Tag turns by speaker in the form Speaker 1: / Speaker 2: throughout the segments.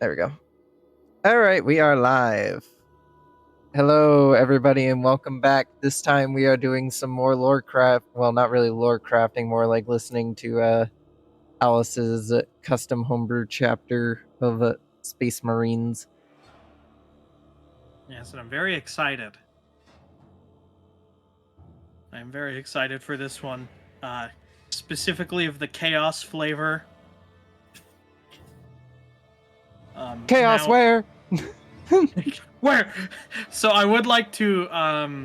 Speaker 1: There we go. All right, we are live. Hello, everybody, and welcome back. This time we are doing some more lore craft. Well, not really lore crafting, more like listening to Alice's custom homebrew chapter of Space Marines.
Speaker 2: Yes, and I'm very excited. I'm very excited for this one. Specifically of the chaos flavor.
Speaker 1: Chaos where?
Speaker 2: Where? So I would like to I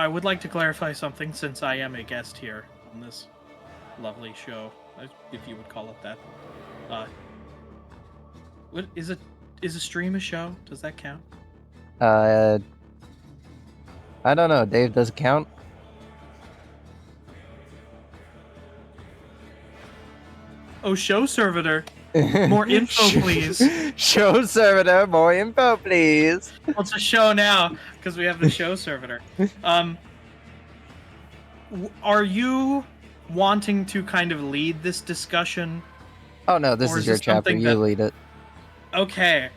Speaker 2: would like to clarify something since I am a guest here on this lovely show, if you would call it that. What is it? Is a stream a show? Does that count?
Speaker 1: I don't know. Dave, does it count?
Speaker 2: Oh, show servitor. More info, please.
Speaker 1: Show servitor, more info, please.
Speaker 2: Well, it's a show now because we have the show servitor. Are you wanting to kind of lead this discussion?
Speaker 1: Oh no, this is your chapter. You lead it.
Speaker 2: Okay.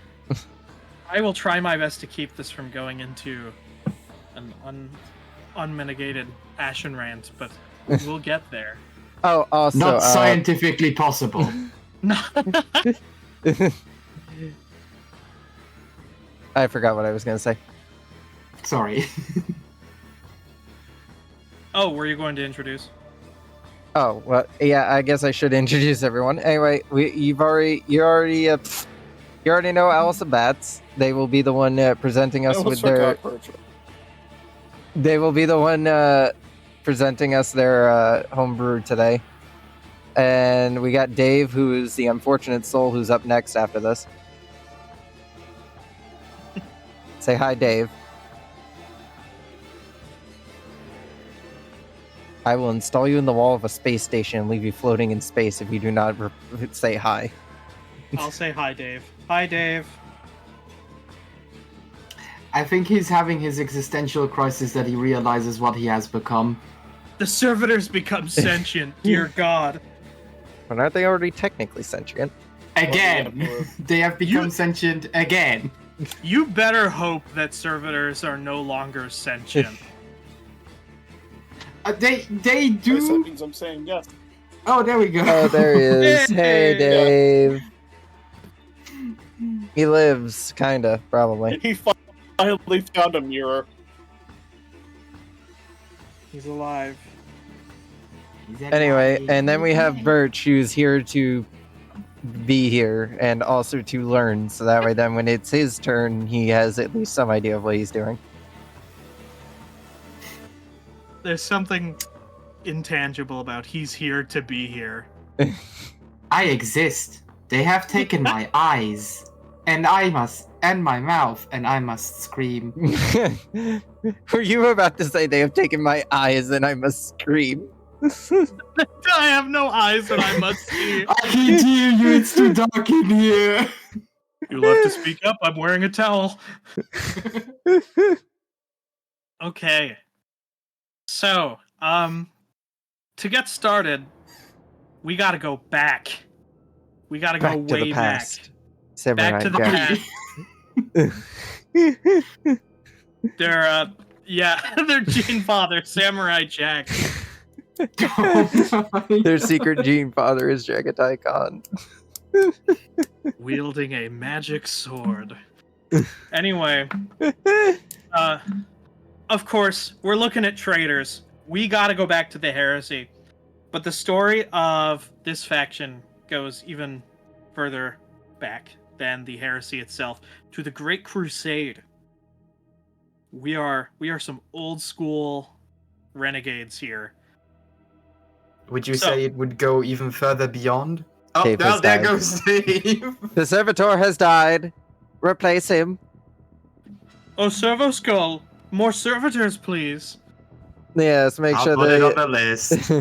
Speaker 2: I will try my best to keep this from going into an unmitigated ashen rant, but we'll get there.
Speaker 1: Oh, also
Speaker 3: not scientifically possible.
Speaker 2: No.
Speaker 1: I forgot what I was going to say.
Speaker 3: Sorry.
Speaker 2: Oh, were you going to introduce?
Speaker 1: Oh, well, yeah, I guess I should introduce everyone. Anyway, you already know AliceOfBats. They will be the one presenting us with their. They will be the one presenting us their homebrew today. And we got Dave, who is the unfortunate soul who's up next after this. Say hi, Dave. I will install you in the wall of a space station and leave you floating in space if you do not say hi.
Speaker 2: I'll say hi, Dave. Hi, Dave.
Speaker 3: I think he's having his existential crisis that he realizes what he has become.
Speaker 2: The servitors become sentient, dear God.
Speaker 1: But aren't they already technically sentient?
Speaker 3: Again! They have become sentient again.
Speaker 2: You better hope that servitors are no longer sentient.
Speaker 3: They do.
Speaker 4: That means I'm saying yes.
Speaker 3: Oh, there we go.
Speaker 1: Oh, there he is. Hey, Dave. He lives, kinda, probably.
Speaker 4: He finally found a mirror.
Speaker 2: He's alive.
Speaker 1: Anyway, and then we have Birch, who's here to be here and also to learn, so that way then when it's his turn, he has at least some idea of what he's doing.
Speaker 2: There's something intangible about he's here to be here.
Speaker 3: I exist. They have taken my eyes, and my mouth, and I must scream.
Speaker 1: Were you about to say they have taken my eyes and I must scream?
Speaker 2: I have no eyes and I must see.
Speaker 3: I can't hear you, it's too dark in here.
Speaker 2: You'll have to speak up, I'm wearing a towel. Okay. So, to get started, we gotta go back. We gotta go way back.
Speaker 1: Samurai
Speaker 2: back to the past. They're Gene Father, Samurai Jack.
Speaker 1: Their secret gene father is Jagatai Khan.
Speaker 2: Wielding a magic sword. Anyway, of course, we're looking at traitors. We gotta go back to the heresy. But the story of this faction goes even further back than the heresy itself, to the Great Crusade. We are some old school renegades here.
Speaker 3: Would you say it would go even further beyond? Oh,
Speaker 1: Dave
Speaker 3: no,
Speaker 1: has
Speaker 3: there
Speaker 1: died.
Speaker 3: goes Dave.
Speaker 1: The servitor has died. Replace him.
Speaker 2: Oh, Servo Skull, more servitors, please.
Speaker 1: Yes, make
Speaker 3: I'll
Speaker 1: sure
Speaker 3: put
Speaker 1: they...
Speaker 3: it on the list.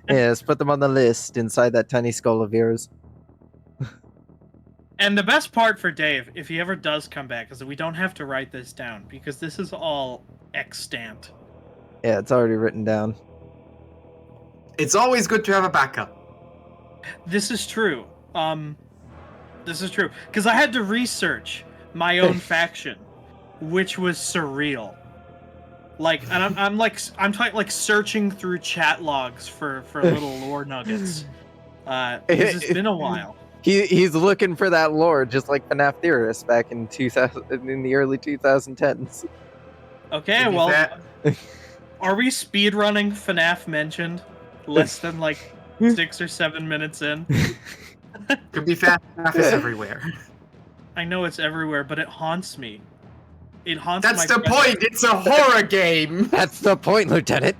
Speaker 1: Yes, put them on the list inside that tiny skull of yours.
Speaker 2: And the best part for Dave, if he ever does come back, is that we don't have to write this down, because this is all extant.
Speaker 1: Yeah, it's already written down.
Speaker 3: It's always good to have a backup.
Speaker 2: This is true. This is true. Because I had to research my own faction, which was surreal. Like, and I'm searching through chat logs for little lore nuggets. Because it's been a while.
Speaker 1: He's looking for that lore, just like FNAF theorists back in the early 2010s.
Speaker 2: Okay,
Speaker 3: To be
Speaker 2: well,
Speaker 3: fair,
Speaker 2: are we speedrunning FNAF mentioned? Less than like 6 or 7 minutes in.
Speaker 3: to be fair, FNAF is everywhere.
Speaker 2: I know it's everywhere, but it haunts me. It haunts
Speaker 3: That's
Speaker 2: my
Speaker 3: the point. It's a horror game.
Speaker 1: That's the point, Lieutenant.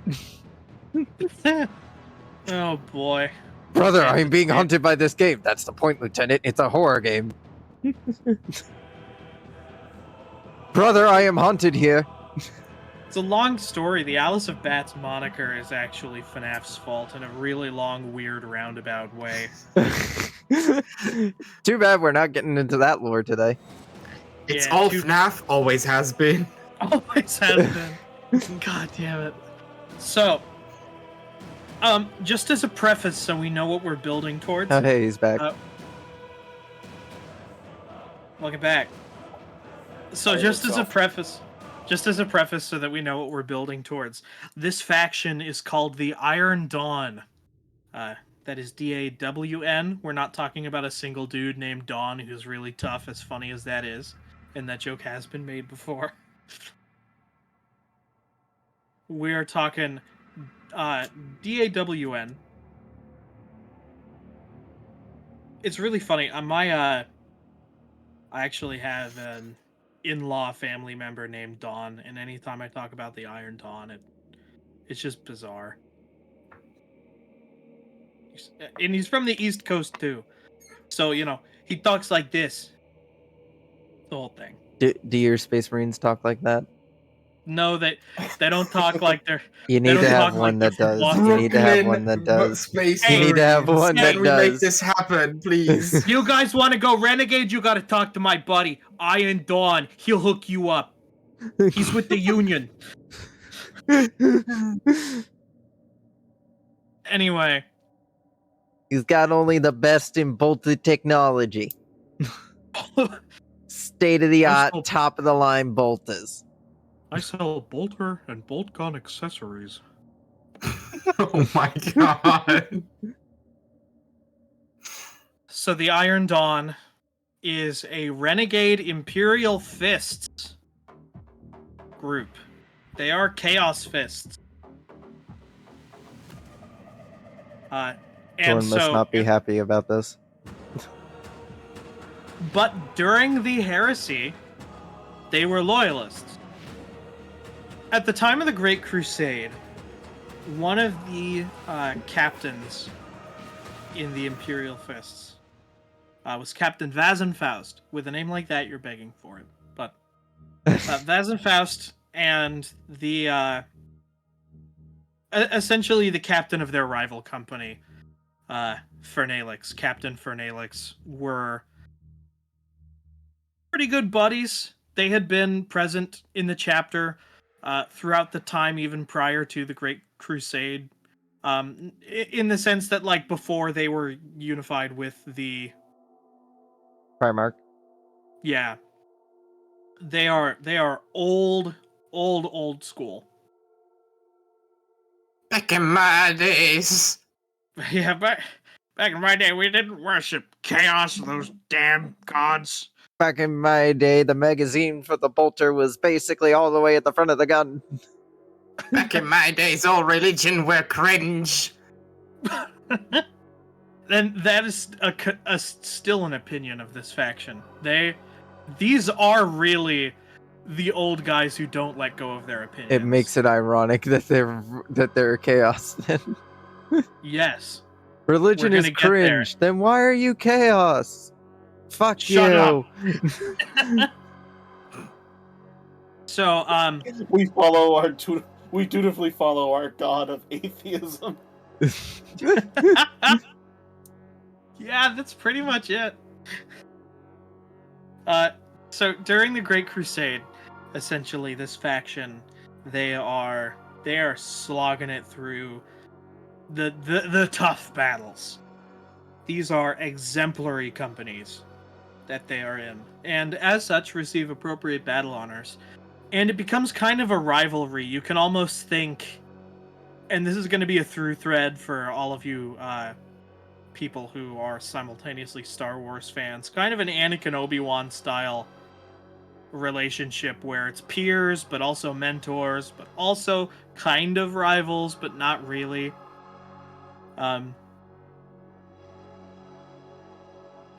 Speaker 2: Oh boy.
Speaker 1: Brother, I am being haunted by this game. That's the point, Lieutenant. It's a horror game. Brother, I am haunted here.
Speaker 2: It's a long story. The AliceOfBats moniker is actually FNAF's fault in a really long, weird, roundabout way.
Speaker 1: Too bad we're not getting into that lore today.
Speaker 3: It's
Speaker 2: Yeah,
Speaker 3: all FNAF. Always has been.
Speaker 2: Always has been. God damn it. So, just as a preface, so we know what we're building towards.
Speaker 1: Oh, hey, he's back.
Speaker 2: Welcome back. So,
Speaker 4: Hey,
Speaker 2: just
Speaker 4: what's
Speaker 2: as a
Speaker 4: up?
Speaker 2: preface, so that we know what we're building towards. This faction is called the Iron Dawn. That is DAWN. We're not talking about a single dude named Dawn who's really tough, as funny as that is. And that joke has been made before. We are talking DAWN. It's really funny. I actually have an in-law family member named Dawn, and anytime I talk about the Iron Dawn, it's just bizarre. And he's from the East Coast too, so he talks like this. The whole thing.
Speaker 1: Do your Space Marines talk like that?
Speaker 2: No, they don't talk like they're.
Speaker 1: You
Speaker 2: They
Speaker 1: need
Speaker 2: don't
Speaker 1: to have
Speaker 2: talk like
Speaker 1: one
Speaker 2: they're
Speaker 1: that
Speaker 2: from
Speaker 1: does.
Speaker 2: Boston.
Speaker 1: You need to have one that does.
Speaker 3: Space
Speaker 1: You need to have
Speaker 3: Marines.
Speaker 1: one that
Speaker 3: Can we make
Speaker 1: does.
Speaker 3: this happen, please?
Speaker 2: You guys want to go renegade? You got to talk to my buddy Iron Dawn. He'll hook you up. He's with the Union. Anyway.
Speaker 1: He's got only the best in bolted technology. State of the art,
Speaker 2: Also-
Speaker 1: top of the line bolters.
Speaker 2: I sell bolter and bolt gun accessories.
Speaker 3: Oh my god.
Speaker 2: So the Iron Dawn is a renegade Imperial Fists group. They are Chaos Fists. And
Speaker 1: Someone must not be happy about this.
Speaker 2: But during the heresy, they were loyalists. At the time of the Great Crusade, one of the captains in the Imperial Fists was Captain Vazenfaust. With a name like that, you're begging for it. But Vazenfaust and the essentially the captain of their rival company, Fernalix, Captain Fernalix, were pretty good buddies. They had been present in the chapter throughout the time, even prior to the Great Crusade, in the sense that, like, before they were unified with the
Speaker 1: Primarch.
Speaker 2: Yeah, they are old school.
Speaker 3: Back in my days.
Speaker 2: Yeah, back in my day, we didn't worship chaos, those damn gods.
Speaker 1: Back in my day, the magazine for the bolter was basically all the way at the front of the gun.
Speaker 3: Back in my days, all religion were cringe.
Speaker 2: And that is still an opinion of this faction. These are really the old guys who don't let go of their opinions.
Speaker 1: It makes it ironic that they're chaos. Then
Speaker 2: Yes.
Speaker 1: religion
Speaker 2: We're
Speaker 1: is
Speaker 2: gonna get there.
Speaker 1: cringe. Then why are you chaos? Fuck
Speaker 2: Shut
Speaker 1: you.
Speaker 2: up. So,
Speaker 4: We dutifully follow our god of atheism.
Speaker 2: yeah, that's pretty much it. So during the Great Crusade, essentially this faction, they are slogging it through the tough battles. These are exemplary companies. that they are in, and as such receive appropriate battle honors. And it becomes kind of a rivalry. You can almost think, and this is going to be a through thread for all of you people who are simultaneously Star Wars fans, kind of an Anakin Obi-Wan style relationship where it's peers, but also mentors, but also kind of rivals, but not really.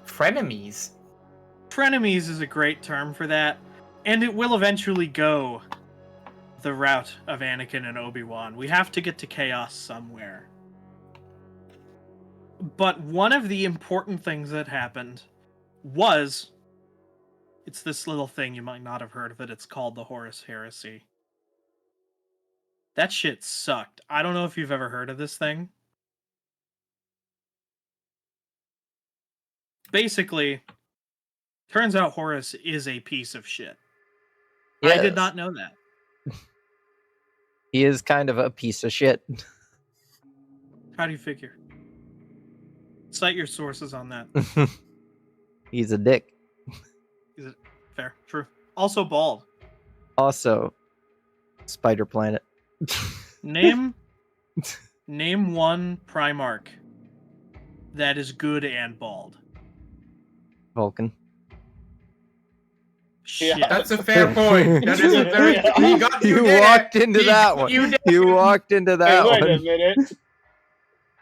Speaker 3: Frenemies.
Speaker 2: Frenemies is a great term for that, and it will eventually go the route of Anakin and Obi-Wan. We have to get to chaos somewhere. But one of the important things that happened was, it's this little thing, you might not have heard of it, it's called the Horus Heresy. That shit sucked. I don't know if you've ever heard of this thing. Basically, turns out Horus is a piece of shit. I did
Speaker 1: Yes.
Speaker 2: not know that.
Speaker 1: He is kind of a piece of shit.
Speaker 2: How do you figure? Cite your sources on that.
Speaker 1: He's a dick.
Speaker 2: Is it fair? True. Also bald.
Speaker 1: Also, Spider Planet.
Speaker 2: Name one Primarch that is good and bald.
Speaker 1: Vulcan.
Speaker 2: Shit.
Speaker 4: Yeah.
Speaker 3: That's a fair point. That is a very.
Speaker 1: You walked into that one. You walked into that
Speaker 4: Hey, wait a
Speaker 1: one.
Speaker 4: minute.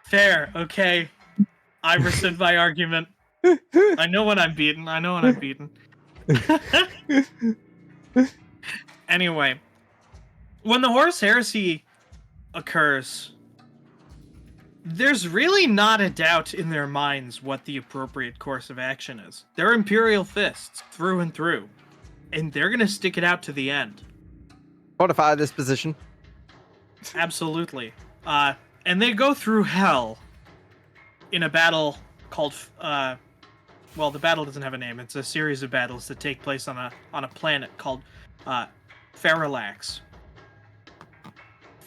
Speaker 2: Fair. Okay. I rescind my argument. I know when I'm beaten. Anyway, when the Horus Heresy occurs, there's really not a doubt in their minds what the appropriate course of action is. They're Imperial fists through and through, and they're gonna stick it out to the end.
Speaker 1: Fortify this position.
Speaker 2: Absolutely. And they go through hell in a battle called well, the battle doesn't have a name. It's a series of battles that take place on a planet called Parallax.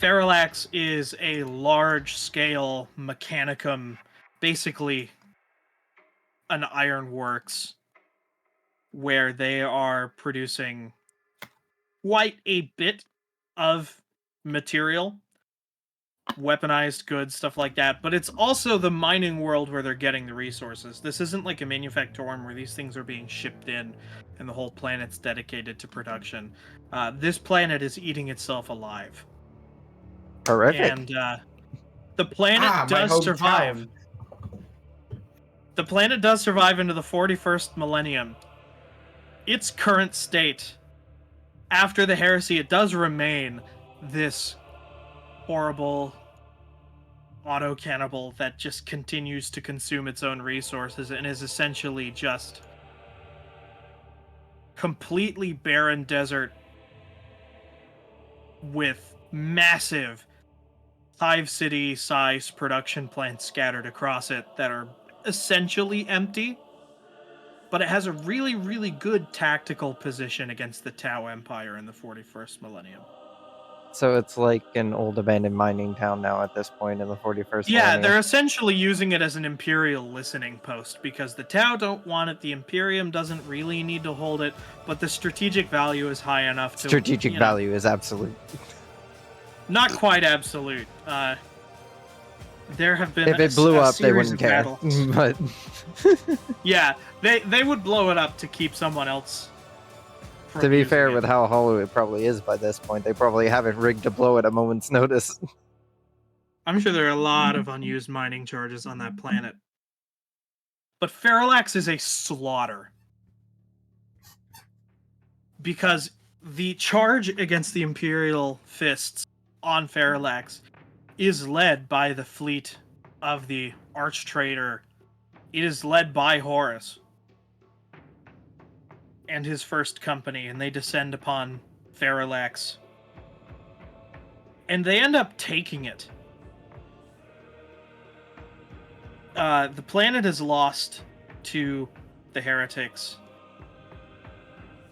Speaker 2: Parallax is a large-scale mechanicum, basically an ironworks, where they are producing quite a bit of material, weaponized goods, stuff like that, but it's also the mining world where they're getting the resources. This isn't like a manufactorum where these things are being shipped in and the whole planet's dedicated to production. This planet is eating itself alive.
Speaker 1: Horrific.
Speaker 2: And the planet does survive. The planet does survive into the 41st millennium. Its current state, after the heresy, it does remain this horrible auto-cannibal that just continues to consume its own resources and is essentially just completely barren desert with massive Hive City-sized production plants scattered across it that are essentially empty, but it has a really, really good tactical position against the Tau Empire in the 41st millennium.
Speaker 1: So it's like an old abandoned mining town now at this point in the 41st
Speaker 2: Yeah,
Speaker 1: millennium.
Speaker 2: they're essentially using it as an Imperial listening post because the Tau don't want it, the Imperium doesn't really need to hold it, but the strategic value is high enough to...
Speaker 1: Strategic value is absolute.
Speaker 2: Not quite absolute. There have been
Speaker 1: If it blew up, they
Speaker 2: series
Speaker 1: wouldn't
Speaker 2: of
Speaker 1: care.
Speaker 2: battles.
Speaker 1: But
Speaker 2: Yeah, they would blow it up to keep someone else from
Speaker 1: to be
Speaker 2: using
Speaker 1: fair,
Speaker 2: it.
Speaker 1: with how hollow it probably is by this point, they probably have it rigged to blow at a moment's notice.
Speaker 2: I'm sure there are a lot of unused mining charges on that planet. But Parallax is a slaughter. Because the charge against the Imperial fists on Parallax is led by the fleet of the arch traitor. It is led by Horus and his first company, and they descend upon Parallax. And they end up taking it. The planet is lost to the heretics.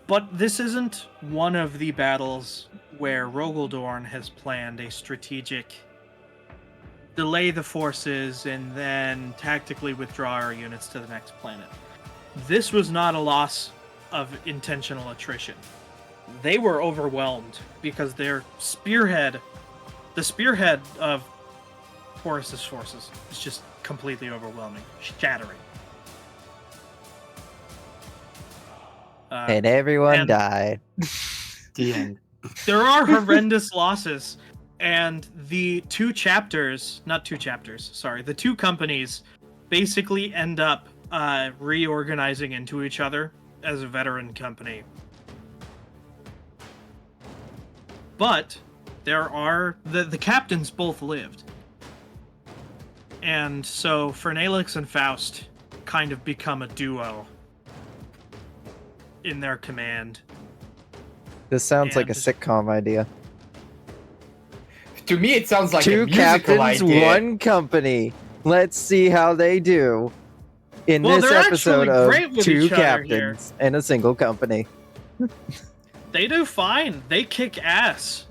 Speaker 2: But this isn't one of the battles where Rogaldorn has planned a strategic delay the forces and then tactically withdraw our units to the next planet. this was not a loss of intentional attrition. They were overwhelmed because the spearhead of Horus's forces is just completely overwhelming, shattering.
Speaker 1: And everyone
Speaker 2: and-
Speaker 1: died.
Speaker 3: The end.
Speaker 2: There are horrendous losses, and the two companies basically end up reorganizing into each other as a veteran company. But there are the captains both lived, and so Fernalix and Faust kind of become a duo in their command.
Speaker 1: This sounds like a
Speaker 2: And-
Speaker 1: sitcom idea.
Speaker 3: To me, it sounds like a
Speaker 1: Two
Speaker 3: musical
Speaker 1: captains,
Speaker 3: idea.
Speaker 1: one company. Let's see how they do in
Speaker 2: Well,
Speaker 1: this
Speaker 2: they're
Speaker 1: episode
Speaker 2: actually
Speaker 1: of
Speaker 2: great with
Speaker 1: two
Speaker 2: each other here.
Speaker 1: captains and a single company.
Speaker 2: They do fine. They kick ass.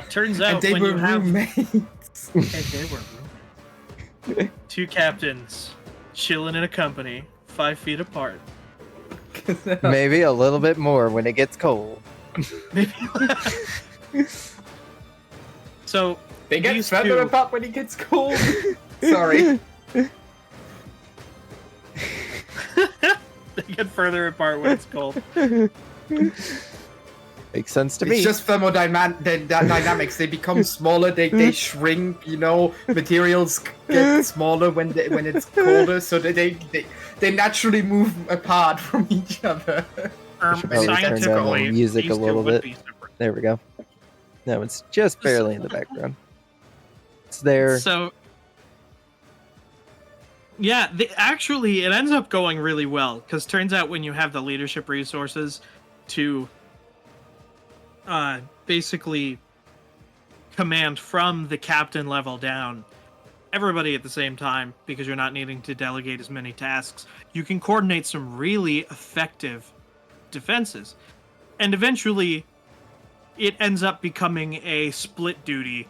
Speaker 2: Turns out
Speaker 3: And they
Speaker 2: when
Speaker 3: were
Speaker 2: you have
Speaker 3: roommates.
Speaker 2: and they were two captains chilling in a company 5 feet apart.
Speaker 1: Maybe a little bit more when it gets cold.
Speaker 2: Maybe. So
Speaker 3: They get
Speaker 2: these
Speaker 3: further
Speaker 2: two-
Speaker 3: apart when it gets cold. Sorry.
Speaker 2: they get further apart when it's cold.
Speaker 1: Makes sense to
Speaker 3: It's
Speaker 1: me.
Speaker 3: just thermodynamics. They become smaller. They shrink. You know, materials get smaller when it's colder, so they naturally move apart from each other.
Speaker 1: should probably turn down the
Speaker 2: Scientifically,
Speaker 1: music
Speaker 2: these
Speaker 1: a
Speaker 2: two
Speaker 1: little
Speaker 2: would
Speaker 1: bit.
Speaker 2: be separate.
Speaker 1: There we go. No, it's just barely in the background. It's there.
Speaker 2: So, yeah, actually, it ends up going really well because turns out when you have the leadership resources to basically command from the captain level down everybody at the same time, because you're not needing to delegate as many tasks, you can coordinate some really effective defenses. And eventually, it ends up becoming a split duty.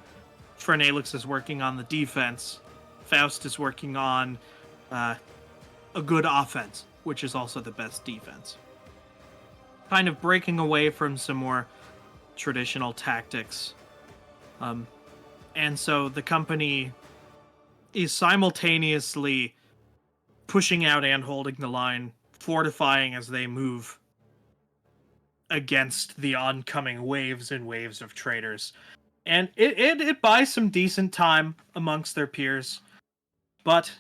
Speaker 2: Fernalix is working on the defense. Faust is working on a good offense, which is also the best defense. Kind of breaking away from some more traditional tactics. And so the company is simultaneously pushing out and holding the line, fortifying as they move against the oncoming waves and waves of traitors. And it buys some decent time amongst their peers. But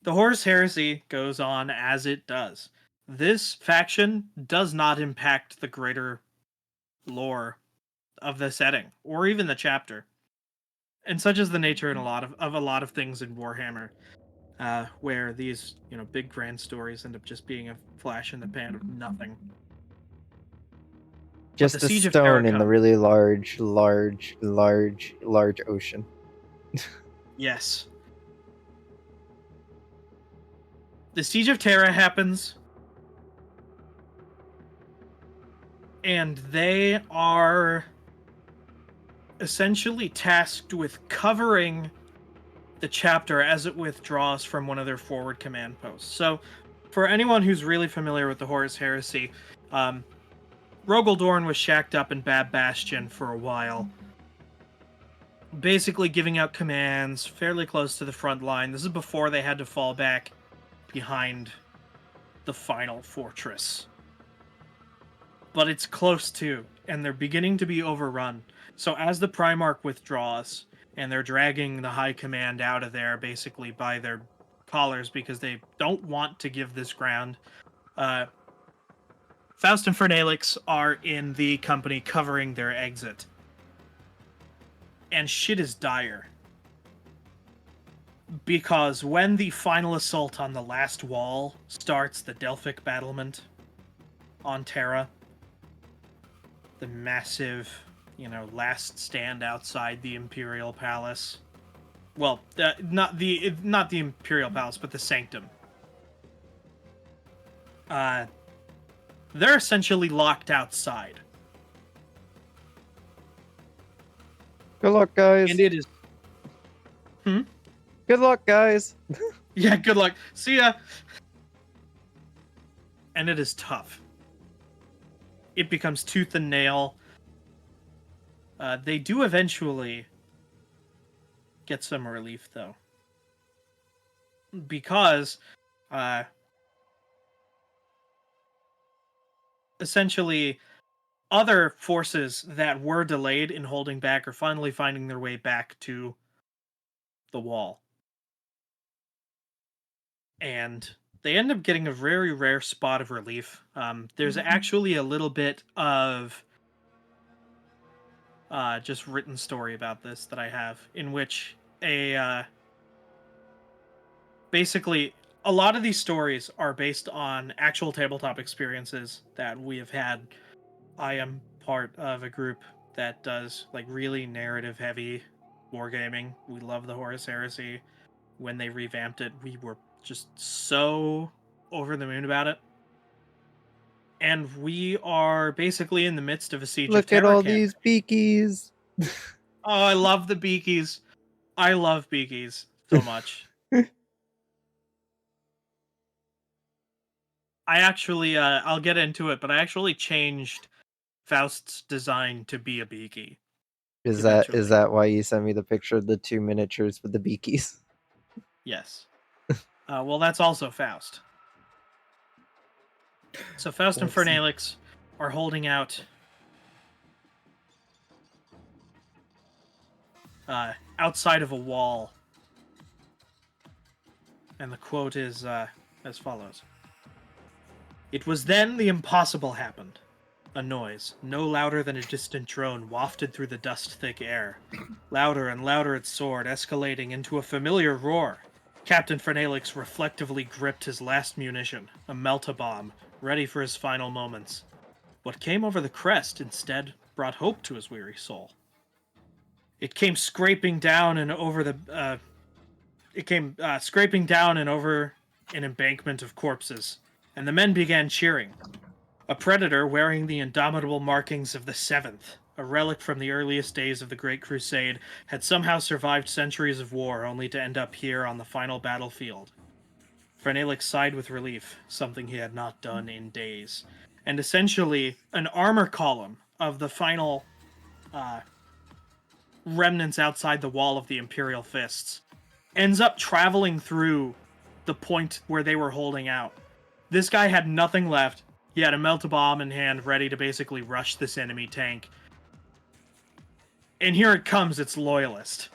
Speaker 2: the Horus Heresy goes on as it does. This faction does not impact the greater lore of the setting, or even the chapter. And such is the nature in a lot of things in Warhammer, where these big grand stories end up just being a flash in the pan of nothing.
Speaker 1: Just
Speaker 2: the
Speaker 1: a
Speaker 2: Siege of
Speaker 1: stone in the
Speaker 2: Terracon-
Speaker 1: really large ocean.
Speaker 2: Yes. The Siege of Terra happens, and they are essentially tasked with covering the chapter as it withdraws from one of their forward command posts. So, for anyone who's really familiar with the Horus Heresy, Rogel Dorn was shacked up in Bab Bastion for a while, basically giving out commands fairly close to the front line. This is before they had to fall back behind the final fortress. But it's close to, and they're beginning to be overrun. So as the Primarch withdraws, and they're dragging the High Command out of there basically by their collars because they don't want to give this ground, Faust and Fernalix are in the company covering their exit. And shit is dire. Because when the final assault on the last wall starts, the Delphic battlement on Terra, the massive, last stand outside the Imperial Palace. Well, not the Imperial Palace, but the Sanctum. They're essentially locked outside.
Speaker 1: Good luck, guys.
Speaker 2: And it is...
Speaker 1: Good luck, guys.
Speaker 2: Yeah, good luck. See ya. and it is tough. It becomes tooth and nail. They do eventually get some relief, though. Because, essentially, other forces that were delayed in holding back are finally finding their way back to the wall. And they end up getting a very rare spot of relief. There's actually a little bit of just written story about this that I have, in which basically a lot of these stories are based on actual tabletop experiences that we have had. I am part of a group that does like really narrative heavy wargaming. We love the Horus Heresy. When they revamped it, we were just so over the moon about it. And we are basically in the midst of a siege of
Speaker 1: Look
Speaker 2: Terra
Speaker 1: at all
Speaker 2: campaign.
Speaker 1: these beakies.
Speaker 2: Oh, I love the beakies. I love beakies so much. I actually, I'll get into it, but I actually changed Faust's design to be a beaky.
Speaker 1: Is
Speaker 2: Eventually.
Speaker 1: that why you sent me the picture of the 2 miniatures with the beakies?
Speaker 2: Yes. Well, that's also Faust. So Faust and
Speaker 3: Awesome.
Speaker 2: Fernalix are holding out outside of a wall. And the quote is as follows. "It was then the impossible happened. A noise, no louder than a distant drone, wafted through the dust-thick air. Louder and louder it soared, escalating into a familiar roar. Captain Fernalix reflectively gripped his last munition, a melt-a-bomb, ready for his final moments. What came over the crest, instead, brought hope to his weary soul. It came scraping down and over an embankment of corpses, and the men began cheering. A predator wearing the indomitable markings of the Seventh, a relic from the earliest days of the Great Crusade, had somehow survived centuries of war only to end up here on the final battlefield. Fernalix sighed with relief, something he had not done in days. And essentially, an armor column of the final remnants outside the wall of the Imperial Fists ends up traveling through the point where they were holding out. This guy had nothing left. He had a melt-a-bomb in hand, ready to basically rush this enemy tank. And here it comes, its loyalist.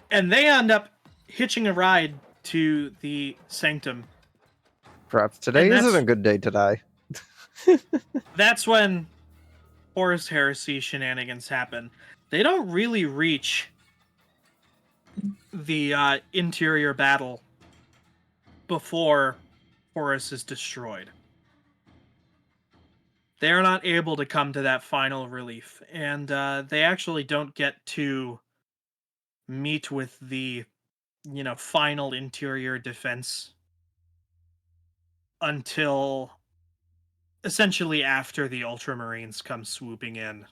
Speaker 2: And they end up hitching a ride to the Sanctum.
Speaker 1: Perhaps today
Speaker 2: And
Speaker 1: isn't
Speaker 2: that's-
Speaker 1: a good day to die.
Speaker 2: That's when Horus Heresy shenanigans happen. They don't really reach the interior battle before Horus is destroyed. They're not able to come to that final relief, and they actually don't get to meet with the, final interior defense until essentially after the Ultramarines come swooping in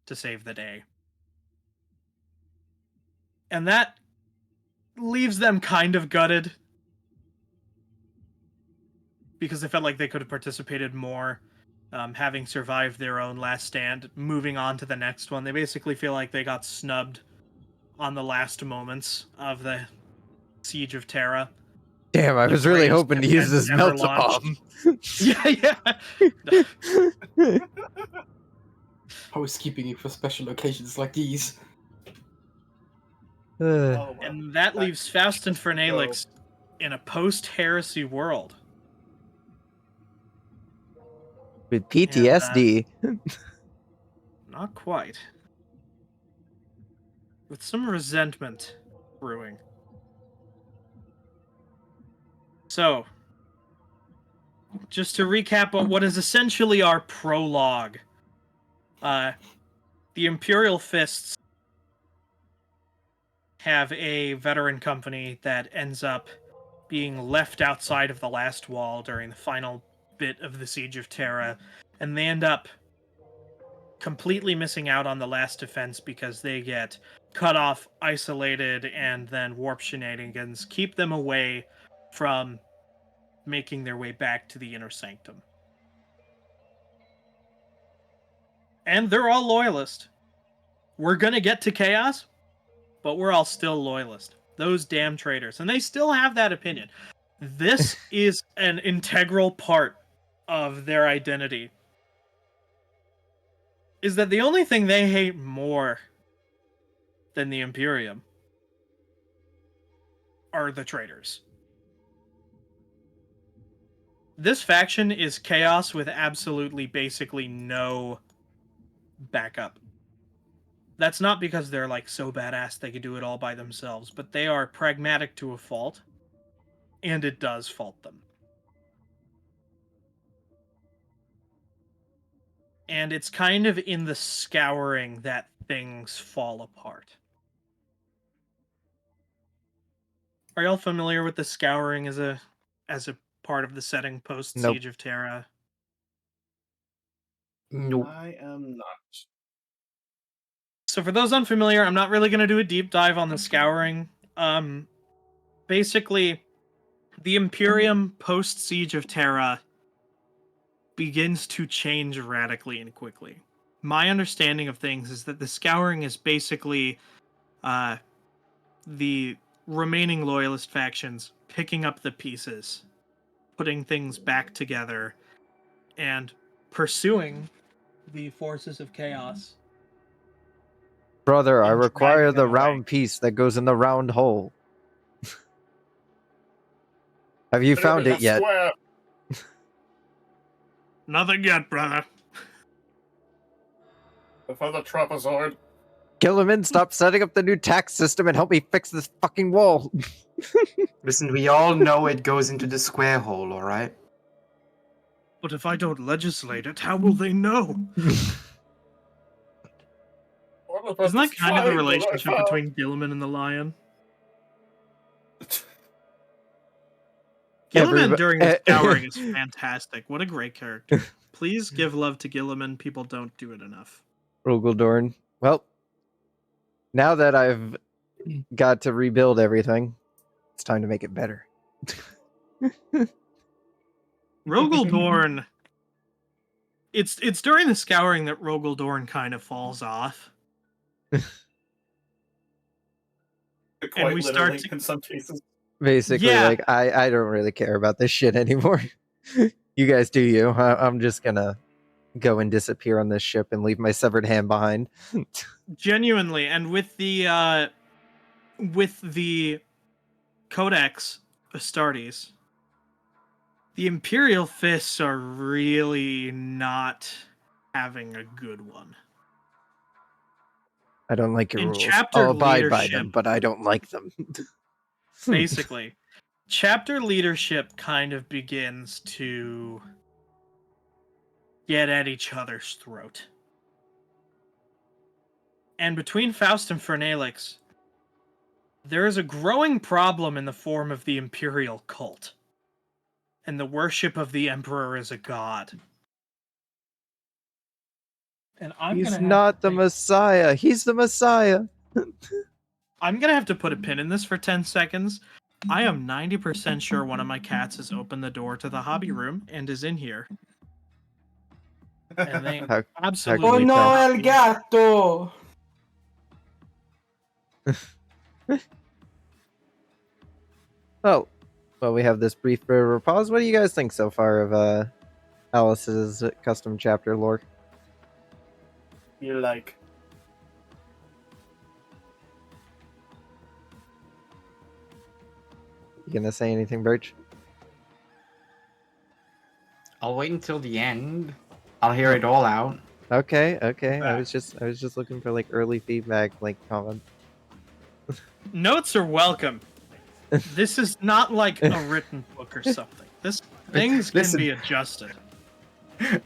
Speaker 2: to save the day. And that leaves them kind of gutted, because they felt like they could have participated more, having survived their own last stand, moving on to the next one. They basically feel like they got snubbed on the last moments of the Siege of Terra.
Speaker 1: Damn, I
Speaker 2: The
Speaker 1: was really
Speaker 2: greatest
Speaker 1: hoping to use
Speaker 2: defense
Speaker 1: this
Speaker 2: ever
Speaker 1: melt-a-bomb.
Speaker 2: Yeah.
Speaker 3: I was keeping it for special occasions like these.
Speaker 4: Oh, well.
Speaker 2: And that leaves Faust and Fernalix in a post-heresy world.
Speaker 1: With PTSD.
Speaker 2: Not quite. With some resentment brewing. So, just to recap on what is essentially our prologue. The Imperial Fists have a veteran company that ends up being left outside of the last wall during the final bit of the Siege of Terra, and they end up completely missing out on the last defense because they get cut off, isolated, and then warp shenanigans keep them away from making their way back to the inner sanctum. And they're all loyalist. We're gonna get to chaos, but we're all still loyalist. Those damn traitors. And they still have that opinion. This is an integral part of their identity. Is that the only thing they hate more than the Imperium are the traitors. This faction is chaos with absolutely basically no backup. That's not because they're like so badass they could do it all by themselves, but they are pragmatic to a fault, and it does fault them. And it's kind of in the scouring that things fall apart. Are y'all familiar with the scouring as a part of the setting post Siege of Terra?
Speaker 3: Nope.
Speaker 4: I am not.
Speaker 2: So for those unfamiliar, I'm not really going to do a deep dive on the scouring. Basically, the Imperium post Siege of Terra begins to change radically and quickly. My understanding of things is that the scouring is basically the remaining loyalist factions picking up the pieces, putting things back together, and pursuing the forces of chaos.
Speaker 1: Brother, I
Speaker 2: And
Speaker 1: require
Speaker 2: driving
Speaker 1: the
Speaker 2: them away.
Speaker 1: round piece that goes in the round hole. Have you found it yet?
Speaker 4: Square.
Speaker 2: Nothing yet, brother.
Speaker 4: For the trapezoid.
Speaker 1: Gilliman, stop setting up the new tax system and help me fix this fucking wall.
Speaker 3: Listen, we all know it goes into the square hole, alright?
Speaker 2: But if I don't legislate it, how will they know?
Speaker 4: What about
Speaker 2: Isn't that
Speaker 4: this
Speaker 2: kind of the
Speaker 4: triangle I
Speaker 2: relationship
Speaker 4: found?
Speaker 2: between Gilliman and the lion? Gilliman
Speaker 1: Everybo-
Speaker 2: during the scouring is fantastic. What a great character. Please give love to Gilliman. People don't do it enough.
Speaker 1: Rogaldorn. Well, now that I've got to rebuild everything, it's time to make it better.
Speaker 2: Rogaldorn. It's during the scouring that Rogaldorn kind of falls off.
Speaker 4: Quite
Speaker 2: we start
Speaker 4: literally,
Speaker 2: to-
Speaker 4: in some cases.
Speaker 1: Basically,
Speaker 2: Yeah.
Speaker 1: like, I don't really care about this shit anymore. You guys do you. I'm just gonna go and disappear on this ship and leave my severed hand behind.
Speaker 2: Genuinely, and with the Codex Astartes, the Imperial Fists are really not having a good one.
Speaker 1: I don't like your
Speaker 2: In
Speaker 1: rules.
Speaker 2: chapter
Speaker 1: I'll abide by
Speaker 2: leadership-
Speaker 1: them, but I don't like them.
Speaker 2: Basically, chapter leadership kind of begins to get at each other's throat. And between Faust and Fernalix, there is a growing problem in the form of the Imperial cult and the worship of the Emperor as a god. And
Speaker 1: He's not the Messiah. He's the Messiah.
Speaker 2: I'm gonna have to put a pin in this for 10 seconds. I am 90% sure one of my cats has opened the door to the hobby room and is in here. And they
Speaker 1: How
Speaker 2: absolutely.
Speaker 1: can we tell?
Speaker 3: El gato!
Speaker 1: Well, we have this brief bit of pause. What do you guys think so far of Alice's custom chapter lore?
Speaker 4: You're like,
Speaker 1: You gonna say anything, Birch?
Speaker 3: I'll wait until the end. I'll hear it all out.
Speaker 1: Okay. I was just looking for like early feedback, like comment.
Speaker 2: Notes are welcome. This is not like a written book or something. Things can
Speaker 3: Listen.
Speaker 2: be adjusted.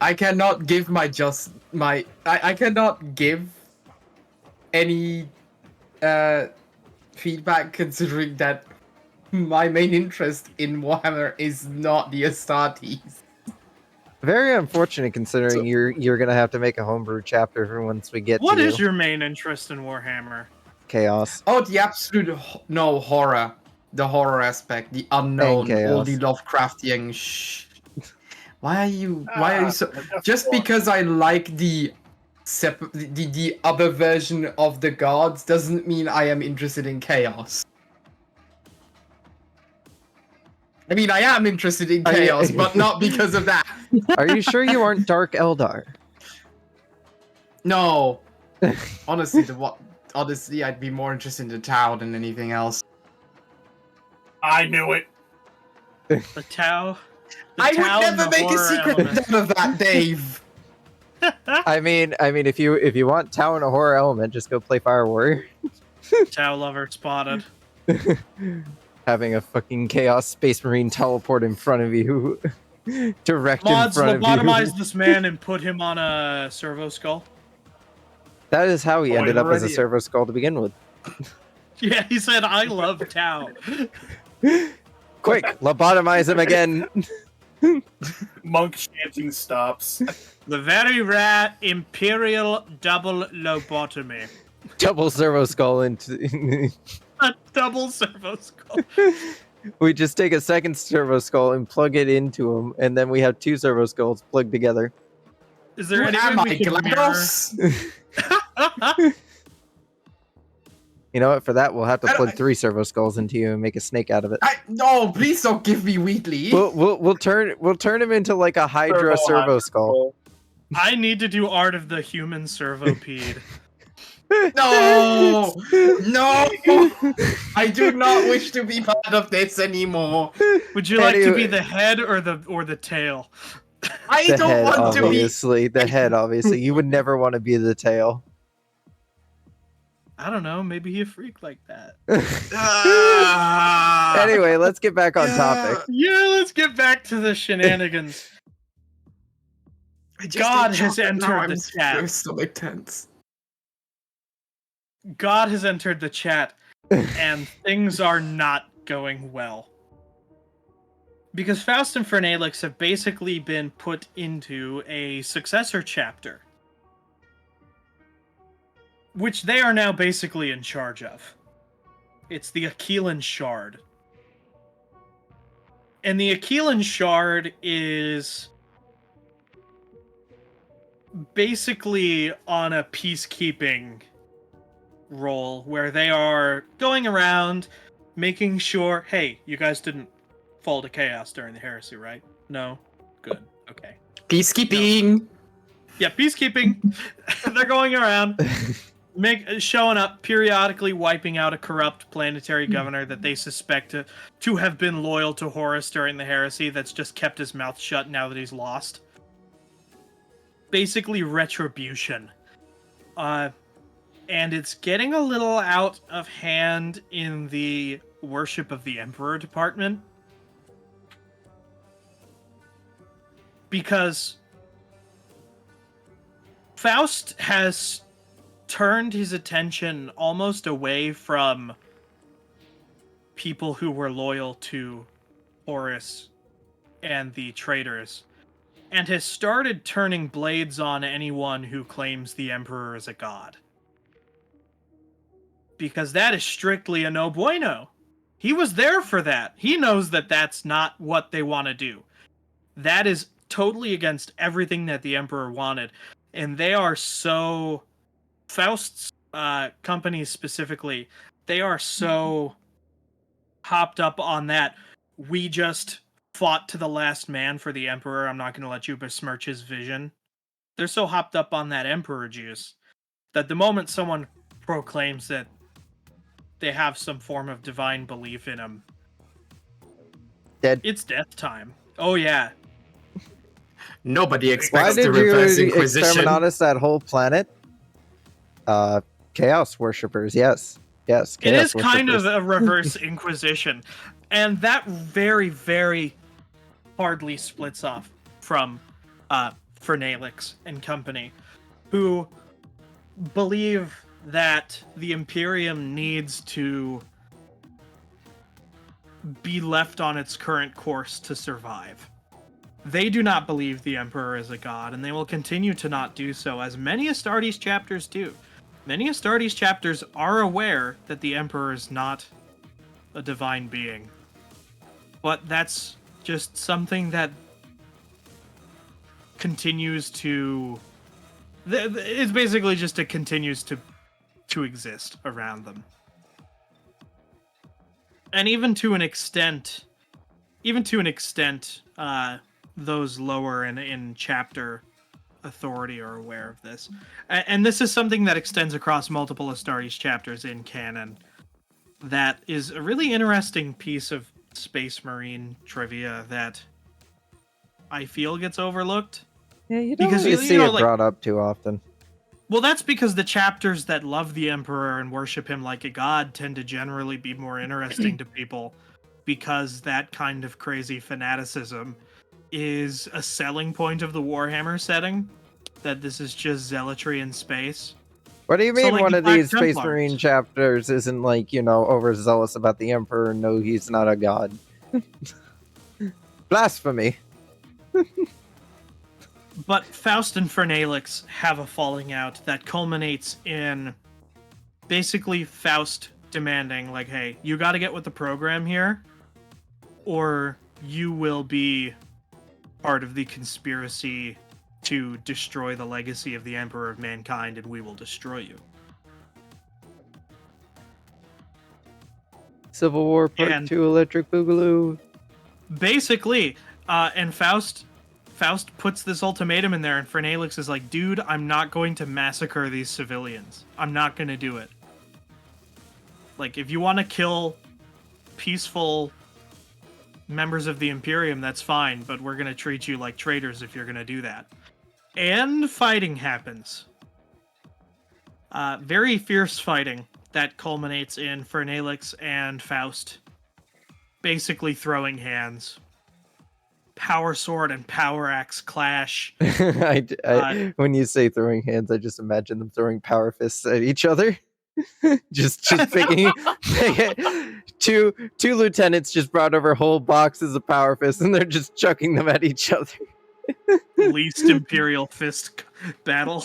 Speaker 3: I cannot give I cannot give any feedback considering that my main interest in Warhammer is not the Astartes.
Speaker 1: Very unfortunate considering
Speaker 3: So-
Speaker 1: you're gonna have to make a homebrew chapter for once we get
Speaker 2: What
Speaker 1: to
Speaker 2: is your main interest in Warhammer?
Speaker 1: chaos.
Speaker 3: Oh, the absolute no horror. the horror aspect, the unknown, all the
Speaker 1: chaos.
Speaker 3: Lovecraftian Why are you so... Just because I like the other version of the gods doesn't mean I am interested in chaos. I mean, I am interested in
Speaker 1: Are you-
Speaker 3: chaos, but not because of that.
Speaker 1: Are you sure you aren't Dark Eldar?
Speaker 3: No. Honestly, honestly, I'd be more interested in the Tau than anything else.
Speaker 4: I knew it.
Speaker 2: The Tau. The
Speaker 3: I
Speaker 2: Tau
Speaker 3: would
Speaker 2: and
Speaker 3: never
Speaker 2: the
Speaker 3: make a
Speaker 2: horror
Speaker 3: secret
Speaker 2: element.
Speaker 3: out of that, Dave.
Speaker 1: I mean, if you want Tau and a horror element, just go play Fire Warrior.
Speaker 2: Tau lover spotted.
Speaker 1: Having a fucking Chaos Space Marine teleport in front of you. Direct
Speaker 2: Mods
Speaker 1: in front of you.
Speaker 2: lobotomize this man and put him on a servo skull.
Speaker 1: That is how he
Speaker 3: Oh,
Speaker 1: ended up as a
Speaker 3: already-
Speaker 1: servo skull to begin with.
Speaker 2: Yeah, he said, "I love Tau."
Speaker 1: Quick, lobotomize him again.
Speaker 4: Monk chanting stops.
Speaker 2: The very rare Imperial double lobotomy.
Speaker 1: Double servo skull into.
Speaker 2: A double servo skull.
Speaker 1: We just take a second servo skull and plug it into him, and then we have two servo skulls plugged together.
Speaker 2: Is there
Speaker 3: Who
Speaker 2: any
Speaker 3: am
Speaker 2: way
Speaker 3: I,
Speaker 2: we can mirror?
Speaker 3: GLaDOS?
Speaker 1: You know what? For that, we'll have to
Speaker 3: I don't-
Speaker 1: plug three servo skulls into you and make a snake out of it.
Speaker 3: No, please don't give me Wheatley.
Speaker 1: We'll turn him into like a Hydra servo skull.
Speaker 2: I need to do art of the human servopede.
Speaker 3: No! No! I do not wish to be part of this anymore.
Speaker 2: Would you like to be
Speaker 1: Anyway.
Speaker 2: the head or the tail?
Speaker 3: I
Speaker 1: The
Speaker 3: don't
Speaker 1: head,
Speaker 3: want to be.
Speaker 1: obviously. The head, obviously. You would never want to be the tail.
Speaker 2: I don't know. Maybe he a freak like that.
Speaker 3: Ah.
Speaker 1: Anyway, let's get back on
Speaker 3: Yeah.
Speaker 1: topic.
Speaker 2: Yeah, let's get back to the shenanigans.
Speaker 3: I just
Speaker 2: God
Speaker 3: ate
Speaker 2: has
Speaker 3: chocolate, now
Speaker 2: entered
Speaker 3: I'm
Speaker 2: the chat.
Speaker 3: so stomach tense.
Speaker 2: God has entered the chat, and things are not going well. Because Faust and Fernalix have basically been put into a successor chapter, which they are now basically in charge of. It's the Aquilan Shard. And the Aquilan Shard is basically on a peacekeeping role where they are going around making sure, hey, you guys didn't fall to chaos during the heresy, right? No? Good. Okay.
Speaker 3: Peacekeeping.
Speaker 2: Yeah, peacekeeping. They're going around showing up, periodically wiping out a corrupt planetary governor that they suspect to have been loyal to Horus during the heresy that's just kept his mouth shut now that he's lost. Basically retribution. And it's getting a little out of hand in the worship of the Emperor department. Because Faust has turned his attention almost away from people who were loyal to Horus and the traitors, and has started turning blades on anyone who claims the Emperor is a god. Because that is strictly a no bueno. He was there for that. He knows that that's not what they want to do. That is totally against everything that the Emperor wanted. And they are so... Faust's company specifically, they are so hopped up on that. We just fought to the last man for the Emperor. I'm not going to let you besmirch his vision. They're so hopped up on that Emperor juice that the moment someone proclaims that they have some form of divine belief in him,
Speaker 1: Dead.
Speaker 2: it's death time. Oh yeah.
Speaker 3: Nobody
Speaker 1: Why
Speaker 3: expects the
Speaker 1: did you
Speaker 3: reverse inquisition.
Speaker 1: exterminatus that whole planet? Chaos worshippers, yes. Yes,
Speaker 2: It
Speaker 1: chaos
Speaker 2: is kind of
Speaker 1: worshippers.
Speaker 2: a reverse inquisition. And that very, very hardly splits off from Fernalix and company, who believe that the Imperium needs to be left on its current course to survive. They do not believe the Emperor is a god, and they will continue to not do so, as many Astartes chapters do. Many Astartes chapters are aware that the Emperor is not a divine being. But that's just something that continues to... It's basically just it continues to exist around them. And even to an extent, those lower in chapter authority are aware of this. And this is something that extends across multiple Astartes chapters in canon. That is a really interesting piece of Space Marine trivia that I feel gets overlooked.
Speaker 1: Yeah, you don't
Speaker 2: Because
Speaker 1: really see it brought up too often.
Speaker 2: Well, that's because the chapters that love the Emperor and worship him like a god tend to generally be more interesting to people, because that kind of crazy fanaticism is a selling point of the Warhammer setting, that this is just zealotry in space.
Speaker 1: What do you
Speaker 2: So,
Speaker 1: mean
Speaker 2: like,
Speaker 1: one
Speaker 2: the
Speaker 1: of
Speaker 2: Black
Speaker 1: these Space
Speaker 2: Templars.
Speaker 1: Marine chapters isn't like, overzealous about the Emperor? No, he's not a god. Blasphemy.
Speaker 2: But Faust and Fernalix have a falling out that culminates in basically Faust demanding, like, hey, you gotta get with the program here, or you will be part of the conspiracy to destroy the legacy of the Emperor of Mankind, and we will destroy you.
Speaker 1: Civil War Part
Speaker 2: And-
Speaker 1: 2 Electric Boogaloo.
Speaker 2: Basically, and Faust puts this ultimatum in there, and Fernalix is like, dude, I'm not going to massacre these civilians. I'm not going to do it. Like, if you want to kill peaceful members of the Imperium, that's fine, but we're going to treat you like traitors if you're going to do that. And fighting happens. Very fierce fighting that culminates in Fernalix and Faust basically throwing hands. Power sword and power axe clash.
Speaker 1: When you say throwing hands, I just imagine them throwing power fists at each other. just picking two lieutenants just brought over whole boxes of power fists, and they're just chucking them at each other.
Speaker 2: Least Imperial fist battle.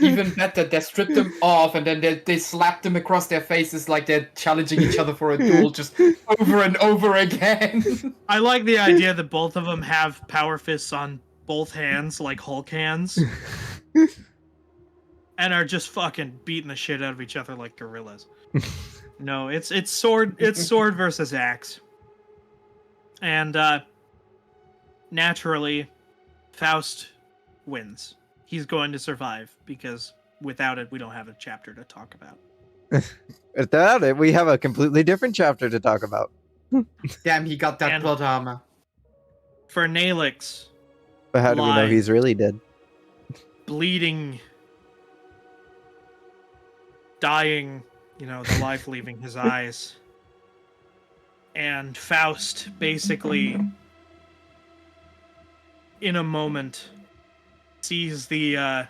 Speaker 3: Even better, they strip them off and then they slap them across their faces like they're challenging each other for a duel, just over and over again.
Speaker 2: I like the idea that both of them have power fists on both hands, like Hulk hands, and are just fucking beating the shit out of each other like gorillas. No, it's sword versus axe, and naturally, Faust wins. He's going to survive, because without it, we don't have a chapter to talk about.
Speaker 1: Without it, we have a completely different chapter to talk about.
Speaker 3: Damn, he got that
Speaker 2: And-
Speaker 3: plot armor.
Speaker 2: Fernalix,
Speaker 1: But how do we know
Speaker 2: Lying.
Speaker 1: he's really dead?
Speaker 2: bleeding, dying, the life leaving his eyes. And Faust basically, in a moment, sees the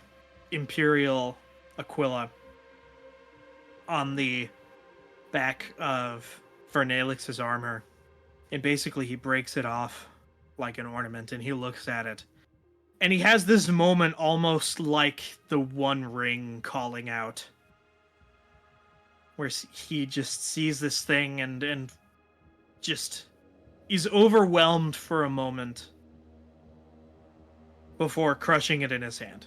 Speaker 2: Imperial Aquila on the back of Fernalix's armor, and basically he breaks it off like an ornament, and he looks at it, and he has this moment almost like the One Ring calling out, where he just sees this thing and just is overwhelmed for a moment before crushing it in his hand.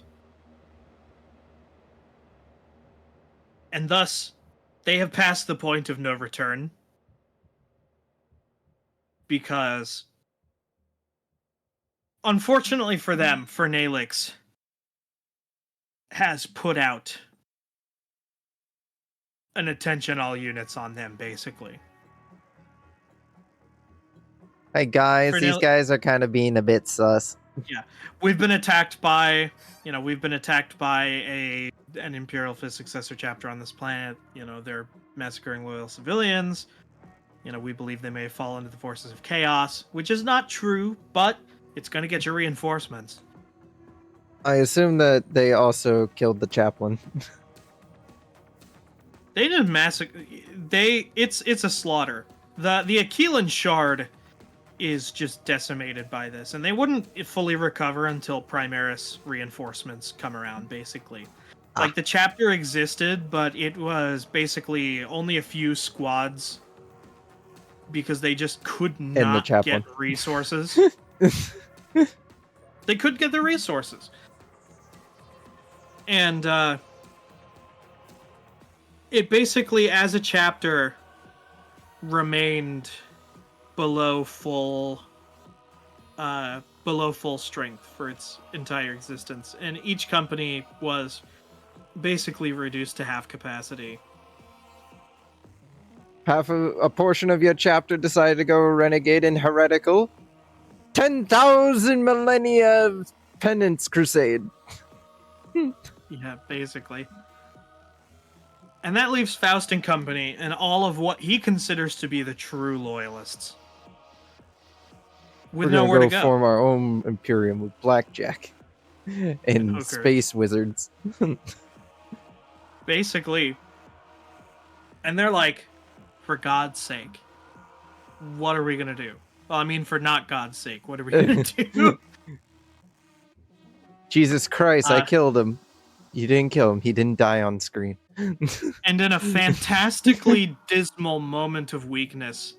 Speaker 2: And thus, they have passed the point of no return, because, unfortunately for them, Fernalix has put out an attention all units on them, basically.
Speaker 1: Hey guys, these
Speaker 2: Fernal-
Speaker 1: guys are kind of being a bit sus.
Speaker 2: We've been attacked by, an Imperial Fist successor chapter on this planet. They're massacring loyal civilians. We believe they may have fallen to the forces of chaos, which is not true, but it's going to get your reinforcements.
Speaker 1: I assume that they also killed the chaplain.
Speaker 2: They didn't massacre. It's a slaughter. The Aquilan Shard is just decimated by this, and they wouldn't fully recover until Primaris reinforcements come around, basically. Like, the chapter existed, but it was basically only a few squads because they just could
Speaker 1: the
Speaker 2: not
Speaker 1: chaplain.
Speaker 2: get resources. They could get the resources. And it basically, as a chapter, remained below full strength for its entire existence, and each company was basically reduced to half capacity.
Speaker 1: Half a portion of your chapter decided to go renegade and heretical. 10,000 millennia of penance crusade.
Speaker 2: Yeah, basically. And that leaves Faust and company and all of what he considers to be the true loyalists with
Speaker 1: We're gonna
Speaker 2: nowhere to
Speaker 1: go
Speaker 2: go.
Speaker 1: form our own imperium with blackjack and
Speaker 2: hookers.
Speaker 1: space wizards.
Speaker 2: Basically. And they're like, for God's sake, what are we gonna do? Well, I mean, for not God's sake, what are we gonna do?
Speaker 1: Jesus Christ, I killed him. You didn't kill him. He didn't die on screen.
Speaker 2: And in a fantastically dismal moment of weakness,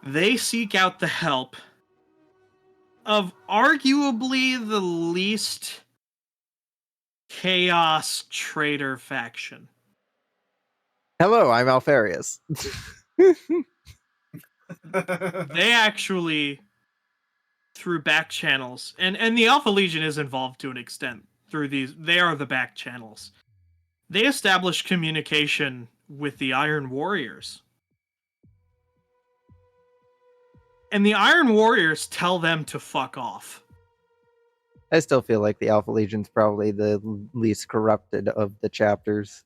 Speaker 2: they seek out the help of arguably the least chaos traitor faction.
Speaker 1: Hello, I'm Alfarius.
Speaker 2: They actually, through back channels, and the Alpha Legion is involved to an extent through these, they are the back channels. They establish communication with the Iron Warriors. And the Iron Warriors tell them to fuck off.
Speaker 1: I still feel like the Alpha Legion's probably the least corrupted of the chapters.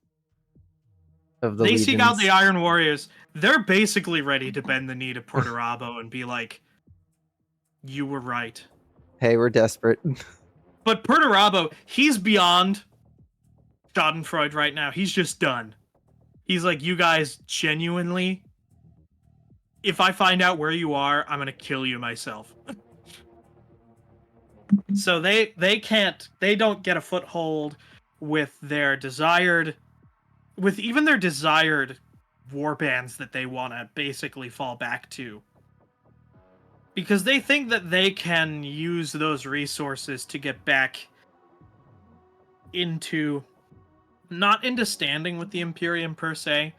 Speaker 1: Of the
Speaker 2: They
Speaker 1: legions.
Speaker 2: seek out the Iron Warriors. They're basically ready to bend the knee to Perturabo and be like, you were right.
Speaker 1: Hey, we're desperate.
Speaker 2: But Perturabo, he's beyond Schadenfreude right now. He's just done. He's like, you guys genuinely, if I find out where you are, I'm gonna kill you myself. So they don't get a foothold with their desired warbands that they want to basically fall back to. Because they think that they can use those resources to get back into, not into standing with the Imperium per se,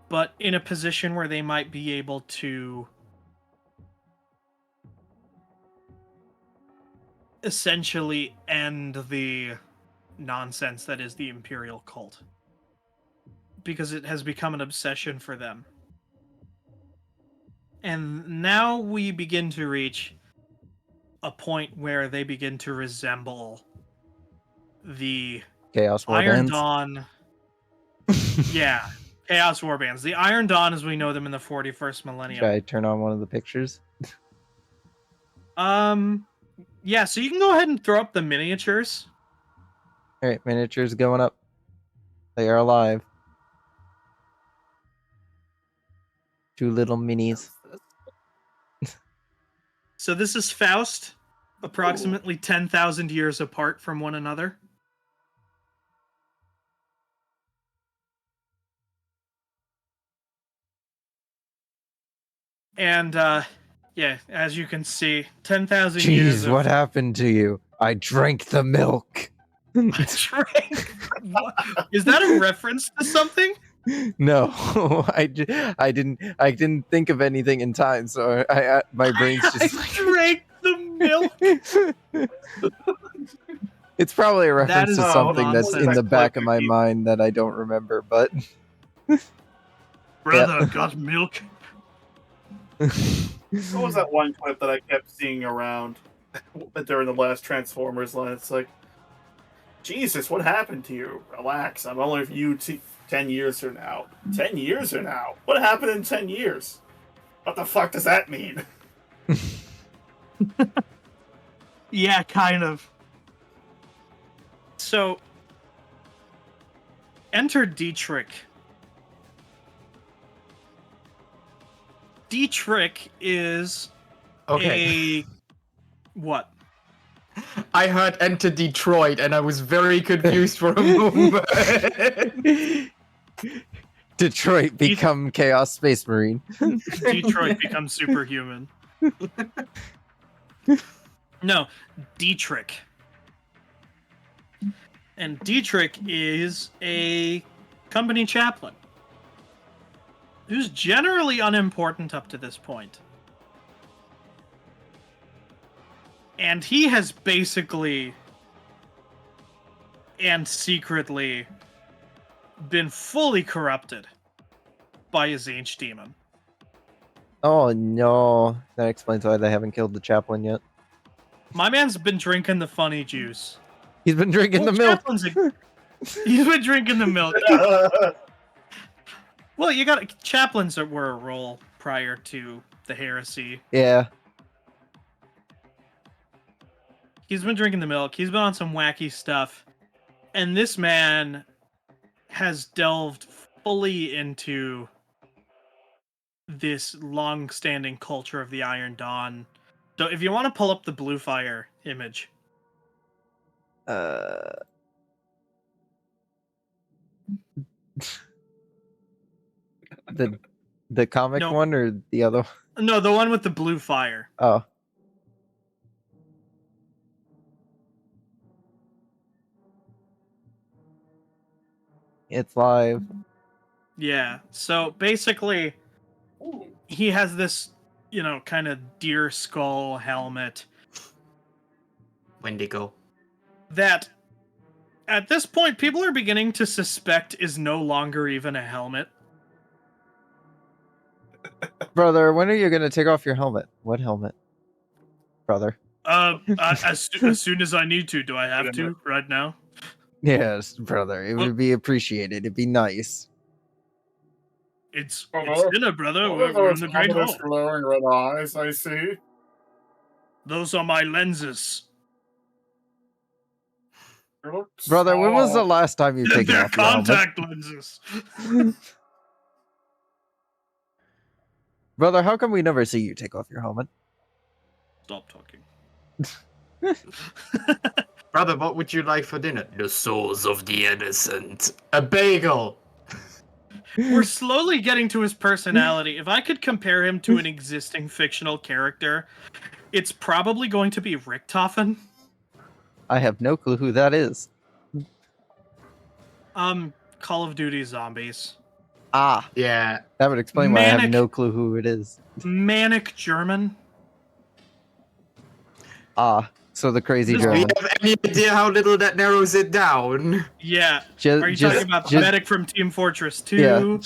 Speaker 2: but in a position where they might be able to essentially end the nonsense that is the Imperial cult. Because it has become an obsession for them. And now we begin to reach a point where they begin to resemble the
Speaker 1: Chaos
Speaker 2: Iron
Speaker 1: Warbands.
Speaker 2: Dawn. Yeah, Chaos Warbands. The Iron Dawn as we know them in the 41st millennium.
Speaker 1: Should I turn on one of the pictures?
Speaker 2: Yeah, so you can go ahead and throw up the miniatures.
Speaker 1: Alright, miniatures going up. They are alive. Two little minis.
Speaker 2: So this is Faust, approximately 10,000 years apart from one another. And, yeah, as you can see, 10,000 years
Speaker 1: Jeez, what happened to you? I drank the milk.
Speaker 2: Drank? Is that a reference to something?
Speaker 1: No, I didn't think of anything in time, so my brain's just
Speaker 2: I drank the milk.
Speaker 1: It's probably a reference
Speaker 2: is
Speaker 1: to something that's
Speaker 2: nonsense.
Speaker 1: in the back of my mind that I don't remember, but
Speaker 2: Brother, got milk.
Speaker 4: What was that one clip that I kept seeing around during the last Transformers line? It's like, Jesus, what happened to you? Relax, I'm only with you 10 years from now. 10 years from now? What happened in 10 years? What the fuck does that mean?
Speaker 2: Yeah, kind of. So, enter Dietrich. Dietrich is a... What?
Speaker 3: I heard Enter Detroit and I was very confused for a moment.
Speaker 1: Detroit become Chaos Space Marine.
Speaker 2: Detroit becomes superhuman. No, Dietrich. And Dietrich is a company chaplain who's generally unimportant up to this point. And he has basically and secretly been fully corrupted by a Zinch demon.
Speaker 1: Oh no, that explains why they haven't killed the chaplain yet.
Speaker 2: My man's been drinking the funny juice.
Speaker 1: He's been drinking the milk.
Speaker 2: He's been drinking the milk. Well, you got chaplains that were a role prior to the heresy.
Speaker 1: Yeah.
Speaker 2: He's been drinking the milk. He's been on some wacky stuff. And this man has delved fully into this long-standing culture of the Iron Dawn. So if you want to pull up the Blue Fire image.
Speaker 1: The comic
Speaker 2: No.
Speaker 1: one or the other one?
Speaker 2: No, the one with the blue fire.
Speaker 1: Oh. It's live.
Speaker 2: Yeah. So basically, he has this, kind of deer skull helmet.
Speaker 5: Wendigo.
Speaker 2: That, at this point, people are beginning to suspect is no longer even a helmet.
Speaker 1: Brother, when are you gonna take off your helmet? What helmet? Brother.
Speaker 2: As soon as I need to. Do I have to right now?
Speaker 1: Yes, brother. It would be appreciated. It'd be nice.
Speaker 2: It's dinner, brother. We're in the great hall.
Speaker 4: Glowing red eyes, I see.
Speaker 2: Those are my lenses.
Speaker 1: Brother, when was the last time you've taken
Speaker 2: They're
Speaker 1: off your helmet?
Speaker 2: contact lenses.
Speaker 1: Brother, how come we never see you take off your helmet?
Speaker 2: Stop talking.
Speaker 5: Brother, what would you like for dinner? The souls of the innocent. A bagel.
Speaker 2: We're slowly getting to his personality. If I could compare him to an existing fictional character, it's probably going to be Richtofen.
Speaker 1: I have no clue who that is.
Speaker 2: Call of Duty Zombies.
Speaker 1: Ah,
Speaker 5: Yeah.
Speaker 1: that would explain why I have
Speaker 2: Manic-
Speaker 1: no clue who it is.
Speaker 2: Manic German.
Speaker 1: Ah, so the crazy
Speaker 2: This-
Speaker 5: Do you
Speaker 1: German.
Speaker 5: have any idea how little that narrows it down?
Speaker 2: Yeah.
Speaker 1: Just,
Speaker 2: Are you
Speaker 1: just,
Speaker 2: talking about the
Speaker 1: just,
Speaker 2: medic from Team Fortress 2?
Speaker 1: yeah,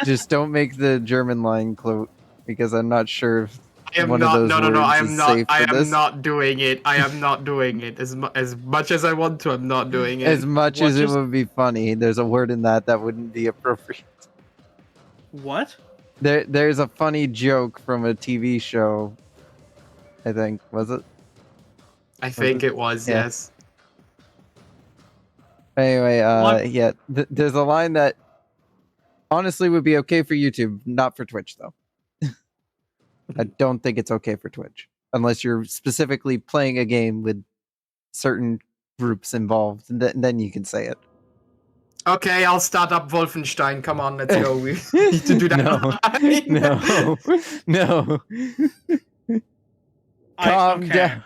Speaker 1: just don't make the German line quote because I'm not sure if
Speaker 5: I am
Speaker 1: one
Speaker 5: not.
Speaker 1: of those
Speaker 5: No.
Speaker 1: words
Speaker 5: I
Speaker 1: is
Speaker 5: am not.
Speaker 1: safe
Speaker 5: I
Speaker 1: for
Speaker 5: am
Speaker 1: this.
Speaker 5: not doing it. I am not doing it. As much as I want to, I'm not doing it.
Speaker 1: As much
Speaker 2: What
Speaker 1: as it
Speaker 2: just-
Speaker 1: would be funny, there's a word in that wouldn't be appropriate.
Speaker 2: What?
Speaker 1: There's a funny joke from a TV show. I think was it?
Speaker 5: I think it was.
Speaker 1: Yeah.
Speaker 5: Yes.
Speaker 1: Anyway,
Speaker 2: What?
Speaker 1: yeah, there's a line that honestly would be okay for YouTube, not for Twitch though. I don't think it's okay for Twitch unless you're specifically playing a game with certain groups involved. Then you can say it.
Speaker 5: Okay, I'll start up Wolfenstein. Come on, let's go. We need to do that.
Speaker 1: No. Calm
Speaker 2: okay.
Speaker 1: down.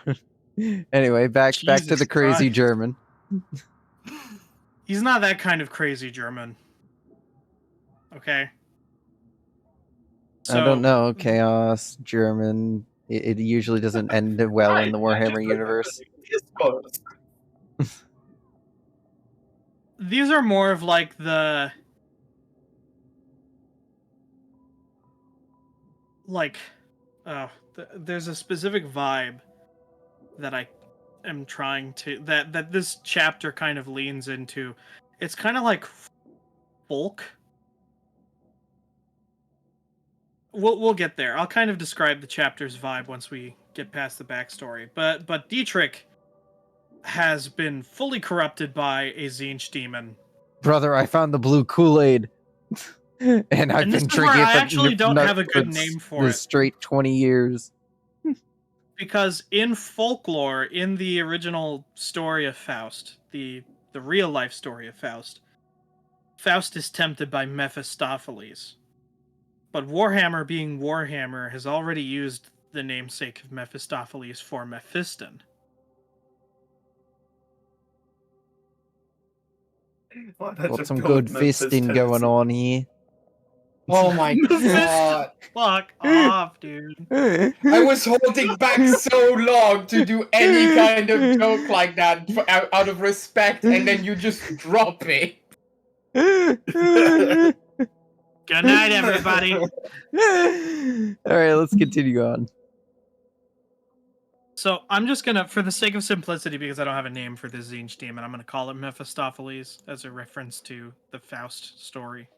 Speaker 1: Anyway, back to
Speaker 2: Jesus
Speaker 1: the crazy
Speaker 2: Christ.
Speaker 1: German.
Speaker 2: He's not that kind of crazy German. Okay.
Speaker 1: I don't know. Chaos, German. It usually doesn't end well in the Warhammer universe.
Speaker 2: These are more of like the... there's a specific vibe that I am trying to... That this chapter kind of leans into. It's kind of like folk. We'll get there. I'll kind of describe the chapter's vibe once we get past the backstory. But Dietrich has been fully corrupted by a Zinch demon.
Speaker 1: Brother, I found the blue Kool-Aid. And I've
Speaker 2: And this
Speaker 1: been
Speaker 2: is where
Speaker 1: drinking
Speaker 2: I
Speaker 1: it
Speaker 2: actually don't have a good name for
Speaker 1: the
Speaker 2: it.
Speaker 1: straight 20 years.
Speaker 2: Because in folklore, in the original story of Faust, the real life story of Faust, Faust is tempted by Mephistopheles. But Warhammer, being Warhammer, has already used the namesake of Mephistopheles for Mephiston.
Speaker 4: Well, that's
Speaker 1: Got
Speaker 4: just
Speaker 1: some
Speaker 4: going
Speaker 1: good
Speaker 4: Memphis,
Speaker 1: fisting going
Speaker 4: Tennessee.
Speaker 1: on here.
Speaker 3: Oh my god.
Speaker 2: Fuck off, dude.
Speaker 3: I was holding back so long to do any kind of joke like that out of respect, and then you just drop it.
Speaker 2: Good night, everybody.
Speaker 1: All right, let's continue on.
Speaker 2: So I'm just gonna, for the sake of simplicity, because I don't have a name for this Zinj demon, I'm gonna call it Mephistopheles as a reference to the Faust story.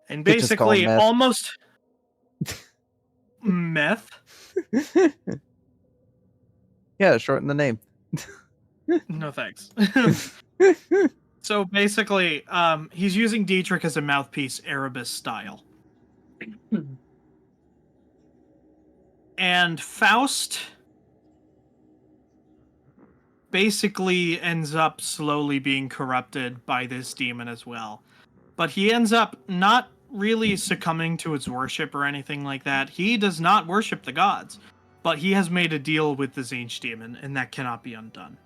Speaker 2: And
Speaker 1: Could just call it
Speaker 2: basically,
Speaker 1: meth.
Speaker 2: almost meth.
Speaker 1: Yeah, shorten the name.
Speaker 2: No thanks. So basically, he's using Dietrich as a mouthpiece, Erebus style. And Faust basically ends up slowly being corrupted by this demon as well. But he ends up not really succumbing to its worship or anything like that. He does not worship the gods, but he has made a deal with the Zinj demon, and that cannot be undone.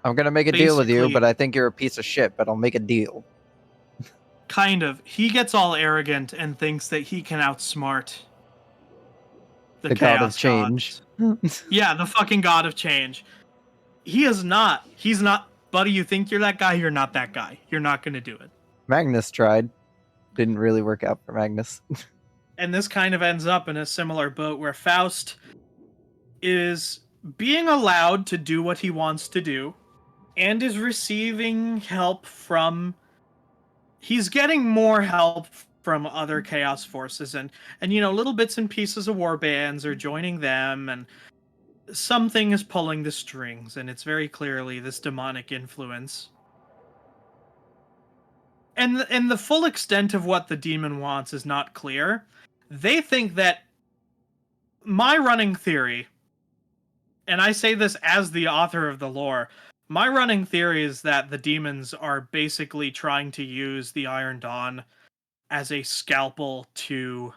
Speaker 1: I'm gonna make a deal with you,
Speaker 2: Basically-
Speaker 1: but I think you're a piece of shit, but I'll make a deal.
Speaker 2: Kind of. He gets all arrogant and thinks that he can outsmart
Speaker 1: The god of
Speaker 2: Chaos
Speaker 1: change.
Speaker 2: gods. Yeah, the fucking god of change. He is not. He's not. Buddy, you think you're that guy? You're not that guy. You're not going to do it.
Speaker 1: Magnus tried. Didn't really work out for Magnus.
Speaker 2: And this kind of ends up in a similar boat where Faust is being allowed to do what he wants to do and is receiving help from... He's getting more help from other chaos forces and you know, little bits and pieces of war bands are joining them, and something is pulling the strings, and it's very clearly this demonic influence. And the full extent of what the demon wants is not clear. They think that my running theory, and I say this as the author of the lore, my running theory is that the demons are basically trying to use the Iron Dawn as a scalpel to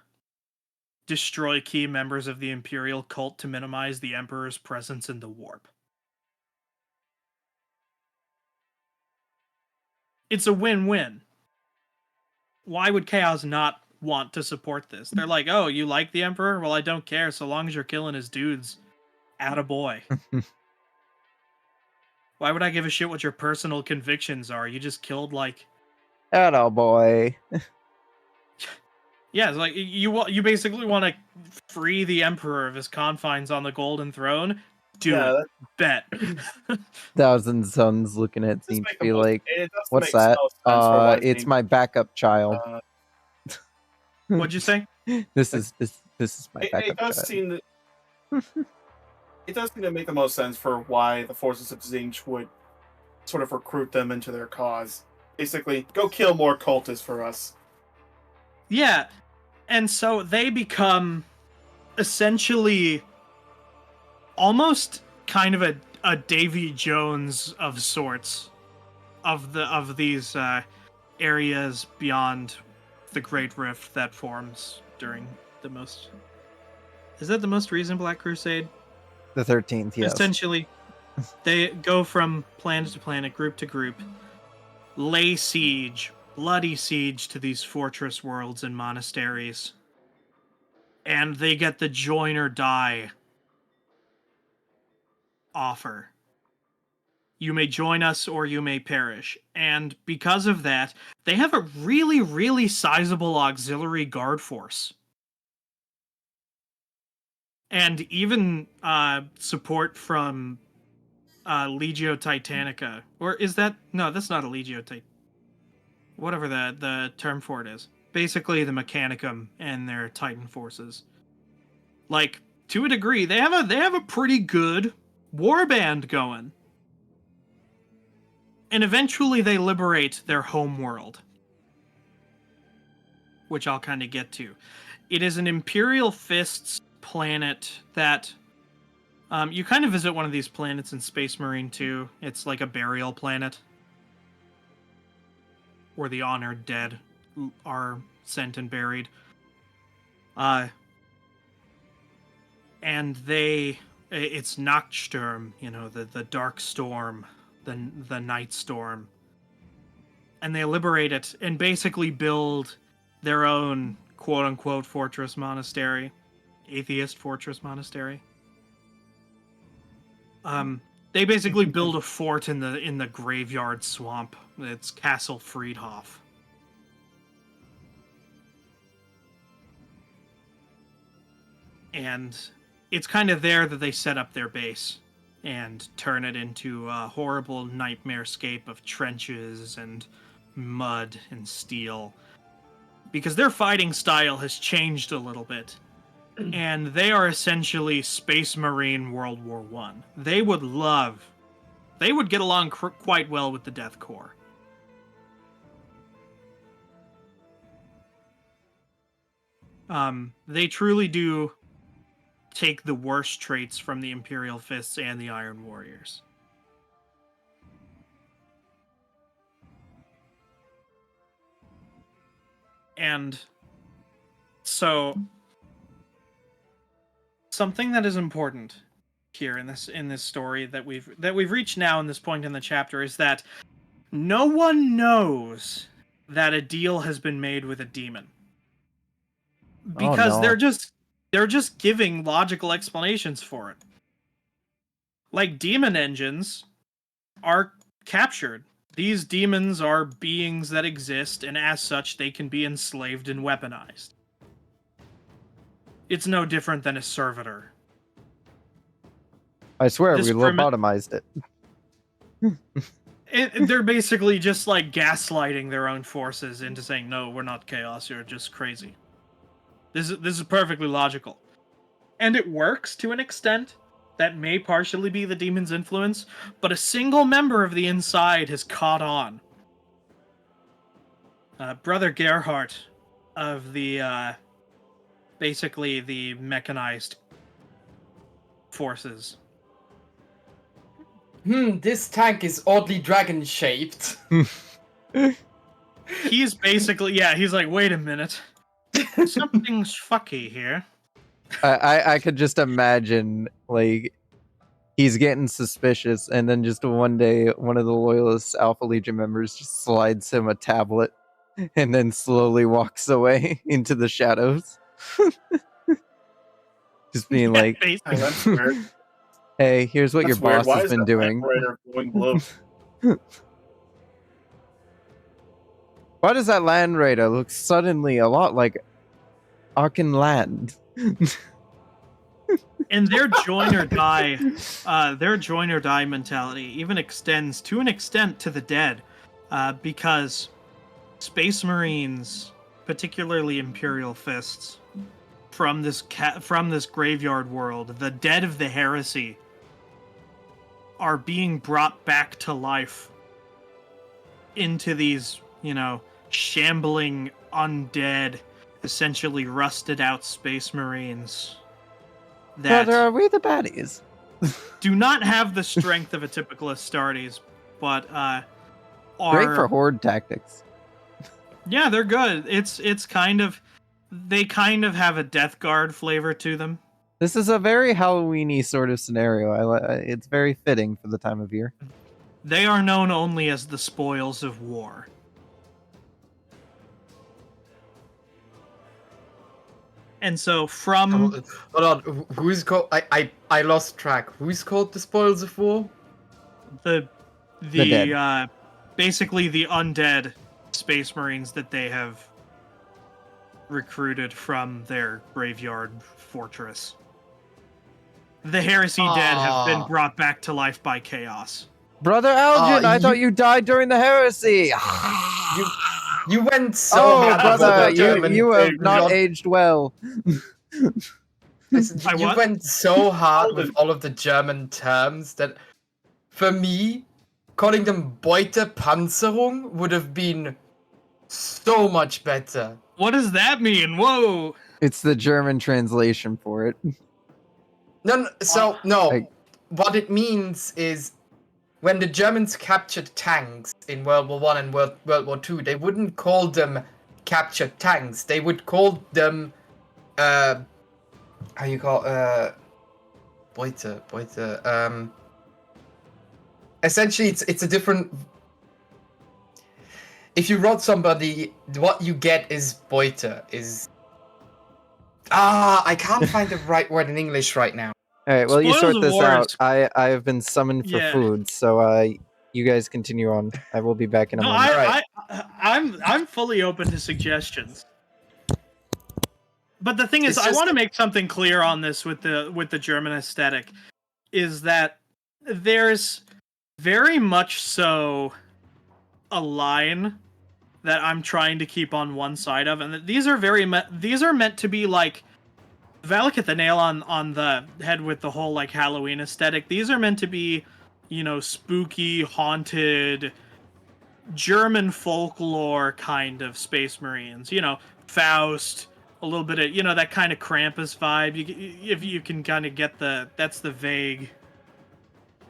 Speaker 2: destroy key members of the Imperial cult to minimize the Emperor's presence in the warp. It's a win-win. Why would Chaos not want to support this? They're like, oh, you like the Emperor? Well, I don't care so long as you're killing his dudes. Attaboy. Why would I give a shit what your personal convictions are? You just killed, like...
Speaker 1: Oh boy.
Speaker 2: Yeah, it's like, you basically want to free the Emperor of his confines on the Golden Throne? Do it. Bet.
Speaker 1: Thousand Sons looking at seems to be like,
Speaker 4: it does
Speaker 1: what's
Speaker 4: make
Speaker 1: that?
Speaker 4: no sense for why
Speaker 1: It's
Speaker 4: Zinj-
Speaker 1: my backup child.
Speaker 2: What'd you say?
Speaker 1: This is my
Speaker 4: It
Speaker 1: backup
Speaker 4: does
Speaker 1: child.
Speaker 4: seem that it does seem to make the most sense for why the forces of Zinj would sort of recruit them into their cause. Basically, go kill more cultists for us.
Speaker 2: Yeah, and so they become essentially almost kind of a Davy Jones of sorts of these areas beyond the Great Rift that forms during the most... Is that the most recent Black Crusade?
Speaker 1: The 13th, yes.
Speaker 2: Essentially, they go from planet to planet, group to group, lay siege, bloody siege to these fortress worlds and monasteries, and they get the join or die offer. You may join us or you may perish. And because of that, they have a really, really sizable auxiliary guard force. And even support from Legio Titanica. Or is that... No, that's not a Legio Titanica. Whatever the term for it is. Basically the Mechanicum and their Titan forces. Like, to a degree, they have a pretty good warband going. And eventually they liberate their home world. Which I'll kind of get to. It is an Imperial Fists planet that... you kind of visit one of these planets in Space Marine 2. It's like a burial planet. where the honored dead are sent and buried. And it's Nachtsturm, the dark storm, the night storm. And they liberate it and basically build their own quote-unquote fortress monastery, atheist fortress monastery. They basically build a fort in the graveyard swamp. It's Castle Friedhof. And it's kind of there that they set up their base and turn it into a horrible nightmare-scape of trenches and mud and steel. Because their fighting style has changed a little bit. And they are essentially Space Marine World War I. They would get along quite well with the Death Corps. They truly do take the worst traits from the Imperial Fists and the Iron Warriors. And so something that is important here in this story that we've reached now in this point in the chapter is that no one knows that a deal has been made with a demon. Because they're just giving logical explanations for it. Like, demon engines are captured. These demons are beings that exist, and as such, they can be enslaved and weaponized. It's no different than a servitor.
Speaker 1: I swear, we lobotomized it.
Speaker 2: They're basically just, like, gaslighting their own forces into saying, no, we're not chaos, you're just crazy. This is perfectly logical. And it works to an extent. That may partially be the demon's influence, but a single member of the Inside has caught on. Brother Gerhardt of the, basically the mechanized forces.
Speaker 3: This tank is oddly dragon-shaped.
Speaker 2: He's basically, he's like, wait a minute. Something's fucky here.
Speaker 1: I could just imagine, like, he's getting suspicious, and then just one day, one of the Loyalist Alpha Legion members just slides him a tablet, and then slowly walks away into the shadows. Just being like,
Speaker 4: Oh, that's weird.
Speaker 1: hey, here's what
Speaker 4: That's
Speaker 1: your
Speaker 4: weird.
Speaker 1: boss
Speaker 4: Why
Speaker 1: has
Speaker 4: is
Speaker 1: been
Speaker 4: that
Speaker 1: doing.
Speaker 4: Land Raider glowing blue?
Speaker 1: Why does that Land Raider look suddenly a lot like Arkan Land?
Speaker 2: And their join or die mentality even extends to an extent to the dead, because Space Marines, particularly Imperial Fists, from this graveyard world, the dead of the heresy, are being brought back to life into these, shambling undead, essentially rusted out Space Marines.
Speaker 1: Brother, are we the baddies?
Speaker 2: Do not have the strength of a typical Astartes, but are
Speaker 1: great for horde tactics.
Speaker 2: Yeah, they're good. They kind of have a Death Guard flavor to them.
Speaker 1: This is a very Halloween-y sort of scenario. It's very fitting for the time of year.
Speaker 2: They are known only as the spoils of war. And so from...
Speaker 3: Hold on, who's called... I lost track. Who's called the Spoils of War?
Speaker 2: The
Speaker 1: dead.
Speaker 2: Basically the undead Space Marines that they have recruited from their graveyard fortress. The heresy dead have been brought back to life by chaos.
Speaker 1: Brother Algin, I thought you died during the heresy!
Speaker 3: You went so hard.
Speaker 1: Brother, you have not aged well.
Speaker 3: Listen, you went so hard with all of the German terms that, for me, calling them Beutepanzerung would have been so much better.
Speaker 2: What does that mean? Whoa!
Speaker 1: It's the German translation for it.
Speaker 3: No. What it means is
Speaker 5: when the Germans captured tanks in World War One and World War Two, they wouldn't call them captured tanks. They would call them how you call Beute. Essentially, it's a different. If you wrote somebody, what you get is Beute. I can't find the right word in English right now.
Speaker 1: All right, well, you
Speaker 2: Spoils
Speaker 1: sort
Speaker 2: of
Speaker 1: this
Speaker 2: war
Speaker 1: out.
Speaker 2: is-
Speaker 1: I have been summoned for
Speaker 2: Yeah.
Speaker 1: food, so you guys continue on. I will be back in a
Speaker 2: No,
Speaker 1: moment.
Speaker 5: Alright.
Speaker 2: I'm fully open to suggestions. But the thing is,
Speaker 5: It's
Speaker 2: I
Speaker 5: just-
Speaker 2: want to make something clear on this with the German aesthetic, is that there's very much so a line that I'm trying to keep on one side of, and that these are meant to be like, Valak hit the nail on the head with the whole like Halloween aesthetic. These are meant to be, spooky, haunted, German folklore kind of Space Marines. Faust, a little bit of that kind of Krampus vibe. If you can kind of get that's the vague,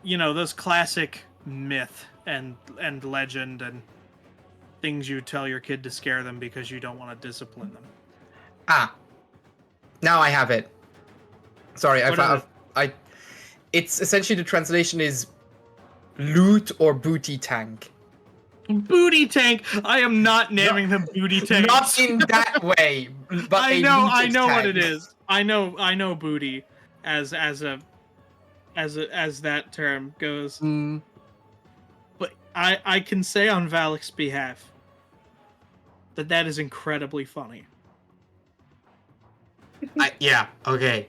Speaker 2: those classic myth and legend and things you tell your kid to scare them because you don't want to discipline them.
Speaker 5: Now I have it. Sorry,
Speaker 2: What is
Speaker 5: I it's essentially the translation is loot or booty tank.
Speaker 2: Booty tank. I am not naming them booty tanks.
Speaker 5: Not in that way, but
Speaker 2: I
Speaker 5: a
Speaker 2: know
Speaker 5: looted
Speaker 2: what
Speaker 5: tank.
Speaker 2: it is. I know booty as that term goes.
Speaker 5: Mm,
Speaker 2: But I can say on Valak's behalf that is incredibly funny.
Speaker 5: yeah, okay.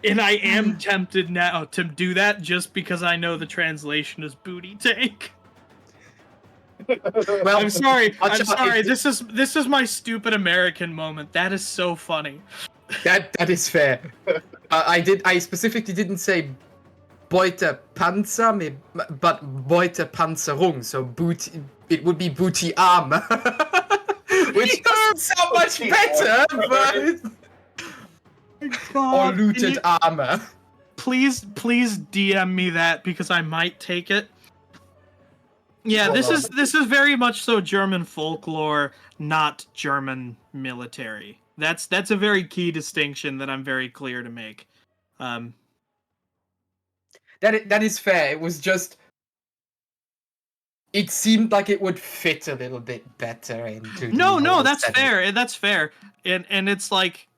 Speaker 2: And I am tempted now to do that just because I know the translation is booty tank.
Speaker 5: Well,
Speaker 2: I'm sorry.
Speaker 5: watch
Speaker 2: I'm
Speaker 5: out,
Speaker 2: sorry.
Speaker 5: it-
Speaker 2: This is my stupid American moment. That is so funny.
Speaker 5: that is fair. I specifically didn't say Beute Panzer, but Beute Panzerung, so booty. It would be booty arm, which doesn't sound much better, but or looted armor.
Speaker 2: Please DM me that because I might take it. Yeah,
Speaker 5: Well,
Speaker 2: this is very much so German folklore, not German military. That's a very key distinction that I'm very clear to make.
Speaker 5: That is fair. It was just. It seemed like it would fit a little bit better into.
Speaker 2: No, that's fair. That's fair. And it's like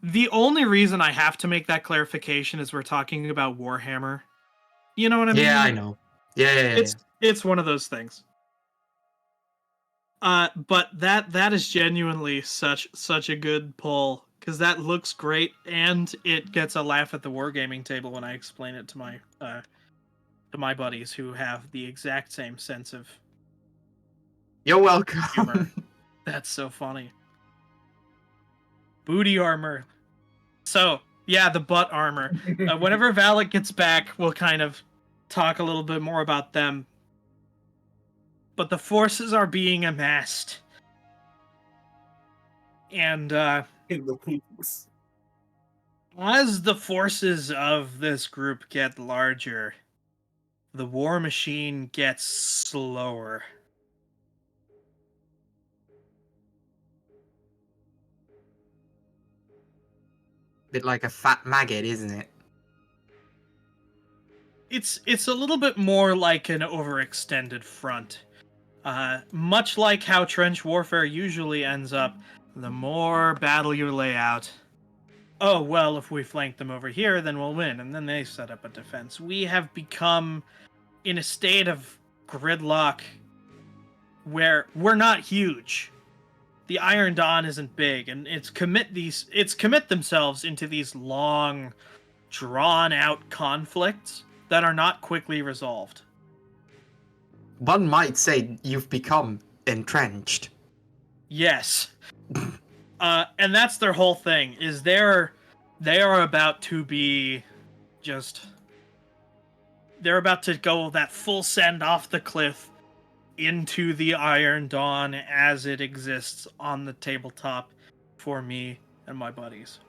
Speaker 2: the only reason I have to make that clarification is we're talking about Warhammer. You know what I mean?
Speaker 5: Yeah, I know. Yeah.
Speaker 2: It's one of those things. But that is genuinely such a good pull because that looks great and it gets a laugh at the wargaming table when I explain it to my buddies who have the exact same sense of
Speaker 5: You're welcome.
Speaker 2: humor. That's so funny. Booty armor. So yeah, the butt armor. Whenever Valak gets back, we'll kind of talk a little bit more about them. But the forces are being amassed. And
Speaker 4: In the peace.
Speaker 2: as the forces of this group get larger, the war machine gets slower.
Speaker 5: Bit like a fat maggot, isn't it?
Speaker 2: It's a little bit more like an overextended front. Much like how trench warfare usually ends up, the more battle you lay out, oh, well, if we flank them over here, then we'll win, and then they set up a defense. We have become in a state of gridlock where we're not huge. The Iron Dawn isn't big, and it's commit themselves into these long, drawn-out conflicts that are not quickly resolved.
Speaker 5: One might say you've become entrenched.
Speaker 2: Yes. And that's their whole thing, is they are about to be just... They're about to go that full send off the cliff into the Iron Dawn as it exists on the tabletop for me and my buddies.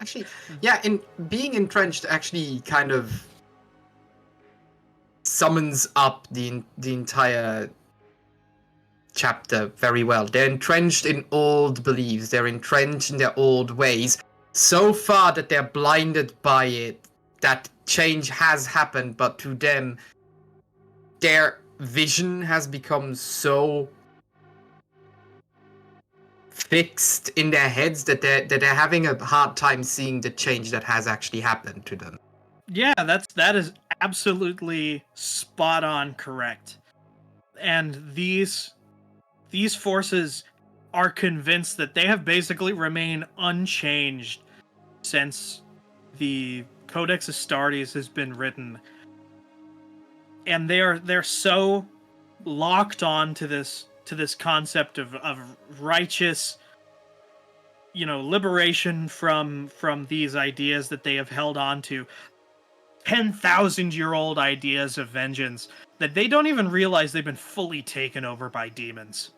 Speaker 5: Actually, yeah, in being entrenched actually kind of summons up the entire chapter very well. They're entrenched in old beliefs. They're entrenched in their old ways so far that they're blinded by it. That change has happened, but to them, their vision has become so fixed in their heads that they're having a hard time seeing the change that has actually happened to them.
Speaker 2: Yeah, that is absolutely spot on correct. And these forces are convinced that they have basically remained unchanged since the Codex Astartes has been written. And they're so locked on to this concept of righteous, liberation from these ideas that they have held on to, 10,000-year-old ideas of vengeance, that they don't even realize they've been fully taken over by demons.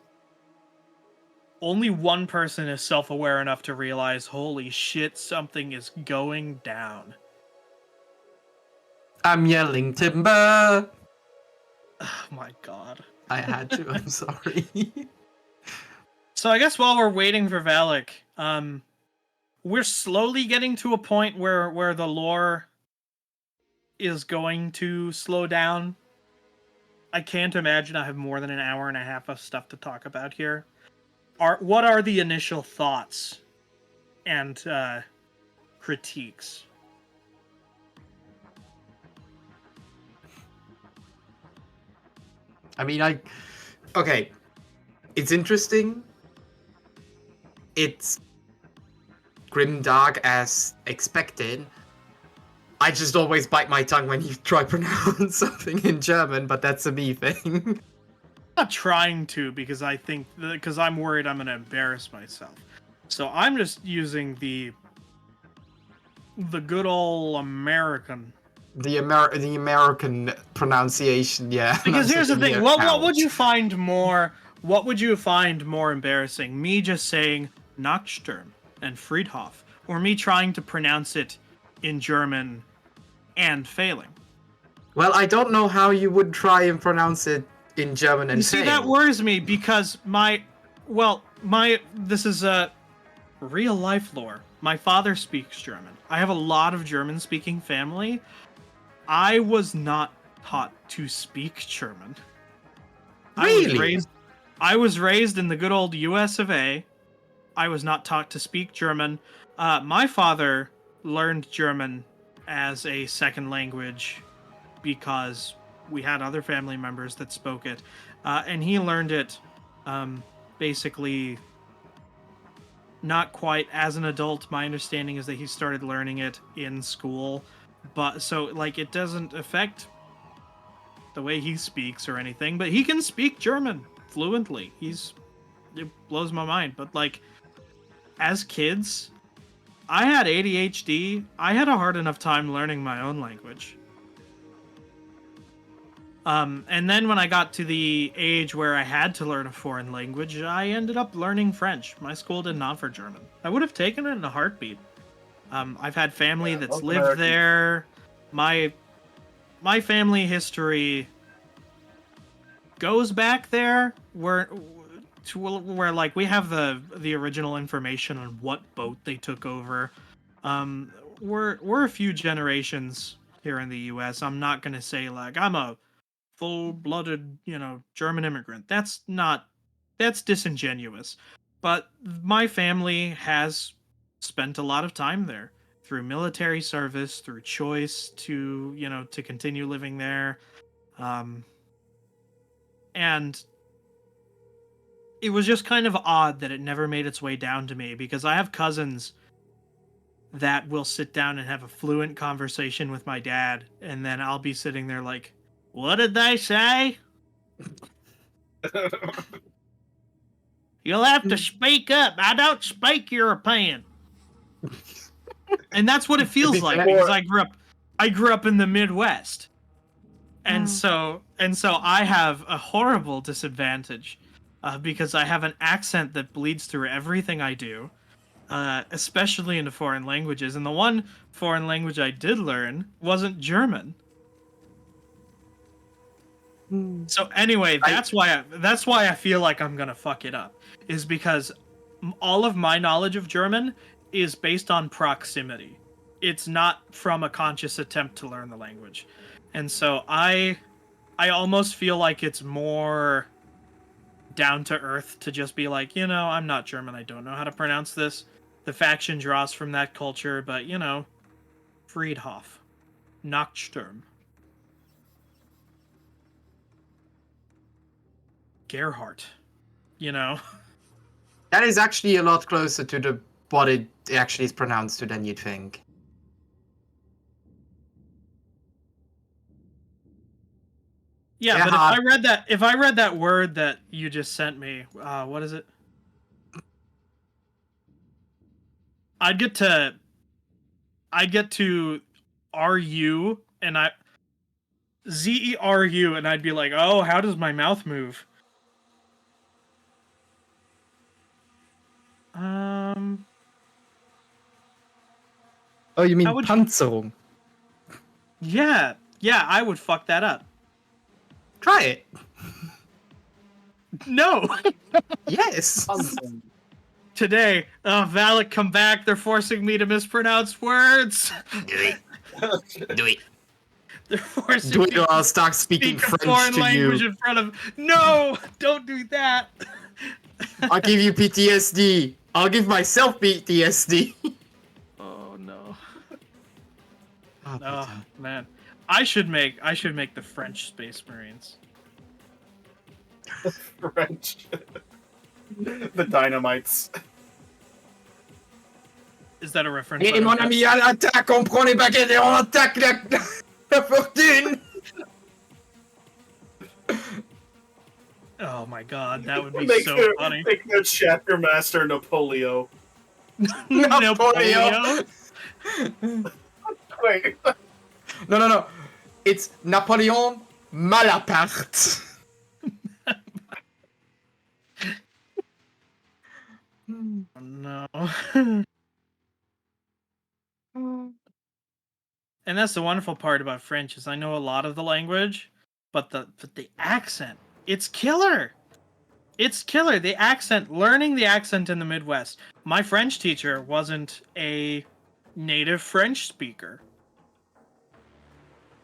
Speaker 2: Only one person is self-aware enough to realize, holy shit, something is going down.
Speaker 5: I'm yelling timber.
Speaker 2: Oh my god.
Speaker 5: I had to. I'm sorry.
Speaker 2: So I guess while we're waiting for Valak, we're slowly getting to a point where the lore is going to slow down. I can't imagine I have more than an hour and a half of stuff to talk about here. What are the initial thoughts and critiques?
Speaker 5: I mean, okay. It's interesting. It's grimdark as expected. I just always bite my tongue when you try to pronounce something in German, but that's a me thing.
Speaker 2: I'm not trying to because I'm worried I'm going to embarrass myself. So I'm just using the good old American.
Speaker 5: The American pronunciation, yeah.
Speaker 2: Because here's the thing: what would you find more? What would you find more embarrassing? Me just saying Nachtsturm and Friedhof, or me trying to pronounce it in German and failing?
Speaker 5: Well, I don't know how you would try and pronounce it in German and
Speaker 2: see,
Speaker 5: fail.
Speaker 2: that worries me because this is a real life lore. My father speaks German. I have a lot of German speaking family. I was not taught to speak German.
Speaker 5: Really?
Speaker 2: I was raised in the good old US of A. I was not taught to speak German. My father learned German as a second language because we had other family members that spoke it. And he learned it basically not quite as an adult. My understanding is that he started learning it in school. But so, like, it doesn't affect the way he speaks or anything, but he can speak German fluently. It blows my mind. But, like, as kids, I had ADHD. I had a hard enough time learning my own language. And then when I got to the age where I had to learn a foreign language, I ended up learning French. My school didn't offer German. I would have taken it in a heartbeat. I've had family that's lived
Speaker 4: American.
Speaker 2: there. My family history goes back there, where like we have the original information on what boat they took over. We're a few generations here in the U.S. I'm not gonna say like I'm a full-blooded, German immigrant. That's disingenuous. But my family has spent a lot of time there through military service, through choice to continue living there. And it was just kind of odd that it never made its way down to me, because I have cousins that will sit down and have a fluent conversation with my dad, and then I'll be sitting there like, what did they say? You'll have to speak up. I don't speak European. And that's what it feels like, because I grew up in the Midwest. And so I have a horrible disadvantage because I have an accent that bleeds through everything I do, especially into foreign languages. And the one foreign language I did learn wasn't German. So anyway, that's why I feel like I'm gonna fuck it up, is because all of my knowledge of German is based on proximity. It's not from a conscious attempt to learn the language, and so I almost feel like it's more down to earth to just be like, I'm not German, I don't know how to pronounce this. The faction draws from that culture, but Friedhof, Nachtsturm, Gerhardt,
Speaker 5: That is actually a lot closer to what it actually is pronounced to than you'd think.
Speaker 2: Yeah, but if I read that word that you just sent me, what is it? I'd get to RU and ZERU and I'd be like, oh, how does my mouth move?
Speaker 5: Oh, you mean
Speaker 2: How would you-
Speaker 5: Panzerung?
Speaker 2: Yeah, I would fuck that up.
Speaker 5: Try it.
Speaker 2: No.
Speaker 5: Yes.
Speaker 2: Today, Valak, come back. They're forcing me to mispronounce words.
Speaker 5: Do it. Do it.
Speaker 2: They're forcing
Speaker 5: Do
Speaker 2: me
Speaker 5: it or I'll start speaking
Speaker 2: speak a
Speaker 5: French
Speaker 2: foreign
Speaker 5: to
Speaker 2: language
Speaker 5: you.
Speaker 2: in front of. No, don't do that.
Speaker 5: I'll give you PTSD. I'll give myself PTSD.
Speaker 2: Oh no.
Speaker 5: Oh,
Speaker 2: Oh man, I should make the French Space Marines.
Speaker 4: French. The dynamites.
Speaker 2: Is that a reference?
Speaker 5: Et mon ami, à l'attaque, on prend les baguettes et on attaque la fortune.
Speaker 2: Oh my god, that would be
Speaker 4: Make
Speaker 2: so
Speaker 4: their,
Speaker 2: funny.
Speaker 4: Make their chapter master Napoleon.
Speaker 2: Napoleon.
Speaker 4: Wait.
Speaker 5: No. It's Napoleon Malaparte.
Speaker 2: Oh, no. And that's the wonderful part about French is I know a lot of the language, but the accent, it's killer. It's killer. The accent, learning the accent in the Midwest. My French teacher wasn't a native French speaker.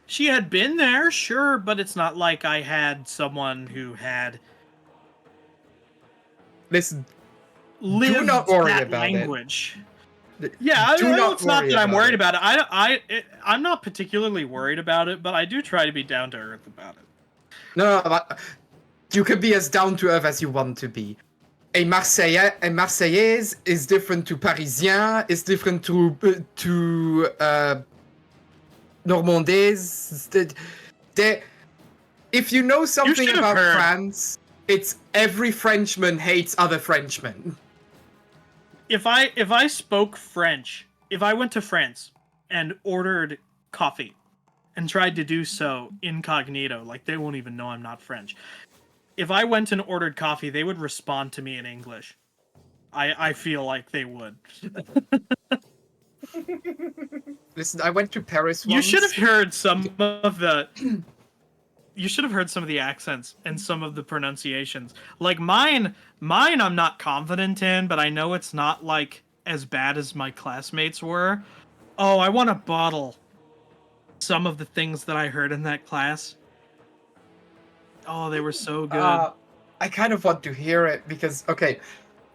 Speaker 2: She had been there, sure, but it's not like I had someone who had
Speaker 5: Listen,
Speaker 2: lived
Speaker 5: do not worry
Speaker 2: that
Speaker 5: about
Speaker 2: language.
Speaker 5: it.
Speaker 2: Yeah,
Speaker 5: Do not
Speaker 2: it's not
Speaker 5: worry
Speaker 2: that I'm
Speaker 5: about
Speaker 2: worried
Speaker 5: it.
Speaker 2: about it. I'm not particularly worried about it, but I do try to be down to earth about it.
Speaker 5: No, but you can be as down to earth as you want to be. A Marseillaise is different to Parisien, is different to Normandaise. If you know something
Speaker 2: should have
Speaker 5: about
Speaker 2: heard.
Speaker 5: France, it's every Frenchman hates other Frenchmen.
Speaker 2: If I spoke French, if I went to France and ordered coffee and tried to do so incognito, like they won't even know I'm not French. If I went and ordered coffee, they would respond to me in English. I feel like they would.
Speaker 5: Listen, I went to Paris once.
Speaker 2: You should have heard some of the accents and some of the pronunciations. Like mine I'm not confident in, but I know it's not like as bad as my classmates were. Oh, I want to bottle some of the things that I heard in that class. Oh, they were so good.
Speaker 5: I kind of want to hear it because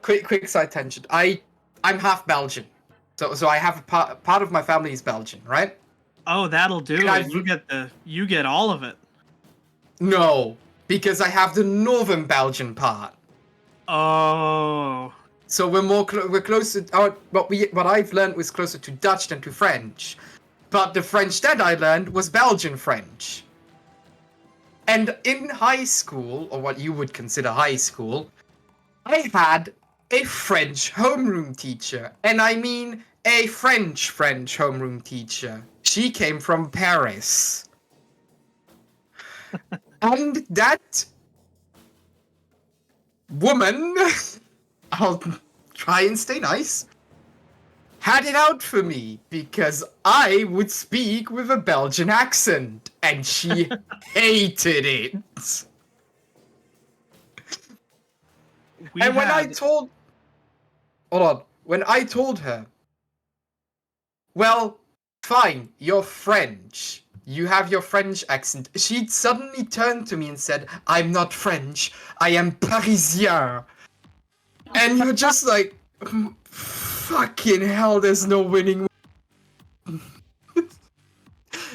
Speaker 5: quick side tangent. I'm half Belgian, so I have a part of my family is Belgian, right?
Speaker 2: Oh, that'll do it. You get all of it.
Speaker 5: No, because I have the northern Belgian part.
Speaker 2: Oh.
Speaker 5: So we're closer. What I've learned was closer to Dutch than to French, but the French that I learned was Belgian French. And in high school, or what you would consider high school, I had a French homeroom teacher, and I mean a French homeroom teacher. She came from Paris. And that woman, I'll try and stay nice, had it out for me because I would speak with a Belgian accent, and she hated it. And when I told... Hold on. When I told her, well, fine, you're French. You have your French accent. She suddenly turned to me and said, I'm not French. I am Parisien. And you're just like, fucking hell, there's no winning.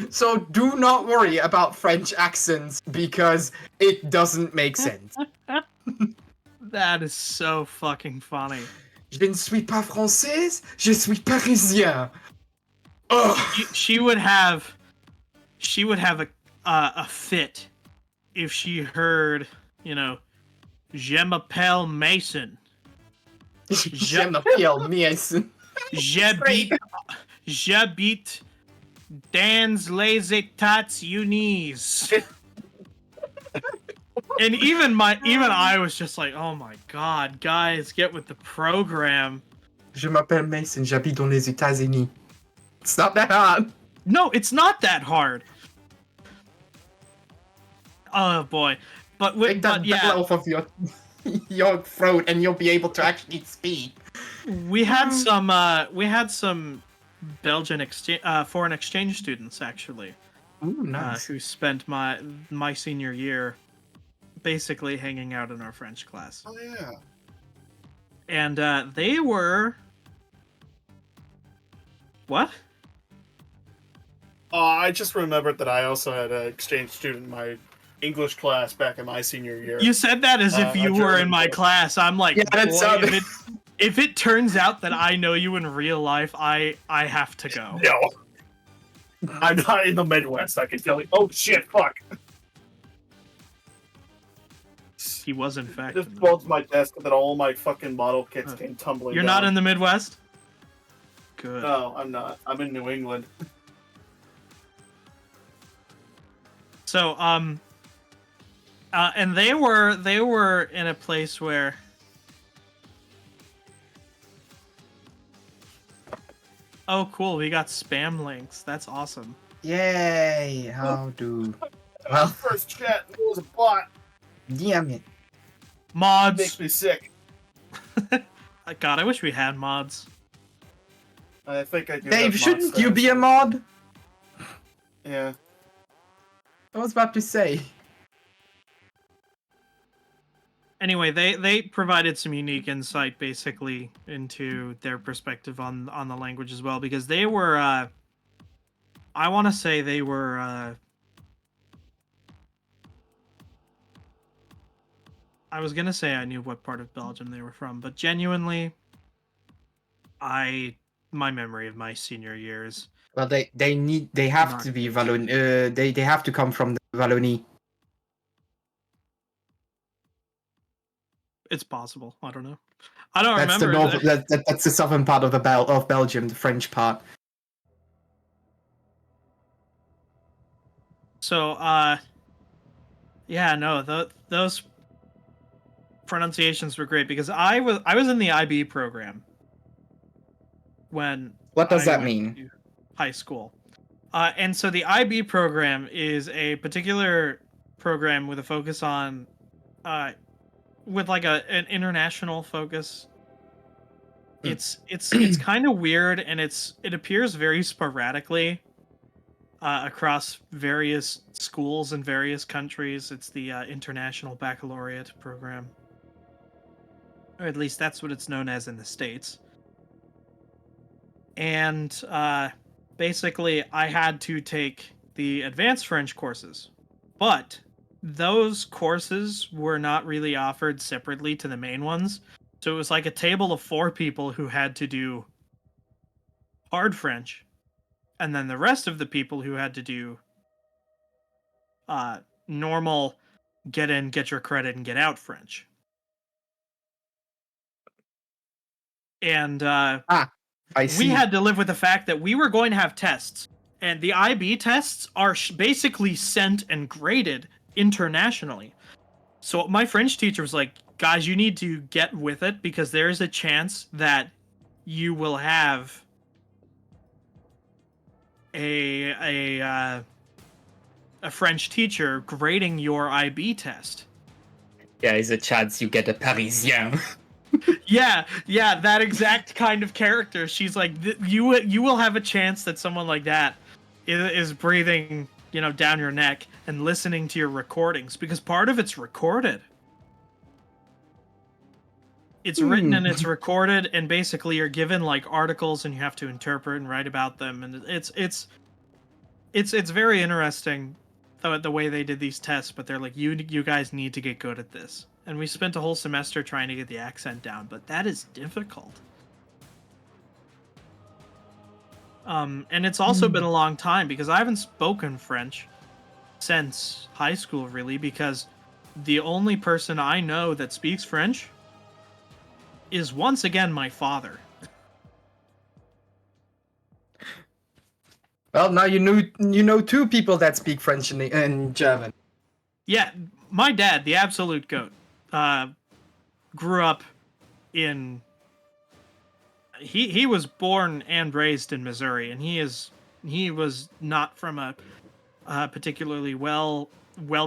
Speaker 5: So do not worry about French accents because it doesn't make sense.
Speaker 2: That is so fucking funny.
Speaker 5: Je ne suis pas française, je suis parisien. Ugh.
Speaker 2: She would have a fit if she heard, you know, Je m'appelle Mason.
Speaker 5: Je m'appelle Mason.
Speaker 2: J'habite dans les États-Unis. And even I was just like, oh my god, guys, get with the program.
Speaker 5: Je m'appelle Mason, j'habite dans les États-Unis. It's not that hard.
Speaker 2: No, it's not that hard. Oh boy, but
Speaker 5: Take that bell off of your throat, and you'll be able to actually speak.
Speaker 2: We had some Belgian foreign exchange students actually.
Speaker 5: Ooh, nice.
Speaker 2: Who spent my senior year basically hanging out in our French class.
Speaker 4: Oh yeah.
Speaker 2: And they were... What?
Speaker 4: I just remembered that I also had an exchange student in my English class back in my senior year.
Speaker 2: You said that as if you were in my class. I'm like,
Speaker 5: yeah, that's
Speaker 2: boy, if it turns out that I know you in real life, I have to go.
Speaker 4: No. I'm not in the Midwest, I can tell you. Oh shit, fuck.
Speaker 2: He was in fact.
Speaker 4: Just falls my desk and then all my fucking model kits came tumbling
Speaker 2: You're
Speaker 4: down.
Speaker 2: not in the Midwest? Good.
Speaker 4: No, I'm not. I'm in New England.
Speaker 2: So, and they were in a place where... Oh, cool, we got spam links. That's awesome.
Speaker 5: Yay, how do...
Speaker 4: Well, first chat, it was a bot.
Speaker 5: Damn it.
Speaker 2: Mods!
Speaker 4: Makes me sick.
Speaker 2: God, I wish we had mods.
Speaker 4: I think I do.
Speaker 5: Dave, shouldn't you be a mod?
Speaker 4: Yeah.
Speaker 5: I was about to say.
Speaker 2: Anyway, they provided some unique insight, basically, into their perspective on the language as well, because they were, I want to say they were, I was gonna say I knew what part of Belgium they were from, but genuinely, my memory of my senior years.
Speaker 5: Well, they have to be Walloon. They have to come from the Wallonie.
Speaker 2: It's possible. I don't know. I don't
Speaker 5: That's
Speaker 2: remember.
Speaker 5: the north. That's the southern part of of Belgium, the French part.
Speaker 2: So, yeah, no, those pronunciations were great because I was in the IB program when.
Speaker 5: What does
Speaker 2: I
Speaker 5: that
Speaker 2: went
Speaker 5: mean?
Speaker 2: to high school, and so the IB program is a particular program with a focus on, with like an international focus. It's kind of weird, and it appears very sporadically across various schools in various countries. It's the International Baccalaureate program, or at least that's what it's known as in the States. And basically, I had to take the advanced French courses, but those courses were not really offered separately to the main ones. So it was like a table of 4 people who had to do hard French, and then the rest of the people who had to do normal get in, get your credit, and get out French. And
Speaker 5: I see.
Speaker 2: we had to live with the fact that we were going to have tests, and the IB tests are basically sent and graded internationally. So my French teacher was like, guys, you need to get with it because there is a chance that you will have a French teacher grading your IB test.
Speaker 5: Yeah, there's a chance you get a Parisien.
Speaker 2: Yeah, that exact kind of character. She's like, you will have a chance that someone like that is breathing, down your neck and listening to your recordings, because part of it's recorded. It's written and it's recorded, and basically you're given like articles and you have to interpret and write about them, and it's very interesting the way they did these tests. But they're like, you guys need to get good at this, and we spent a whole semester trying to get the accent down, but that is difficult. And it's also been a long time, because I haven't spoken French since high school, really, because the only person I know that speaks French is once again my father.
Speaker 5: Well, now you know two people that speak French and German.
Speaker 2: Yeah, my dad, the absolute goat, grew up in... He was born and raised in Missouri, and he was not from a particularly well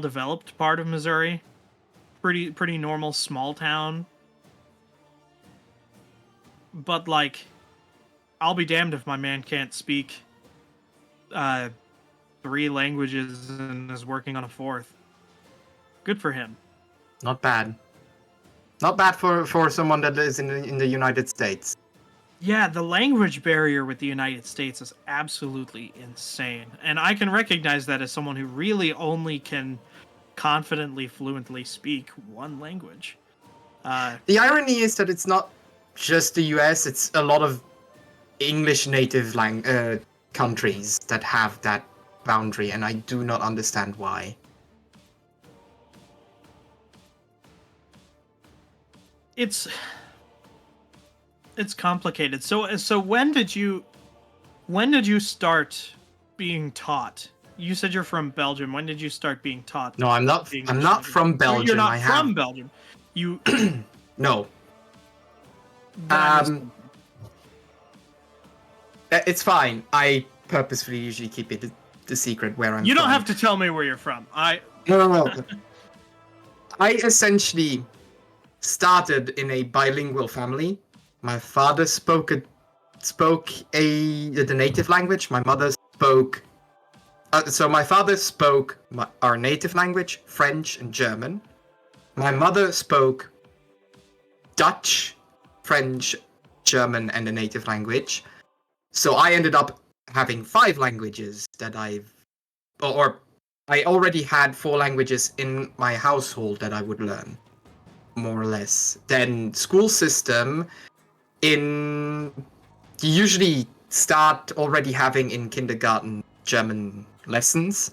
Speaker 2: developed part of Missouri. Pretty normal small town. But like, I'll be damned if my man can't speak 3 languages and is working on a 4th. Good for him.
Speaker 5: Not bad. Not bad for someone that lives in the United States.
Speaker 2: Yeah, the language barrier with the United States is absolutely insane. And I can recognize that as someone who really only can confidently, fluently speak one language.
Speaker 5: The irony is that it's not just the US, it's a lot of English native countries that have that boundary, and I do not understand why.
Speaker 2: It's complicated. So when did you start being taught? You said you're from Belgium. When did you start being taught?
Speaker 5: No, I'm not. I'm not from Belgium.
Speaker 2: You're not from Belgium. You
Speaker 5: no. It's fine. I purposefully usually keep it the secret where I'm from.
Speaker 2: You don't have to tell me where you're from.
Speaker 5: No. I essentially started in a bilingual family. My father spoke the native language. My mother spoke. So my father spoke our native language, French and German. My mother spoke Dutch, French, German, and a native language. So I ended up having 5 languages that I already had 4 languages in my household that I would learn, more or less. Then school system, you usually start already having in kindergarten German lessons.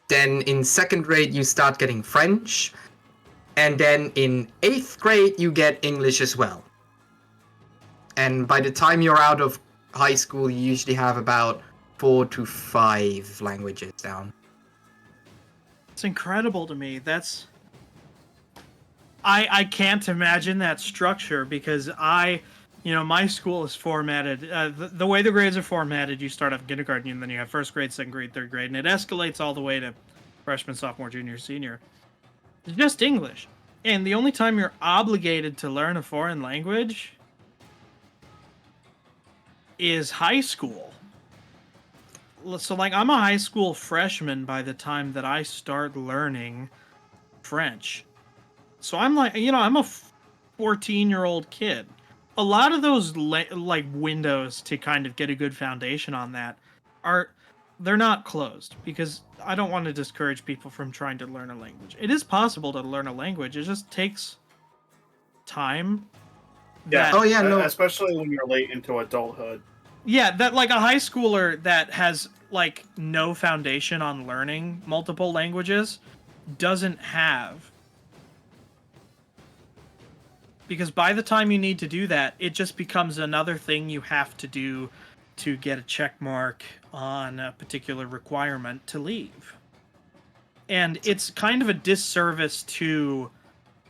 Speaker 5: Then in 2nd grade you start getting French, and then in 8th grade you get English as well. And by the time you're out of high school, you usually have about 4 to 5 languages down.
Speaker 2: It's incredible to me. I can't imagine that structure, because my school is formatted. The way the grades are formatted, you start off in kindergarten, and then you have 1st grade, 2nd grade, 3rd grade, and it escalates all the way to freshman, sophomore, junior, senior. It's just English. And the only time you're obligated to learn a foreign language is high school. So like, I'm a high school freshman by the time that I start learning French. So I'm like, I'm a 14-year-old kid. A lot of those like windows to kind of get a good foundation on that they're not closed, because I don't want to discourage people from trying to learn a language. It is possible to learn a language. It just takes time.
Speaker 4: Yeah. Especially when you're late into adulthood.
Speaker 2: Yeah, that like a high schooler that has like no foundation on learning multiple languages doesn't have. Because by the time you need to do that, it just becomes another thing you have to do to get a check mark on a particular requirement to leave. And it's kind of a disservice to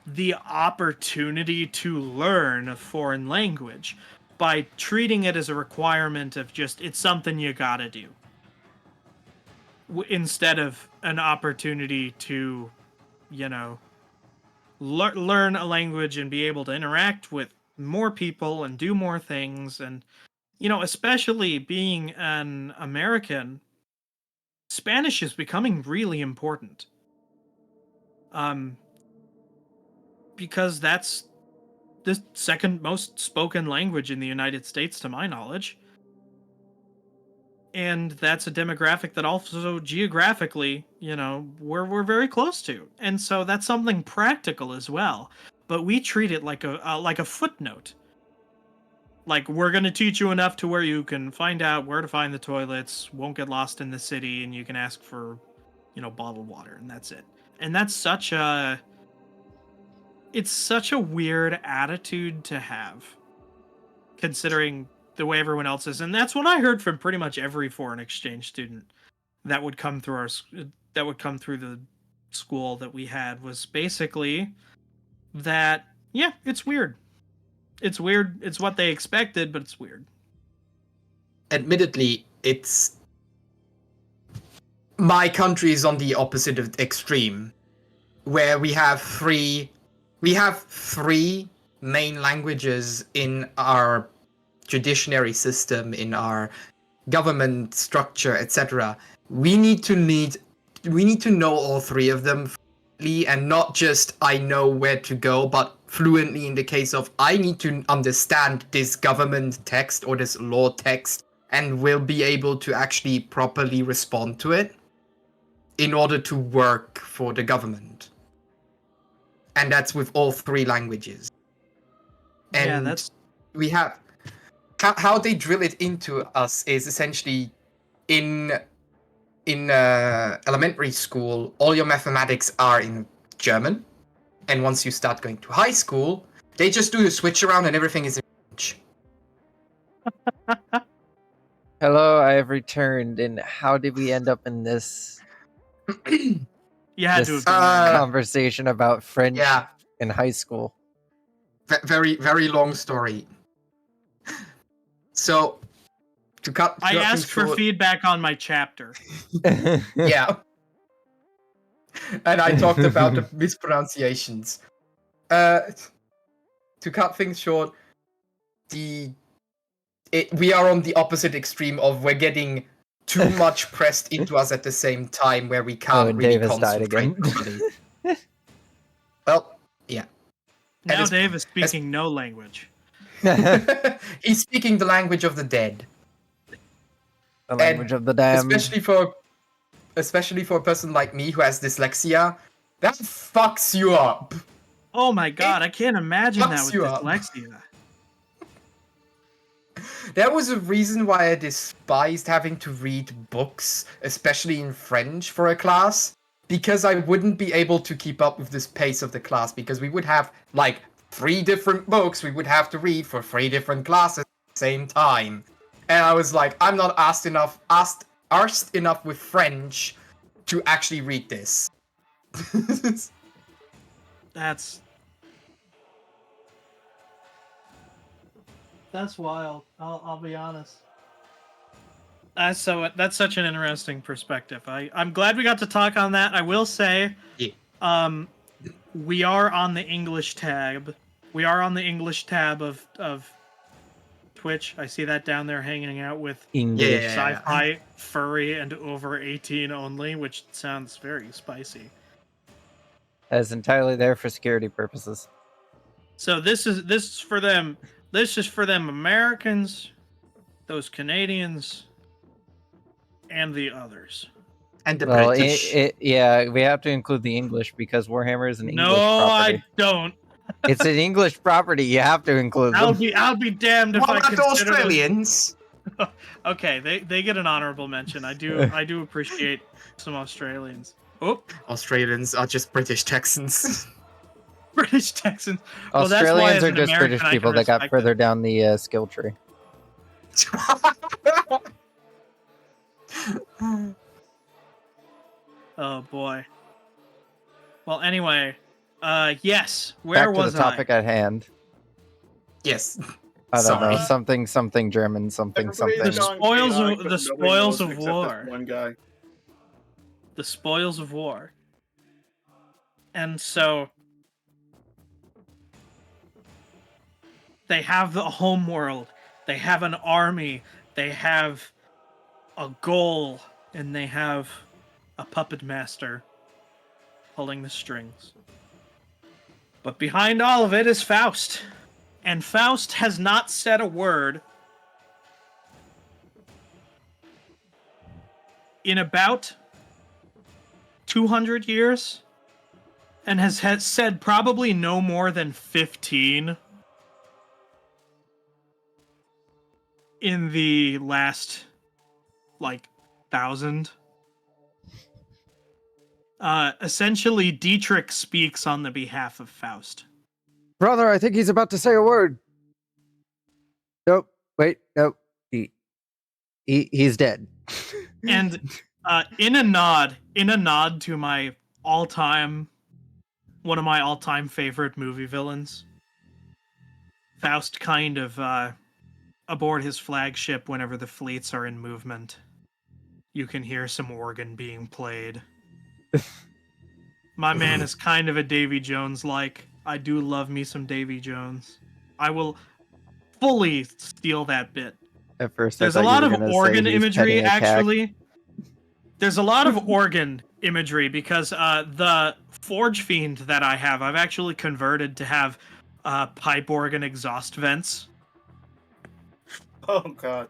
Speaker 2: the opportunity to learn a foreign language by treating it as a requirement of just, it's something you gotta do. Instead of an opportunity to, you know, learn a language and be able to interact with more people and do more things. And, you know, especially being an American, Spanish is becoming really important. Because that's the second most spoken language in the United States, to my knowledge. And that's a demographic that also geographically, you know, we're very close to. And so that's something practical as well. But we treat it like a footnote. Like, we're going to teach you enough to where you can find out where to find the toilets, won't get lost in the city, and you can ask for, you know, bottled water, and that's it. And that's such a weird attitude to have, considering the way everyone else is. And that's what I heard from pretty much every foreign exchange student that would come through the school that we had, was basically that, yeah, it's weird. It's weird. It's what they expected, but it's weird.
Speaker 5: Admittedly, it's my country is on the opposite of extreme, where we have three main languages in our judiciary system, in our government structure, etc. We need to know all three of them fluently, and not just I know where to go, but fluently in the case of I need to understand this government text or this law text and will be able to actually properly respond to it in order to work for the government. And that's with all three languages. And
Speaker 2: yeah, that's
Speaker 5: we have how they drill it into us is essentially in elementary school, all your mathematics are in German, and once you start going to high school, they just do the switch around and everything is in French.
Speaker 1: Hello, I have returned, and how did we end up in this
Speaker 2: you had to
Speaker 1: this
Speaker 2: have been there.
Speaker 1: conversation about French
Speaker 5: Yeah,
Speaker 1: in high school?
Speaker 5: very very long story. So to cut
Speaker 2: I
Speaker 5: things
Speaker 2: asked for
Speaker 5: short-
Speaker 2: feedback on my chapter.
Speaker 5: Yeah. And I talked about the mispronunciations. To cut things short, we are on the opposite extreme of we're getting too much pressed into us at the same time, where we can't
Speaker 1: and
Speaker 5: really
Speaker 1: Davis died
Speaker 5: concentrate
Speaker 1: again.
Speaker 5: properly. Well, yeah.
Speaker 2: Now
Speaker 5: it's-
Speaker 2: Dave is speaking no language.
Speaker 5: He's speaking the language of the dead.
Speaker 1: The language of the damned.
Speaker 5: Especially for a person like me who has dyslexia, that fucks you up.
Speaker 2: Oh my god, I can't imagine that
Speaker 5: fucks
Speaker 2: with
Speaker 5: you up.
Speaker 2: dyslexia.
Speaker 5: There was a reason why I despised having to read books, especially in French, for a class, because I wouldn't be able to keep up with this pace of the class, because we would have, like, 3 different books we would have to read for 3 different classes at the same time. And I was like, I'm not arsed enough with French to actually read this.
Speaker 2: That's wild. I'll be honest. That's such an interesting perspective. I'm glad we got to talk on that. I will say,
Speaker 5: Yeah.
Speaker 2: We are on the English tab. We are on the English tab of Twitch. I see that down there hanging out with
Speaker 1: English.
Speaker 5: Yeah.
Speaker 2: sci-fi, furry, and over 18 only, which sounds very spicy.
Speaker 1: That's entirely there for security purposes.
Speaker 2: So this is for them. This is for them Americans, those Canadians, and the others.
Speaker 5: And the
Speaker 1: Well,
Speaker 5: British.
Speaker 1: yeah, we have to include the English because Warhammer is an English
Speaker 2: No,
Speaker 1: property.
Speaker 2: I don't.
Speaker 1: It's an English property. You have to include them.
Speaker 2: I'll be damned if
Speaker 5: What
Speaker 2: I
Speaker 5: about the
Speaker 2: consider them-
Speaker 5: Australians?
Speaker 2: Okay, they get an honorable mention. I do appreciate some Australians. Oh,
Speaker 5: Australians are just British Texans.
Speaker 2: British Texans. Well, that's why
Speaker 1: Australians
Speaker 2: as
Speaker 1: are
Speaker 2: an
Speaker 1: just
Speaker 2: American,
Speaker 1: British
Speaker 2: I
Speaker 1: people
Speaker 2: can
Speaker 1: that got
Speaker 2: respect
Speaker 1: further
Speaker 2: it.
Speaker 1: down the skill tree.
Speaker 2: Oh boy. Well, anyway, yes. Where
Speaker 1: Back to
Speaker 2: was
Speaker 1: the topic at hand.
Speaker 5: Yes.
Speaker 1: I don't know,
Speaker 5: Sorry.
Speaker 1: something German, something.
Speaker 4: Everybody's gone
Speaker 2: spoils
Speaker 4: chaotic,
Speaker 2: of-
Speaker 4: but
Speaker 2: the
Speaker 4: nobody
Speaker 2: spoils
Speaker 4: knows
Speaker 2: of
Speaker 4: except
Speaker 2: war.
Speaker 4: this one guy.
Speaker 2: The spoils of war. And so they have the home world, they have an army, they have a goal, and they have a puppet master pulling the strings. But behind all of it is Faust. And Faust has not said a word in about 200 years, and has said probably no more than 15 in the last, like, 1,000. Essentially, Dietrich speaks on the behalf of Faust.
Speaker 1: Brother, I think he's about to say a word. Nope. Wait. Nope. He's dead.
Speaker 2: And in a nod to my one of my all-time favorite movie villains, Faust kind of aboard his flagship whenever the fleets are in movement. You can hear some organ being played. My man is kind of a Davy Jones-like. I do love me some Davy Jones. I will fully steal that bit.
Speaker 1: At first,
Speaker 2: There's
Speaker 1: I
Speaker 2: a
Speaker 1: thought
Speaker 2: lot
Speaker 1: you were
Speaker 2: of
Speaker 1: gonna
Speaker 2: organ
Speaker 1: say he's
Speaker 2: imagery,
Speaker 1: petting a cat.
Speaker 2: actually. There's a lot of organ imagery because the Forge Fiend that I have, I've actually converted to have pipe organ exhaust vents.
Speaker 4: Oh god.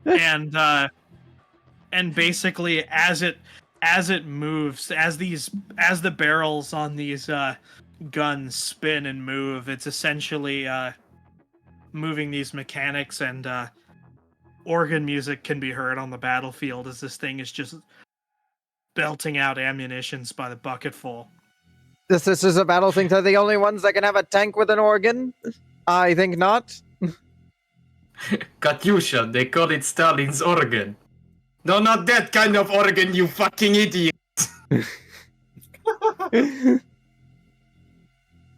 Speaker 2: And basically as it moves, as the barrels on these guns spin and move, it's essentially moving these mechanics, and organ music can be heard on the battlefield as this thing is just belting out ammunitions by the bucketful.
Speaker 1: The Sisters of Battle think they're the only ones that can have a tank with an organ? I think not.
Speaker 5: Katyusha, they call it Stalin's organ. No, not that kind of organ, you fucking idiot.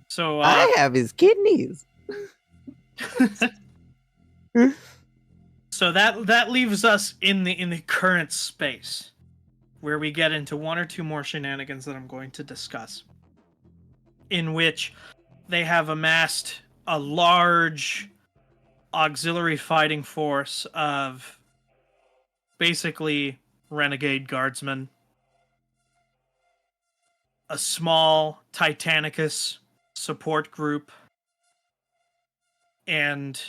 Speaker 2: So
Speaker 1: I have his kidneys.
Speaker 2: so that leaves us in the current space, where we get into one or two more shenanigans that I'm going to discuss, in which they have amassed a large auxiliary fighting force of basically renegade guardsmen, a small Titanicus support group, and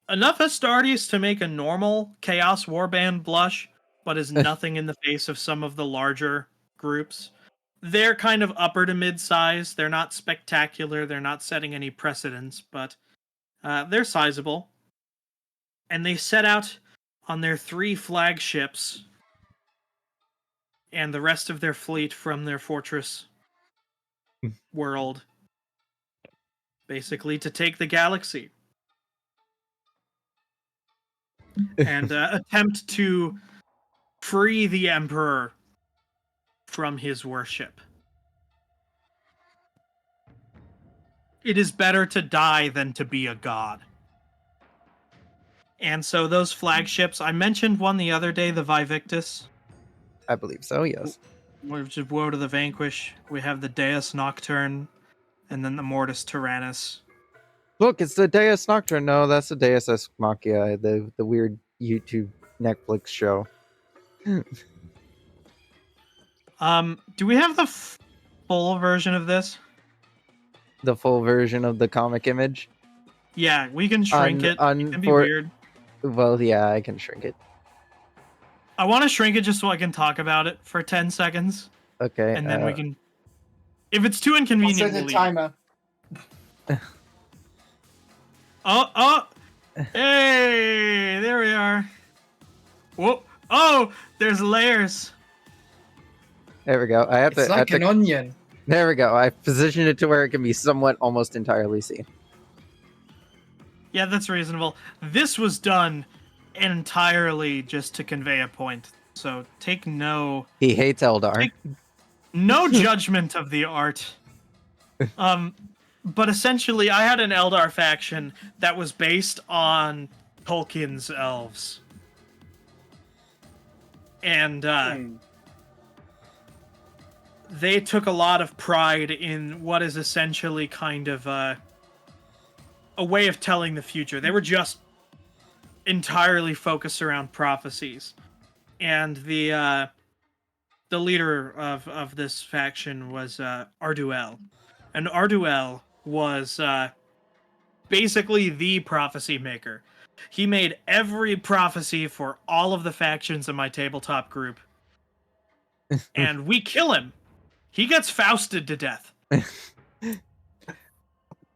Speaker 2: enough Astartes to make a normal Chaos Warband blush, but is nothing in the face of some of the larger groups. They're kind of upper to mid-size. They're not spectacular. They're not setting any precedents, but they're sizable. And they set out on their 3 flagships and the rest of their fleet from their fortress world, basically to take the galaxy and attempt to free the Emperor from his worship. It is better to die than to be a god. And so those flagships, I mentioned one the other day, the Vivictus,
Speaker 1: I believe so, yes.
Speaker 2: which is Woe to the Vanquish. We have the Deus Nocturne, and then the Mortis Tyrannus.
Speaker 1: Look, it's the Deus Nocturne. No, that's the Deus Ex Machina, the weird YouTube Netflix show.
Speaker 2: Do we have the full version of this?
Speaker 1: The full version of the comic image?
Speaker 2: Yeah, we can shrink it. It can be weird.
Speaker 1: Well, yeah, I can shrink it.
Speaker 2: I want to shrink it just so I can talk about it for 10 seconds.
Speaker 1: Okay.
Speaker 2: And then we can... If it's too
Speaker 3: I'll
Speaker 2: inconvenient,
Speaker 3: set
Speaker 2: we'll
Speaker 3: a
Speaker 2: leave.
Speaker 3: timer.
Speaker 2: Oh! Hey! There we are. Whoa! Oh! There's layers.
Speaker 1: There we go. I have
Speaker 3: It's
Speaker 1: to.
Speaker 3: like an onion.
Speaker 1: There we go. I positioned it to where it can be somewhat almost entirely seen.
Speaker 2: Yeah, that's reasonable. This was done entirely just to convey a point. So take no...
Speaker 1: He hates Eldar.
Speaker 2: No judgment of the art. But essentially, I had an Eldar faction that was based on Tolkien's elves. And they took a lot of pride in what is essentially kind of a way of telling the future. They were just entirely focused around prophecies. And the leader of this faction was Arduel. And Arduel was basically the prophecy maker. He made every prophecy for all of the factions in my tabletop group. And we kill him. He gets Fausted to death.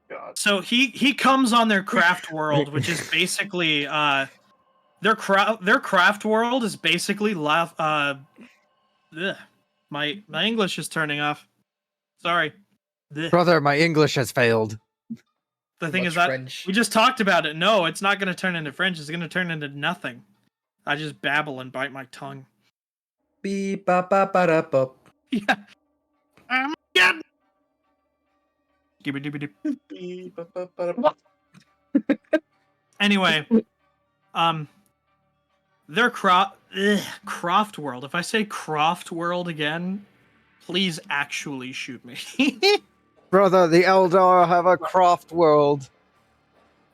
Speaker 4: God.
Speaker 2: So he comes on their craft world, which is basically their craft world is basically my English is turning off. Sorry. Ugh.
Speaker 1: Brother, my English has failed.
Speaker 2: The
Speaker 3: Too
Speaker 2: thing
Speaker 3: much
Speaker 2: is that
Speaker 3: French.
Speaker 2: we just talked about it. No, it's not going to turn into French. It's going to turn into nothing. I just babble and bite my tongue.
Speaker 5: Beep, ba, ba, ba, da, ba.
Speaker 2: Yeah. Armageddon! Skibidi-bidi. Anyway, their Croft World. If I say Croft World again, please actually shoot me.
Speaker 1: Brother, the Eldar have a craft world.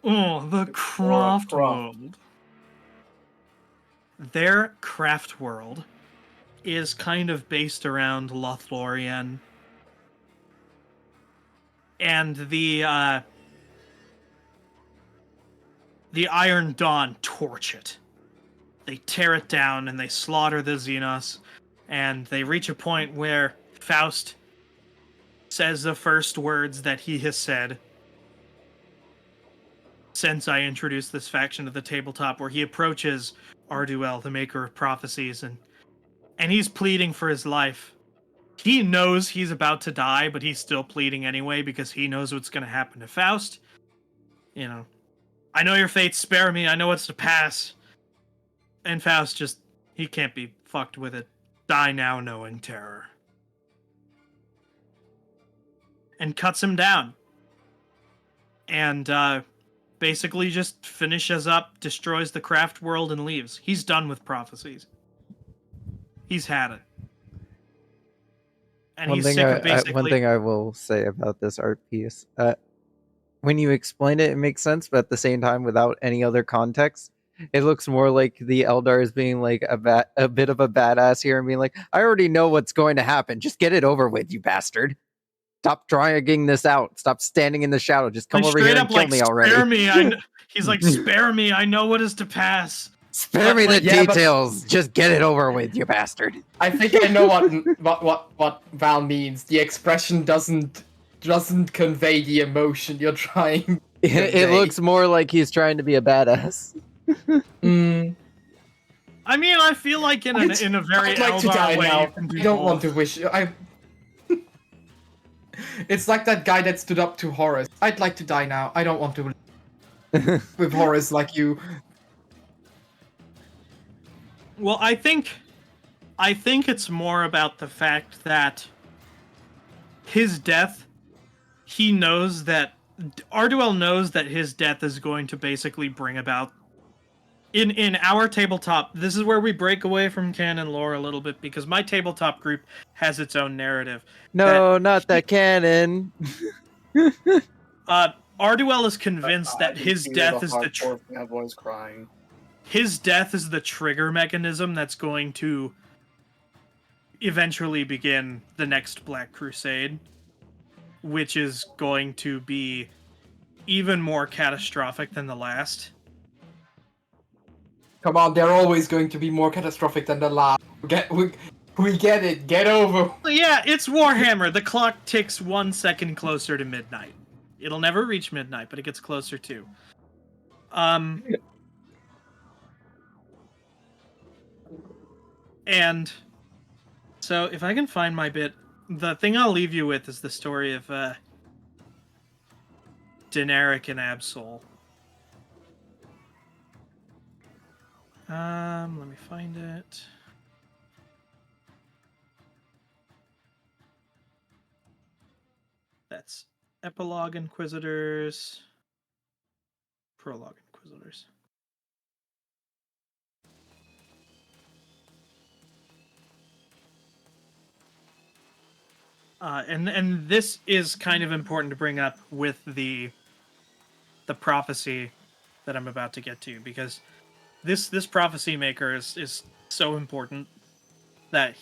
Speaker 2: Oh, the Croft
Speaker 4: Croft.
Speaker 2: World. Their Craft World is kind of based around Lothlorien. And the Iron Dawn torch it. They tear it down and they slaughter the Xenos, and they reach a point where Faust says the first words that he has said since I introduced this faction to the tabletop, where he approaches Arduel, the maker of prophecies, and he's pleading for his life. He knows he's about to die, but he's still pleading anyway because he knows what's going to happen to Faust. You know, I know your fate, spare me, I know what's to pass. And Faust just, he can't be fucked with it. Die now knowing terror. And cuts him down. And basically just finishes up, destroys the craft world, and leaves. He's done with prophecies. He's had it. And he's sick of basically...
Speaker 1: One thing I will say about this art piece, when you explain it, it makes sense, but at the same time, without any other context, it looks more like the Eldar is being like a bit of a badass here and being like, I already know what's going to happen. Just get it over with, you bastard. Stop dragging this out. Stop standing in the shadow. Just come over here and kill me already.
Speaker 2: Spare me. He's like, spare me. I know what is to pass.
Speaker 1: Spare me the details. Just get it over with, you bastard.
Speaker 5: I think I know what Val means. The expression doesn't convey the emotion you're trying.
Speaker 1: It looks more like he's trying to be a badass.
Speaker 2: I mean, I feel like in a very
Speaker 5: I'd like to die
Speaker 2: Eldar way,
Speaker 5: now.
Speaker 2: you can do
Speaker 5: I don't
Speaker 2: both.
Speaker 5: want to wish. It's like that guy that stood up to Horus. I'd like to die now. I don't want to with Horus like you.
Speaker 2: Well, I think it's more about the fact that his death, he knows that Arduel knows that his death is going to basically bring about in our tabletop. This is where we break away from canon lore a little bit because my tabletop group has its own narrative.
Speaker 1: No, not that canon.
Speaker 2: Arduel is convinced that his death is
Speaker 4: boys crying.
Speaker 2: His death is the trigger mechanism that's going to eventually begin the next Black Crusade, which is going to be even more catastrophic than the last.
Speaker 5: Come on, they're always going to be more catastrophic than the last. We get it. Get over.
Speaker 2: Yeah, it's Warhammer. The clock ticks 1 second closer to midnight. It'll never reach midnight, but it gets closer too. And so if I can find my bit, the thing I'll leave you with is the story of Daeneric and Absol. Let me find it. That's Epilogue Inquisitors. Prologue Inquisitors. And this is kind of important to bring up with the prophecy that I'm about to get to, because this prophecy maker is so important that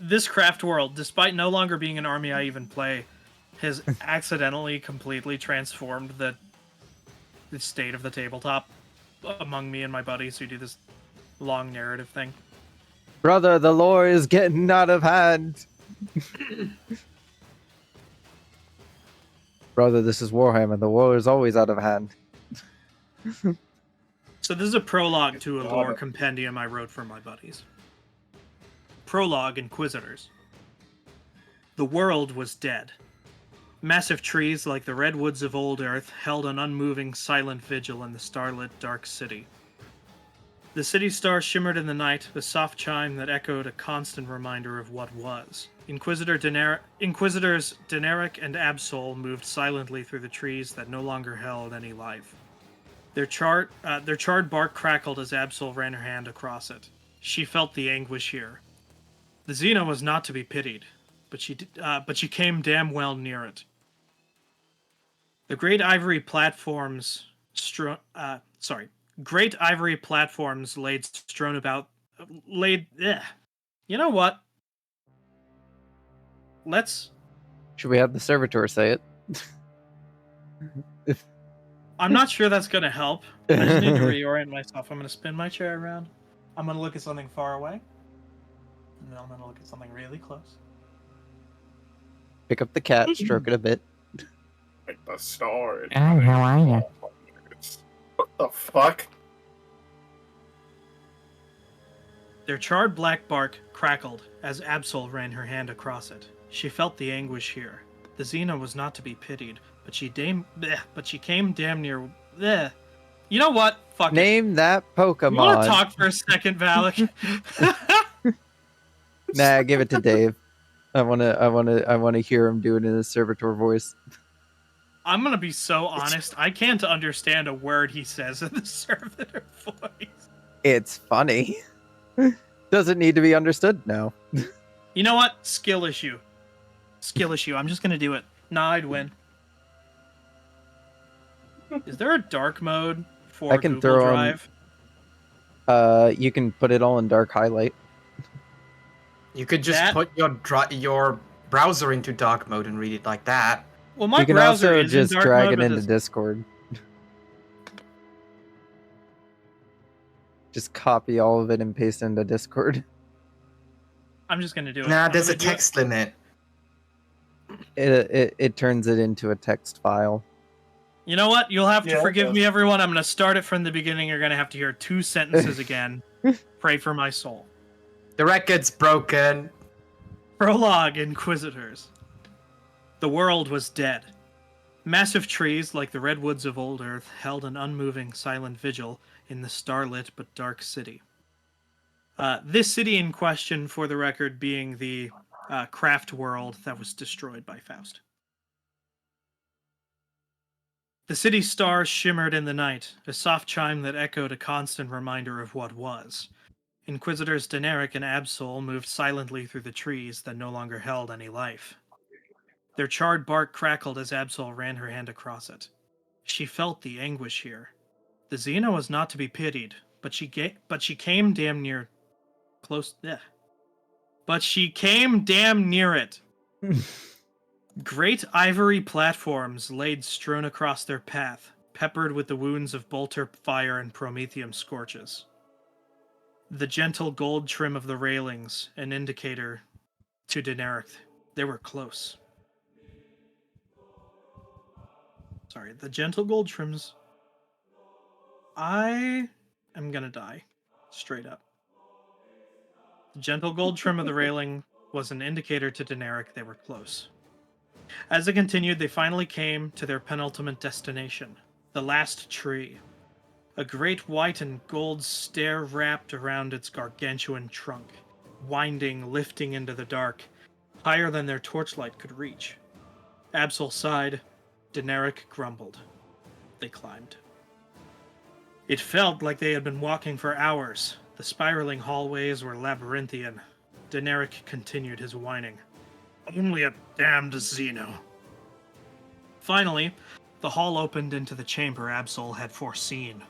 Speaker 2: this craft world, despite no longer being an army I even play, has accidentally completely transformed the state of the tabletop among me and my buddies who do this long narrative thing.
Speaker 1: Brother, the lore is getting out of hand. Brother, this is Warhammer. The war is always out of hand.
Speaker 2: So this is a prologue to a lore compendium I wrote for my buddies. Prologue Inquisitors. The world was dead. Massive trees like the redwoods of old Earth held an unmoving, silent vigil in the starlit, dark city. The city star shimmered in the night, a soft chime that echoed a constant reminder of what was. Inquisitors Deneric and Absol moved silently through the trees that no longer held any life. Their charred bark crackled as Absol ran her hand across it. She felt the anguish here. The Xena was not to be pitied, but she came damn well near it. The great ivory platforms laid strewn about laid. Ugh. You know what?
Speaker 1: Should we have the servitor say it?
Speaker 2: I'm not sure that's gonna help. I just need to reorient myself. I'm gonna spin my chair around. I'm gonna look at something far away. And then I'm gonna look at something really close.
Speaker 1: Pick up the cat, stroke it a bit.
Speaker 4: Like the star.
Speaker 6: How are you?
Speaker 4: What the fuck?
Speaker 2: Their charred black bark crackled as Absol ran her hand across it. She felt the anguish here. The Xena was not to be pitied, but she came damn near. Bleh. You know what? Fuck it.
Speaker 1: Name that Pokemon.
Speaker 2: You want to talk for a second, Valak?
Speaker 1: Nah, give it to Dave. I wanna hear him do it in his servitor voice.
Speaker 2: I'm gonna be so honest. I can't understand a word he says in the servitor voice.
Speaker 1: It's funny. Doesn't need to be understood now.
Speaker 2: You know what? Skill issue. Skill issue. I'm just gonna do it. Nah, I'd win. Is there a dark mode for
Speaker 1: I can
Speaker 2: Google
Speaker 1: throw
Speaker 2: Drive?
Speaker 1: You can put it all in dark highlight.
Speaker 5: You could just put your browser into dark mode and read it like that.
Speaker 2: Well, my
Speaker 1: You can
Speaker 2: browser
Speaker 1: also
Speaker 2: is
Speaker 1: just
Speaker 2: in dark
Speaker 1: drag
Speaker 2: mode
Speaker 1: it
Speaker 2: with
Speaker 1: into
Speaker 2: this-
Speaker 1: Discord. Just copy all of it and paste it into Discord.
Speaker 2: I'm just gonna do it.
Speaker 5: Nah,
Speaker 2: I'm
Speaker 5: there's a
Speaker 2: gonna do it.
Speaker 5: text limit.
Speaker 1: It turns it into a text file.
Speaker 2: You know what? You'll have to
Speaker 4: Yeah,
Speaker 2: forgive
Speaker 4: it
Speaker 2: me, everyone. I'm gonna start it from the beginning. You're gonna have to hear 2 sentences again. Pray for my soul.
Speaker 5: The record's broken.
Speaker 2: Prologue Inquisitors. The world was dead. Massive trees, like the redwoods of old Earth, held an unmoving, silent vigil in the starlit but dark city. This city in question, for the record, being the craft world that was destroyed by Faust. The city's stars shimmered in the night, a soft chime that echoed a constant reminder of what was. Inquisitors Deneric and Absol moved silently through the trees that no longer held any life. Their charred bark crackled as Absol ran her hand across it. She felt the anguish here. The Xena was not to be pitied, but she came damn near close. But she came damn near it. Great ivory platforms laid strewn across their path, peppered with the wounds of bolter fire and promethium scorches. The gentle gold trim of the railings, an indicator to Deneric. They were close. Sorry, the gentle gold trims. I am gonna die. Straight up. The gentle gold trim of the railing was an indicator to Deneric they were close. As it continued, they finally came to their penultimate destination, the last tree. A great white and gold stair wrapped around its gargantuan trunk, winding, lifting into the dark, higher than their torchlight could reach. Absol sighed. Daenerys grumbled. They climbed. It felt like they had been walking for hours. The spiraling hallways were labyrinthian. Daenerys continued his whining. Only a damned Xeno. Finally, the hall opened into the chamber Absol had foreseen.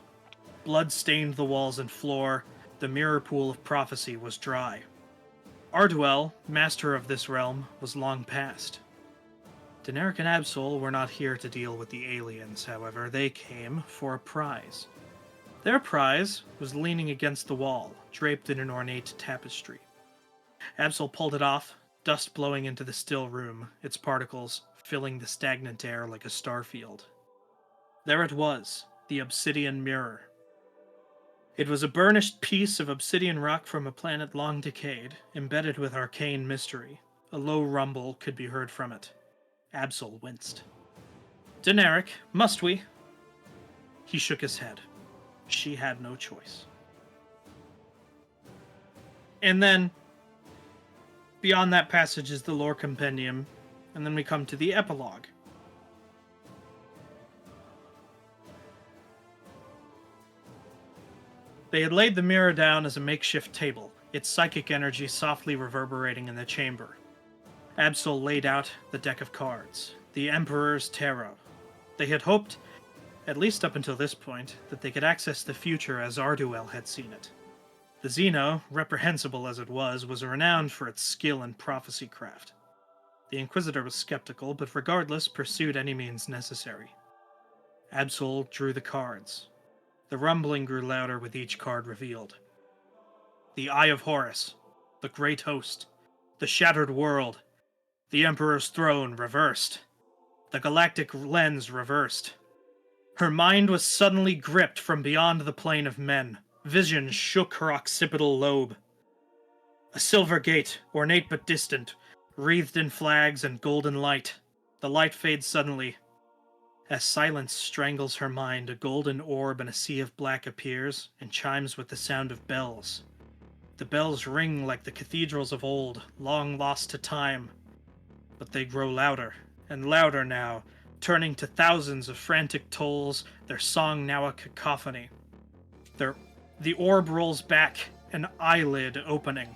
Speaker 2: Blood stained the walls and floor. The mirror pool of prophecy was dry. Arduel, master of this realm, was long past. Daenerys and Absol were not here to deal with the aliens, however. They came for a prize. Their prize was leaning against the wall, draped in an ornate tapestry. Absol pulled it off, dust blowing into the still room, its particles filling the stagnant air like a starfield. There it was, the obsidian mirror. It was a burnished piece of obsidian rock from a planet long decayed, embedded with arcane mystery. A low rumble could be heard from it. Absol winced. Daenerys, must we? He shook his head. She had no choice. And then, beyond that passage is the lore compendium, and then we come to the epilogue. They had laid the mirror down as a makeshift table, its psychic energy softly reverberating in the chamber. Absol laid out the deck of cards, the Emperor's Tarot. They had hoped, at least up until this point, that they could access the future as Arduel had seen it. The Xeno, reprehensible as it was renowned for its skill in prophecy craft. The Inquisitor was skeptical, but regardless pursued any means necessary. Absol drew the cards. The rumbling grew louder with each card revealed. The Eye of Horus, the Great Host, the Shattered World, the Emperor's Throne reversed, the Galactic Lens reversed. Her mind was suddenly gripped from beyond the plane of men. Vision shook her occipital lobe. A silver gate, ornate but distant, wreathed in flags and golden light. The light fades suddenly. As silence strangles her mind, a golden orb in a sea of black appears and chimes with the sound of bells. The bells ring like the cathedrals of old, long lost to time. But they grow louder and louder now, turning to thousands of frantic tolls, their song now a cacophony. The orb rolls back, an eyelid opening.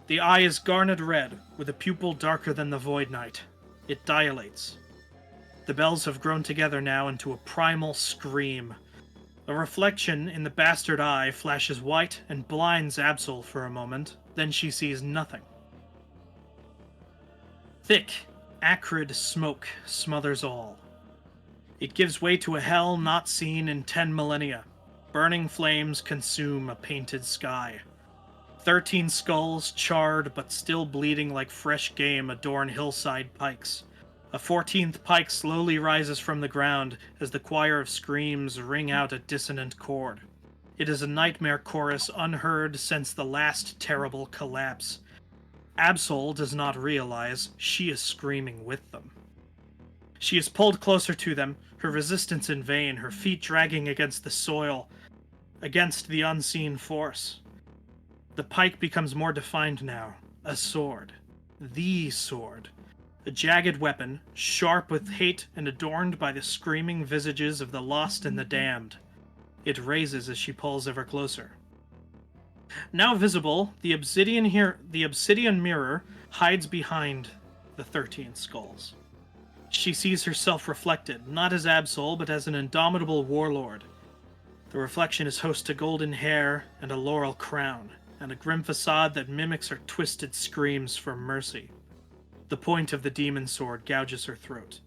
Speaker 2: The eye is garnet red, with a pupil darker than the void night. It dilates. The bells have grown together now into a primal scream. A reflection in the bastard eye flashes white and blinds Absol for a moment, then she sees nothing. Thick, acrid smoke smothers all. It gives way to a hell not seen in 10 millennia. Burning flames consume a painted sky. 13 skulls, charred but still bleeding like fresh game, adorn hillside pikes. A 14th pike slowly rises from the ground as the choir of screams ring out a dissonant chord. It is a nightmare chorus unheard since the last terrible collapse. Absol does not realize she is screaming with them. She is pulled closer to them, her resistance in vain, her feet dragging against the soil, against the unseen force. The pike becomes more defined now, a sword. The sword. A jagged weapon, sharp with hate and adorned by the screaming visages of the lost and the damned. It raises as she pulls ever closer. Now visible, the obsidian mirror hides behind the 13 skulls. She sees herself reflected, not as Absol, but as an indomitable warlord. The reflection is host to golden hair and a laurel crown, and a grim facade that mimics her twisted screams for mercy. The point of the demon sword gouges her throat.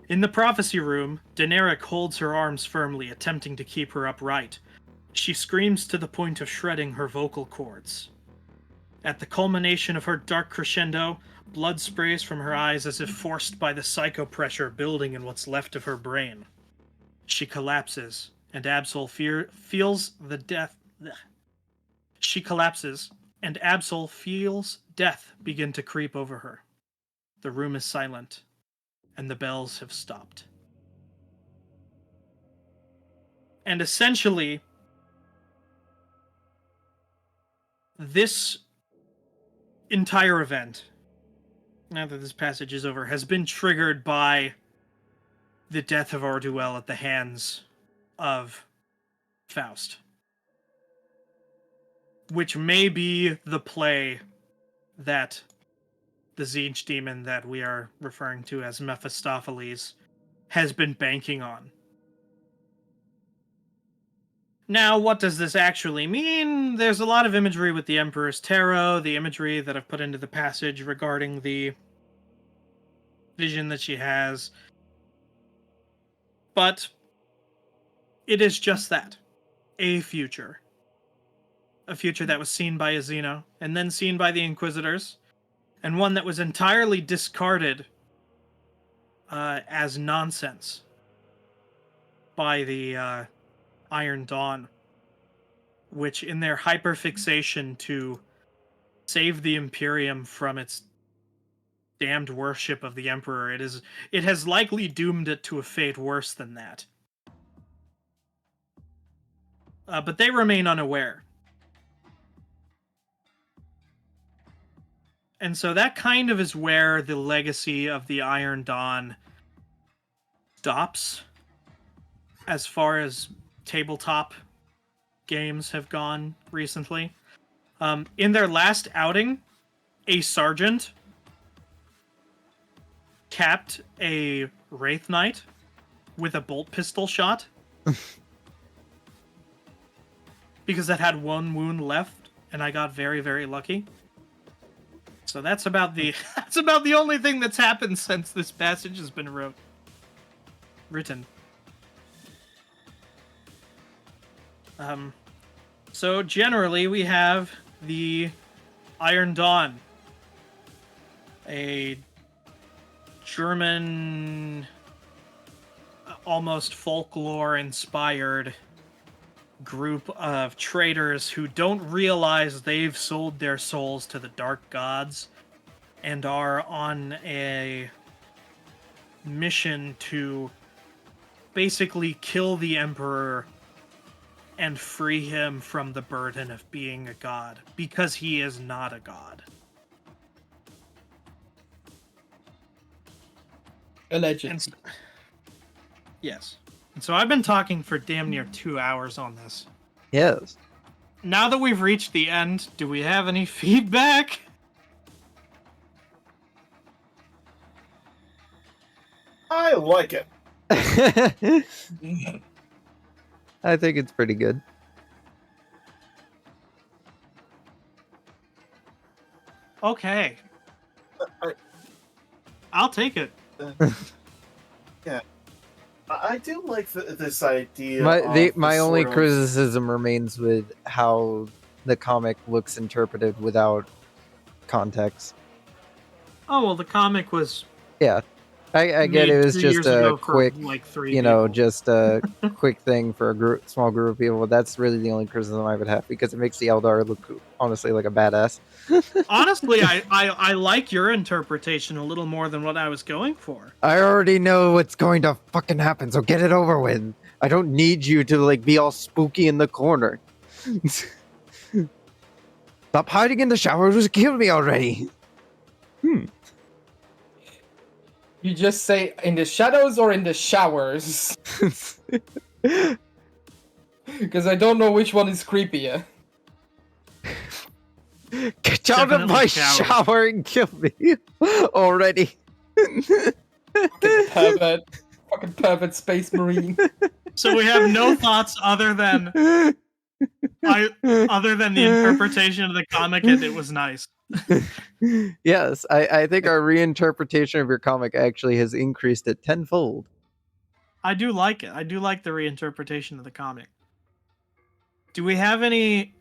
Speaker 2: In the prophecy room, Daenerys holds her arms firmly, attempting to keep her upright. She screams to the point of shredding her vocal cords. At the culmination of her dark crescendo, blood sprays from her eyes as if forced by the psychopressure building in what's left of her brain. She collapses, and Absol feels the death. She collapses, and Absol feels death begin to creep over her. The room is silent, and the bells have stopped. And essentially, this entire event now that this passage is over, has been triggered by the death of Orduel at the hands of Faust. Which may be the play that the Siege demon that we are referring to as Mephistopheles has been banking on. Now, what does this actually mean? There's a lot of imagery with the Emperor's Tarot, the imagery that I've put into the passage regarding the vision that she has. But it is just that. A future. A future that was seen by Azino, and then seen by the Inquisitors, and one that was entirely discarded as nonsense by the Iron Dawn, which in their hyperfixation to save the Imperium from its damned worship of the Emperor, it has likely doomed it to a fate worse than that. But they remain unaware. And so that kind of is where the legacy of the Iron Dawn stops as far as tabletop games have gone recently. In their last outing, a sergeant capped a Wraith Knight with a bolt pistol shot because it had one wound left, and I got very, very lucky. So that's about the only thing that's happened since this passage has been written. So generally we have the Iron Dawn, a German, almost folklore-inspired group of traitors who don't realize they've sold their souls to the dark gods and are on a mission to basically kill the Emperor and free him from the burden of being a god, because he is not a god.
Speaker 3: Allegedly.
Speaker 2: Yes. And so I've been talking for damn near 2 hours on this.
Speaker 1: Yes.
Speaker 2: Now that we've reached the end, do we have any feedback?
Speaker 4: I like it.
Speaker 1: I think it's pretty good.
Speaker 2: Okay. I'll take it.
Speaker 4: Yeah. I do like this idea.
Speaker 1: My only criticism remains with how the comic looks interpreted without context.
Speaker 2: Oh, well, the comic was...
Speaker 1: Yeah. I get it was just a quick,
Speaker 2: like 3
Speaker 1: just a quick thing for a small group of people. That's really the only criticism I would have, because it makes the Eldar look, honestly, like a badass.
Speaker 2: Honestly, I like your interpretation a little more than what I was going for.
Speaker 1: I already know what's going to fucking happen, so get it over with. I don't need you to, like, be all spooky in the corner. Stop hiding in the shower, just kill me already.
Speaker 3: You just say in the shadows or in the showers? Because I don't know which one is creepier.
Speaker 1: Get out of my shower and kill me already.
Speaker 3: Pervert. Fucking pervert space marine.
Speaker 2: So we have no thoughts other than the interpretation of the comic, and it was nice.
Speaker 1: Yes, I think our reinterpretation of your comic actually has increased it tenfold.
Speaker 2: I do like it. I do like the reinterpretation of the comic. Do we have any...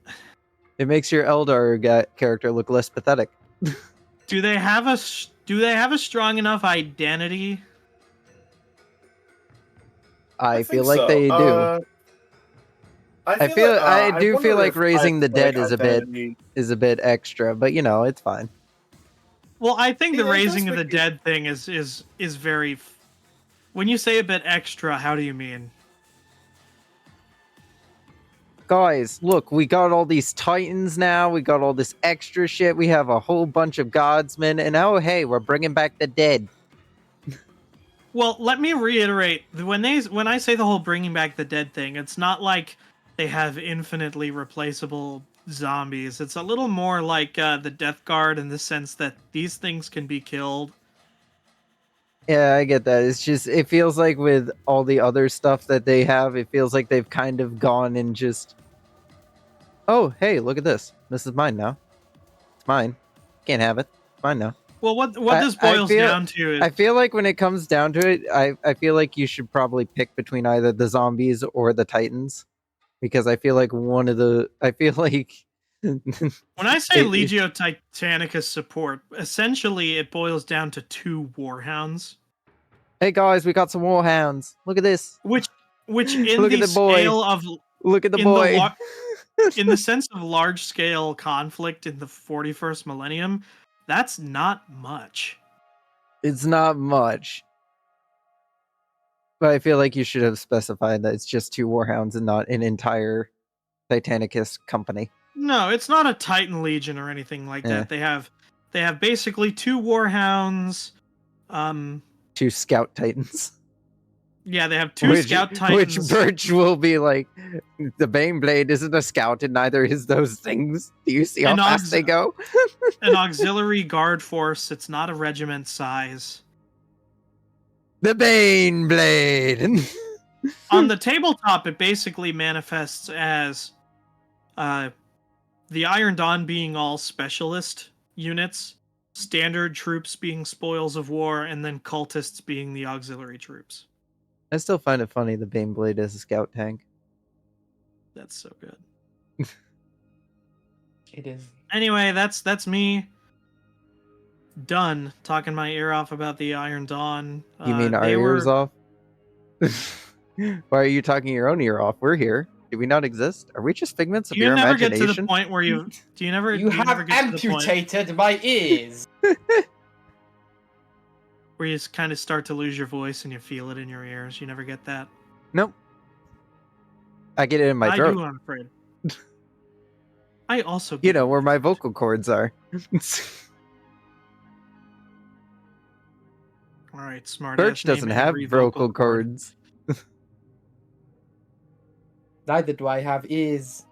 Speaker 1: It makes your Eldar character look less pathetic.
Speaker 2: Do they have a strong enough identity?
Speaker 1: I feel
Speaker 4: think
Speaker 1: like
Speaker 4: so.
Speaker 1: they do. I do feel like raising the dead is a bit extra, but it's fine.
Speaker 2: Well, I think the
Speaker 4: Yeah,
Speaker 2: raising of
Speaker 4: that's
Speaker 2: the
Speaker 4: what
Speaker 2: dead thing is very... When you say a bit extra, how do you mean?
Speaker 1: guys, look, we got all these titans now. We got all this extra shit. We have a whole bunch of godsmen, and oh hey, we're bringing back the dead.
Speaker 2: Well, let me reiterate, when I say the whole bringing back the dead thing, it's not like they have infinitely replaceable zombies. It's a little more like the Death Guard in the sense that these things can be killed.
Speaker 1: Yeah, I get that. It's just, it feels like with all the other stuff that they have, it feels like they've kind of gone and just, oh, hey, look at this. This is mine now. It's mine. Can't have it. It's mine now.
Speaker 2: Well, what this
Speaker 1: I
Speaker 2: boils
Speaker 1: feel-
Speaker 2: down to is...
Speaker 1: I feel like when it comes down to it, I feel like you should probably pick between either the zombies or the titans. Because I feel like I feel like...
Speaker 2: When I say Legio Titanicus support, essentially it boils down to 2 Warhounds.
Speaker 1: Hey guys, we got some warhounds. Look at this.
Speaker 2: Which in
Speaker 1: Look at
Speaker 2: the
Speaker 1: the boy.
Speaker 2: scale of...
Speaker 1: Look at the
Speaker 2: in
Speaker 1: boy.
Speaker 2: in the sense of large-scale conflict in the 41st millennium, that's not much.
Speaker 1: It's not much. But I feel like you should have specified that it's just 2 warhounds and not an entire Titanicus company.
Speaker 2: No, it's not a Titan Legion or anything like that. They have basically 2 Warhounds.
Speaker 1: 2 Scout Titans.
Speaker 2: Yeah, they have 2 Scout Titans.
Speaker 1: Which Birch will be like, the Baneblade isn't a scout and neither is those things. Do you see how fast they go?
Speaker 2: An auxiliary guard force. It's not a regiment size.
Speaker 1: The Baneblade!
Speaker 2: On the tabletop, it basically manifests as the Iron Dawn being all specialist units, standard troops being spoils of war, and then cultists being the auxiliary troops.
Speaker 1: I still find it funny the Baneblade is a scout tank.
Speaker 2: That's so good.
Speaker 5: It is.
Speaker 2: Anyway, that's me. Done talking my ear off about the Iron Dawn.
Speaker 1: You mean our ears off? Why are you talking your own ear off? We're here. Do we not exist? Are we just figments of your imagination?
Speaker 2: You never get to the point where you... Do you never...
Speaker 5: You have
Speaker 2: never get to the point
Speaker 5: amputated my ears!
Speaker 2: where you kind of start to lose your voice and you feel it in your ears? You never get that?
Speaker 1: Nope. I get it in my throat.
Speaker 2: I do, I'm afraid. I also get
Speaker 1: you know, where my vocal cords are.
Speaker 2: Alright, smart.
Speaker 1: Birch doesn't have vocal cords.
Speaker 5: Neither do I have ears.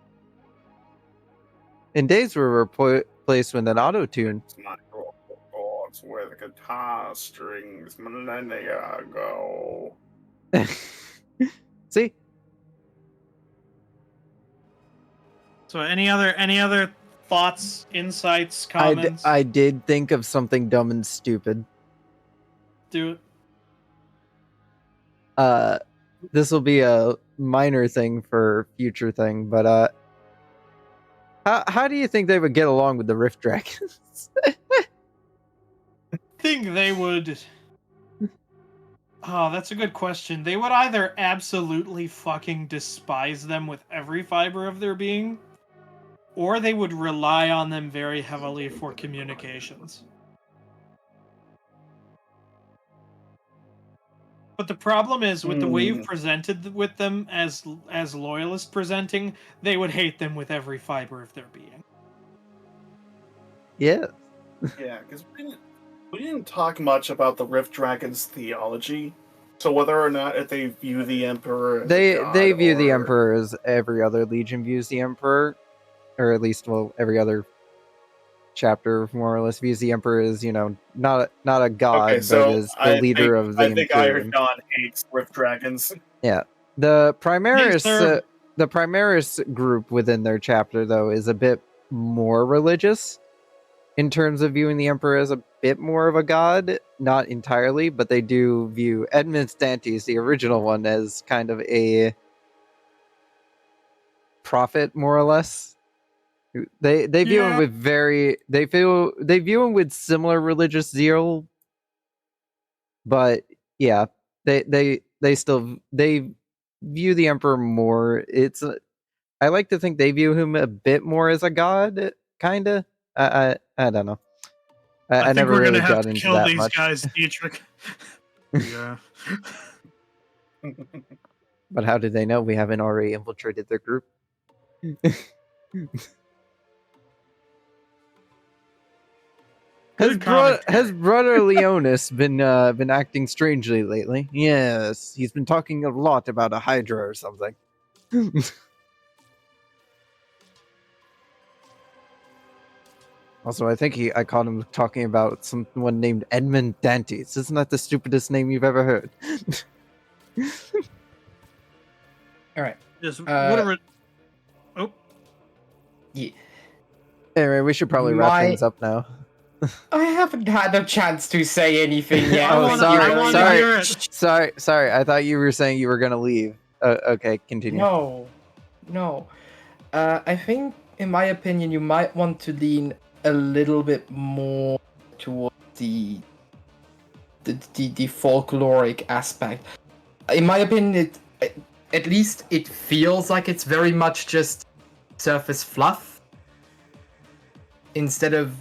Speaker 1: And days were replaced with an auto-tune.
Speaker 4: It's not your chords with guitar strings millennia ago.
Speaker 1: See?
Speaker 2: So any other thoughts, insights, comments?
Speaker 1: I did think of something dumb and stupid.
Speaker 2: Do it.
Speaker 1: This will be a minor thing for future thing, but how do you think they would get along with the Rift Dragons?
Speaker 2: I think they would... Oh, that's a good question. They would either absolutely fucking despise them with every fiber of their being, or they would rely on them very heavily for communications. But the problem is, with the way you've presented with them as loyalist presenting, they would hate them with every fiber of their being.
Speaker 1: Yeah.
Speaker 4: Yeah, because we didn't talk much about the Rift Dragons' theology. So whether or not if they view the Emperor as
Speaker 1: They
Speaker 4: a god
Speaker 1: view the
Speaker 4: or-
Speaker 1: Emperor as every other Legion views the Emperor, or at least, well, every other chapter more or less views the Emperor as, you know, not a god,
Speaker 4: Okay, so
Speaker 1: but as the leader of the
Speaker 4: I think
Speaker 1: Imperium.
Speaker 4: Iron Dawn hates Rift Dragons.
Speaker 1: The Primaris,
Speaker 2: sir.
Speaker 1: the Primaris group within their chapter, though, is a bit more religious in terms of viewing the Emperor as a bit more of a god. Not entirely, but they do view Edmund Stantes, the original one, as kind of a prophet, more or less. They view him with they view him with similar religious zeal, but yeah, they view the Emperor more. I like to think they view him a bit more as a god, kinda. I don't know. I
Speaker 2: think
Speaker 1: never
Speaker 2: we're
Speaker 1: really
Speaker 2: gonna have
Speaker 1: got
Speaker 2: to
Speaker 1: into
Speaker 2: kill
Speaker 1: that
Speaker 2: these
Speaker 1: much.
Speaker 2: guys, Dietrich. Yeah.
Speaker 1: But how did they know we haven't already infiltrated their group?
Speaker 2: Good commentary.
Speaker 1: Has brother Leonis been acting strangely lately? Yes, he's been talking a lot about a Hydra or something. Also, I think I caught him talking about someone named Edmund Dantes. Isn't that the stupidest name you've ever heard?
Speaker 5: All right.
Speaker 2: Just
Speaker 5: Uh,
Speaker 2: whatever. Oh,
Speaker 5: Yeah.
Speaker 1: Anyway, we should probably wrap
Speaker 5: My-
Speaker 1: things up now.
Speaker 5: I haven't had a chance to say anything yet.
Speaker 2: I
Speaker 1: Oh,
Speaker 2: wanna-
Speaker 1: sorry,
Speaker 2: I wanna
Speaker 1: sorry,
Speaker 2: hear it.
Speaker 1: sorry. I thought you were saying you were gonna leave. Okay, continue.
Speaker 5: No. I think, in my opinion, you might want to lean a little bit more towards the folkloric aspect. In my opinion, at least it feels like it's very much just surface fluff instead of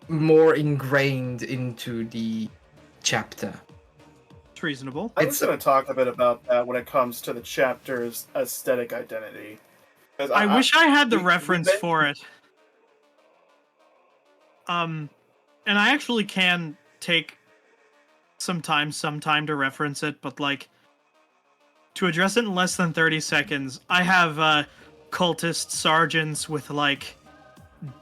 Speaker 5: more ingrained into the chapter.
Speaker 2: It's reasonable.
Speaker 4: I was going to talk a bit about that when it comes to the chapter's aesthetic identity. 'Cause
Speaker 2: I wish I had the
Speaker 4: we-
Speaker 2: reference
Speaker 4: we've been-
Speaker 2: for it. And I actually can take some time to reference it, but like to address it in less than 30 seconds, I have cultist sergeants with like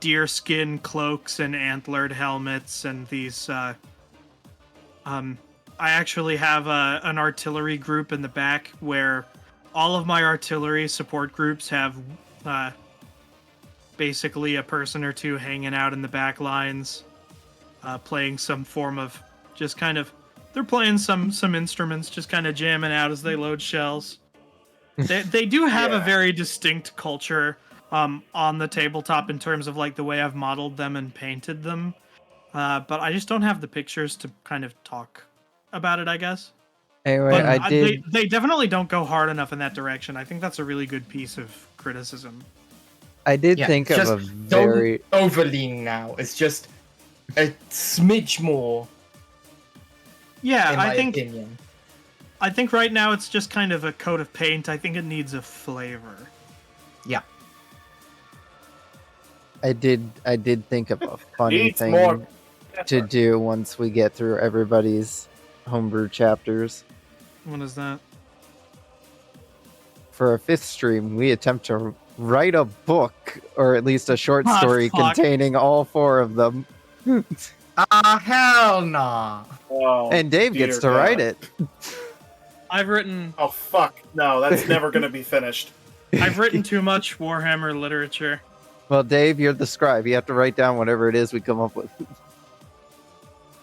Speaker 2: deerskin cloaks and antlered helmets and these I actually have an artillery group in the back where all of my artillery support groups have basically a person or two hanging out in the back lines, playing some form of just kind of, they're playing some instruments, just kind of jamming out as they load shells. They do have a
Speaker 4: Yeah.
Speaker 2: very distinct culture on the tabletop in terms of like the way I've modeled them and painted them, but I just don't have the pictures to kind of talk about it, I guess.
Speaker 1: Anyway,
Speaker 2: But
Speaker 1: I did.
Speaker 2: they definitely don't go hard enough in that direction. I think that's a really good piece of criticism.
Speaker 1: I did
Speaker 5: Yeah,
Speaker 1: think
Speaker 5: it's
Speaker 1: of a
Speaker 5: just
Speaker 1: very.
Speaker 5: Don't overlean now. It's just a smidge more.
Speaker 2: Yeah,
Speaker 5: in
Speaker 2: I
Speaker 5: my
Speaker 2: think
Speaker 5: opinion.
Speaker 2: I think right now it's just kind of a coat of paint. I think it needs a flavor.
Speaker 5: Yeah.
Speaker 1: I did think of a funny
Speaker 4: Needs
Speaker 1: thing
Speaker 4: more
Speaker 1: to do once we get through everybody's homebrew chapters.
Speaker 2: What is that?
Speaker 1: For our 5th stream, we attempt to write a book, or at least a short
Speaker 2: Ah,
Speaker 1: story
Speaker 2: fuck.
Speaker 1: containing all 4 of them.
Speaker 5: Hell nah.
Speaker 4: Oh,
Speaker 1: And Dave
Speaker 4: dear
Speaker 1: gets to write
Speaker 4: God.
Speaker 1: it.
Speaker 2: I've written
Speaker 4: Oh fuck! No, that's never going to be finished.
Speaker 2: too much Warhammer literature.
Speaker 1: Well, Dave, you're the scribe. You have to write down whatever it is we come up with.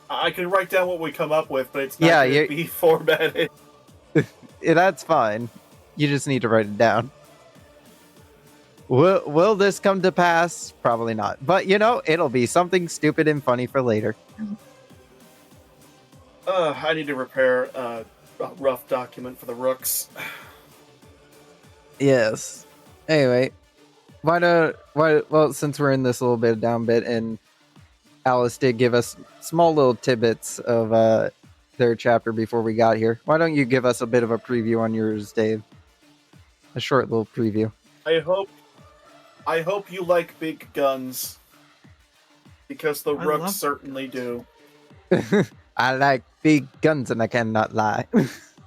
Speaker 4: I can write down what we come up with, but it's not
Speaker 1: Yeah,
Speaker 4: going
Speaker 1: you-
Speaker 4: to be formatted.
Speaker 1: Yeah, that's fine. You just need to write it down. Will this come to pass? Probably not. But, it'll be something stupid and funny for later.
Speaker 4: I need to prepare a rough document for the Rooks.
Speaker 1: Yes. Anyway, well, since we're in this little bit down bit, and Alice did give us small little tidbits of their chapter before we got here, why don't you give us a bit of a preview on yours, Dave? A short little preview.
Speaker 4: I hope you like big guns, because the
Speaker 2: I
Speaker 4: Rooks
Speaker 2: love-
Speaker 4: certainly do.
Speaker 1: I like big guns and I cannot lie.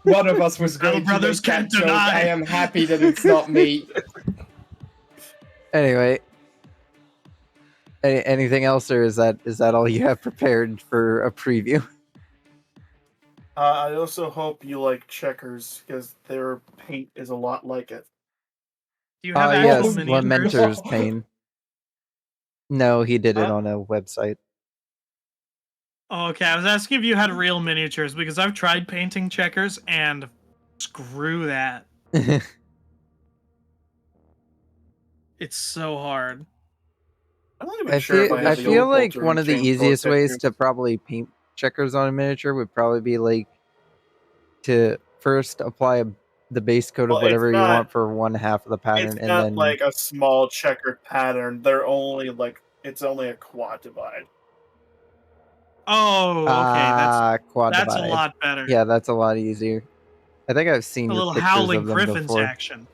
Speaker 5: One of us was
Speaker 2: Little
Speaker 5: going to
Speaker 2: brothers
Speaker 5: make that
Speaker 2: can't
Speaker 5: joke.
Speaker 2: deny.
Speaker 5: I am happy that it's not me.
Speaker 1: Anyway, anything else, or is that all you have prepared for a preview?
Speaker 4: I also hope you like checkers, because their paint is a lot like it.
Speaker 2: Do you have
Speaker 1: Yes,
Speaker 2: actual miniatures?
Speaker 1: Lamenter's Pain. No, he did it
Speaker 4: Huh?
Speaker 1: on a website.
Speaker 2: Oh, okay, I was asking if you had real miniatures because I've tried painting checkers and screw that. It's so hard.
Speaker 4: I'm not even sure if I
Speaker 1: I
Speaker 4: have the
Speaker 1: feel
Speaker 4: old
Speaker 1: like
Speaker 4: Bolter
Speaker 1: one
Speaker 4: and
Speaker 1: of the
Speaker 4: Chainsaw
Speaker 1: easiest ways
Speaker 4: pictures.
Speaker 1: to probably paint checkers on a miniature would probably be like to first apply the base coat
Speaker 4: Well,
Speaker 1: of
Speaker 4: it's
Speaker 1: whatever you
Speaker 4: not-
Speaker 1: want for one half of the pattern,
Speaker 4: It's
Speaker 1: and
Speaker 4: not
Speaker 1: then
Speaker 4: like a small checkered pattern. They're only it's only a quad divide.
Speaker 2: Oh, okay,
Speaker 1: quad
Speaker 2: that's a
Speaker 1: divide.
Speaker 2: lot better.
Speaker 1: Yeah, that's a lot easier. I think I've seen
Speaker 2: A
Speaker 1: your
Speaker 2: little
Speaker 1: pictures
Speaker 2: Howling
Speaker 1: of them
Speaker 2: Griffins
Speaker 1: before.
Speaker 2: action.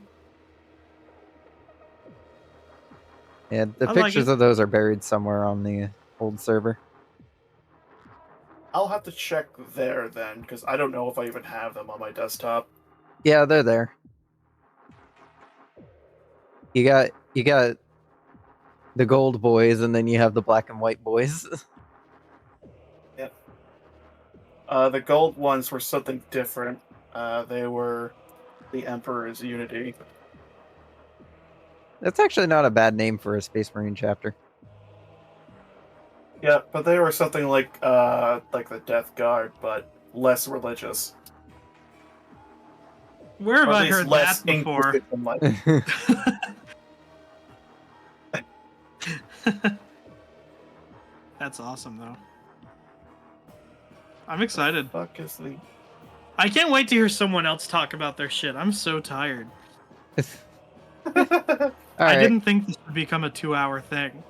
Speaker 1: Yeah, the
Speaker 2: I like
Speaker 1: pictures
Speaker 2: it.
Speaker 1: of those are buried somewhere on the old server.
Speaker 4: I'll have to check there then, because I don't know if I even have them on my desktop.
Speaker 1: Yeah, they're there. You got the gold boys, and then you have the black and white boys.
Speaker 4: Yep. The gold ones were something different. They were the Emperor's Unity.
Speaker 1: That's actually not a bad name for a Space Marine chapter.
Speaker 4: Yeah, but they were something like the Death Guard, but less religious.
Speaker 2: Where have
Speaker 4: Or at
Speaker 2: I
Speaker 4: least
Speaker 2: heard
Speaker 4: less
Speaker 2: that before?
Speaker 4: Inquisition-like.
Speaker 2: That's awesome, though. I'm excited.
Speaker 4: Fuck is the...
Speaker 2: I can't wait to hear someone else talk about their shit. I'm so tired.
Speaker 1: All
Speaker 2: I
Speaker 1: right,
Speaker 2: didn't think this would become a 2-hour thing.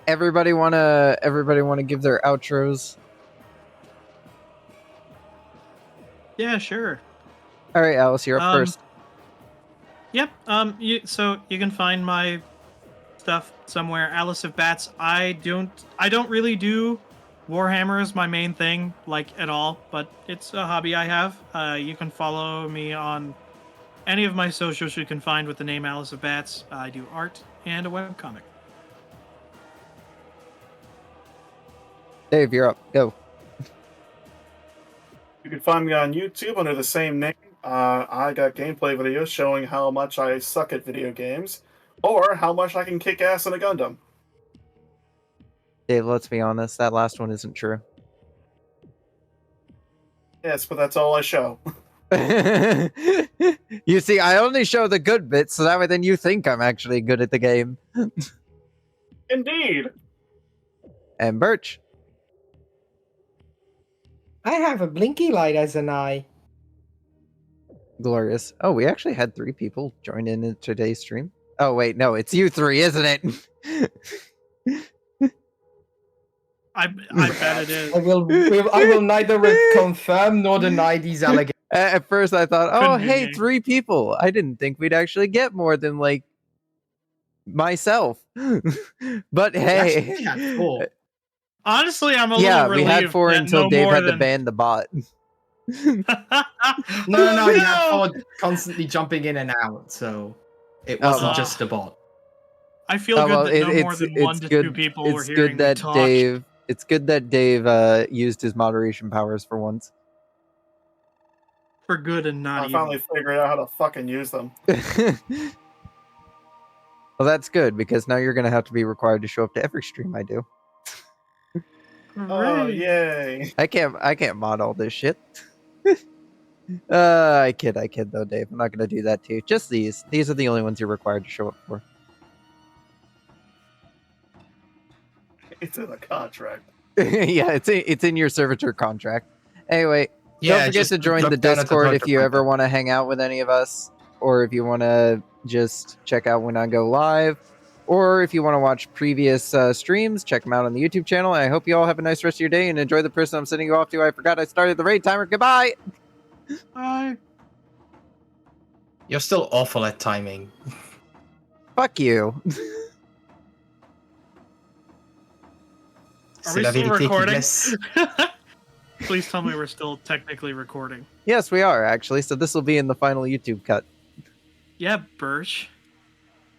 Speaker 1: everybody wanna give their outros.
Speaker 2: Yeah, sure.
Speaker 1: All right, Alice, you're up first.
Speaker 2: Yep. So you can find my stuff somewhere. AliceOfBats. I don't really do Warhammer as my main thing, like at all, but it's a hobby I have. You can follow me on any of my socials you can find with the name AliceOfBats. I do art and a webcomic.
Speaker 1: Dave, you're up. Go.
Speaker 4: You can find me on YouTube under the same name. I got gameplay videos showing how much I suck at video games, or how much I can kick ass in a Gundam.
Speaker 1: Dave, let's be honest. That last one isn't true.
Speaker 4: Yes, but that's all I show.
Speaker 1: You see, I only show the good bits, so that way then you think I'm actually good at the game.
Speaker 4: Indeed.
Speaker 1: And Birch.
Speaker 5: I have a blinky light as an eye.
Speaker 1: Glorious. Oh, we actually had 3 people join in today's stream. Oh, wait, no, it's you 3, isn't it?
Speaker 2: I bet it is.
Speaker 5: I will neither confirm nor deny these allegations.
Speaker 1: At first I thought, oh,
Speaker 2: Couldn't be
Speaker 1: hey,
Speaker 2: me.
Speaker 1: 3 people. I didn't think we'd actually get more than, like, myself. But hey.
Speaker 5: Actually, we had 4.
Speaker 2: Honestly, I'm a
Speaker 1: Yeah,
Speaker 2: little
Speaker 1: we
Speaker 2: relieved
Speaker 1: had 4
Speaker 2: that
Speaker 1: until
Speaker 2: no
Speaker 1: Dave
Speaker 2: more
Speaker 1: had to
Speaker 2: than...
Speaker 1: ban the bot.
Speaker 5: No, you had 4 constantly jumping in and out, so it wasn't
Speaker 1: well.
Speaker 5: just a bot.
Speaker 2: I feel
Speaker 1: Oh,
Speaker 2: good
Speaker 1: well,
Speaker 2: that no more than 1 to 2 people were
Speaker 1: it's
Speaker 2: hearing
Speaker 1: good that
Speaker 2: me talk.
Speaker 1: Dave. It's good that Dave used his moderation powers for once.
Speaker 2: For good and not
Speaker 4: I
Speaker 2: evil.
Speaker 4: finally figured out how to fucking use them.
Speaker 1: Well, that's good because now you're gonna have to be required to show up to every stream I do.
Speaker 4: Oh,
Speaker 2: Hooray.
Speaker 4: yay.
Speaker 1: I can't mod all this shit. I kid though, Dave. I'm not gonna do that to you. Just these. These are the only ones you're required to show up for.
Speaker 4: It's in the contract.
Speaker 1: Yeah, it's in your servitor contract. Anyway,
Speaker 5: Yeah,
Speaker 1: don't forget
Speaker 5: just
Speaker 1: to join
Speaker 5: look
Speaker 1: the
Speaker 5: down at the
Speaker 1: Discord if you
Speaker 5: contract.
Speaker 1: ever want to hang out with any of us, or if you want to just check out when I go live, or if you want to watch previous streams, check them out on the YouTube channel. And I hope you all have a nice rest of your day and enjoy the person I'm sending you off to. I forgot I started the raid timer. Goodbye.
Speaker 2: Bye.
Speaker 5: You're still awful at timing.
Speaker 1: Fuck you.
Speaker 2: Are
Speaker 5: C'est
Speaker 2: we
Speaker 5: la
Speaker 2: still
Speaker 5: vérité qui
Speaker 2: recording?
Speaker 5: blesse.
Speaker 2: Please tell me we're still technically recording.
Speaker 1: Yes, we are actually. So this will be in the final YouTube cut.
Speaker 2: Yeah, Birch.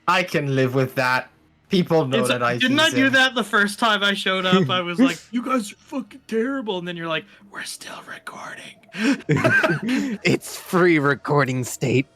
Speaker 5: I can live with that. People know that I
Speaker 2: Didn't I
Speaker 5: tease
Speaker 2: do
Speaker 5: him.
Speaker 2: that the first time I showed up? I was like, you guys are fucking terrible. And then you're like, we're still recording.
Speaker 1: It's free recording state.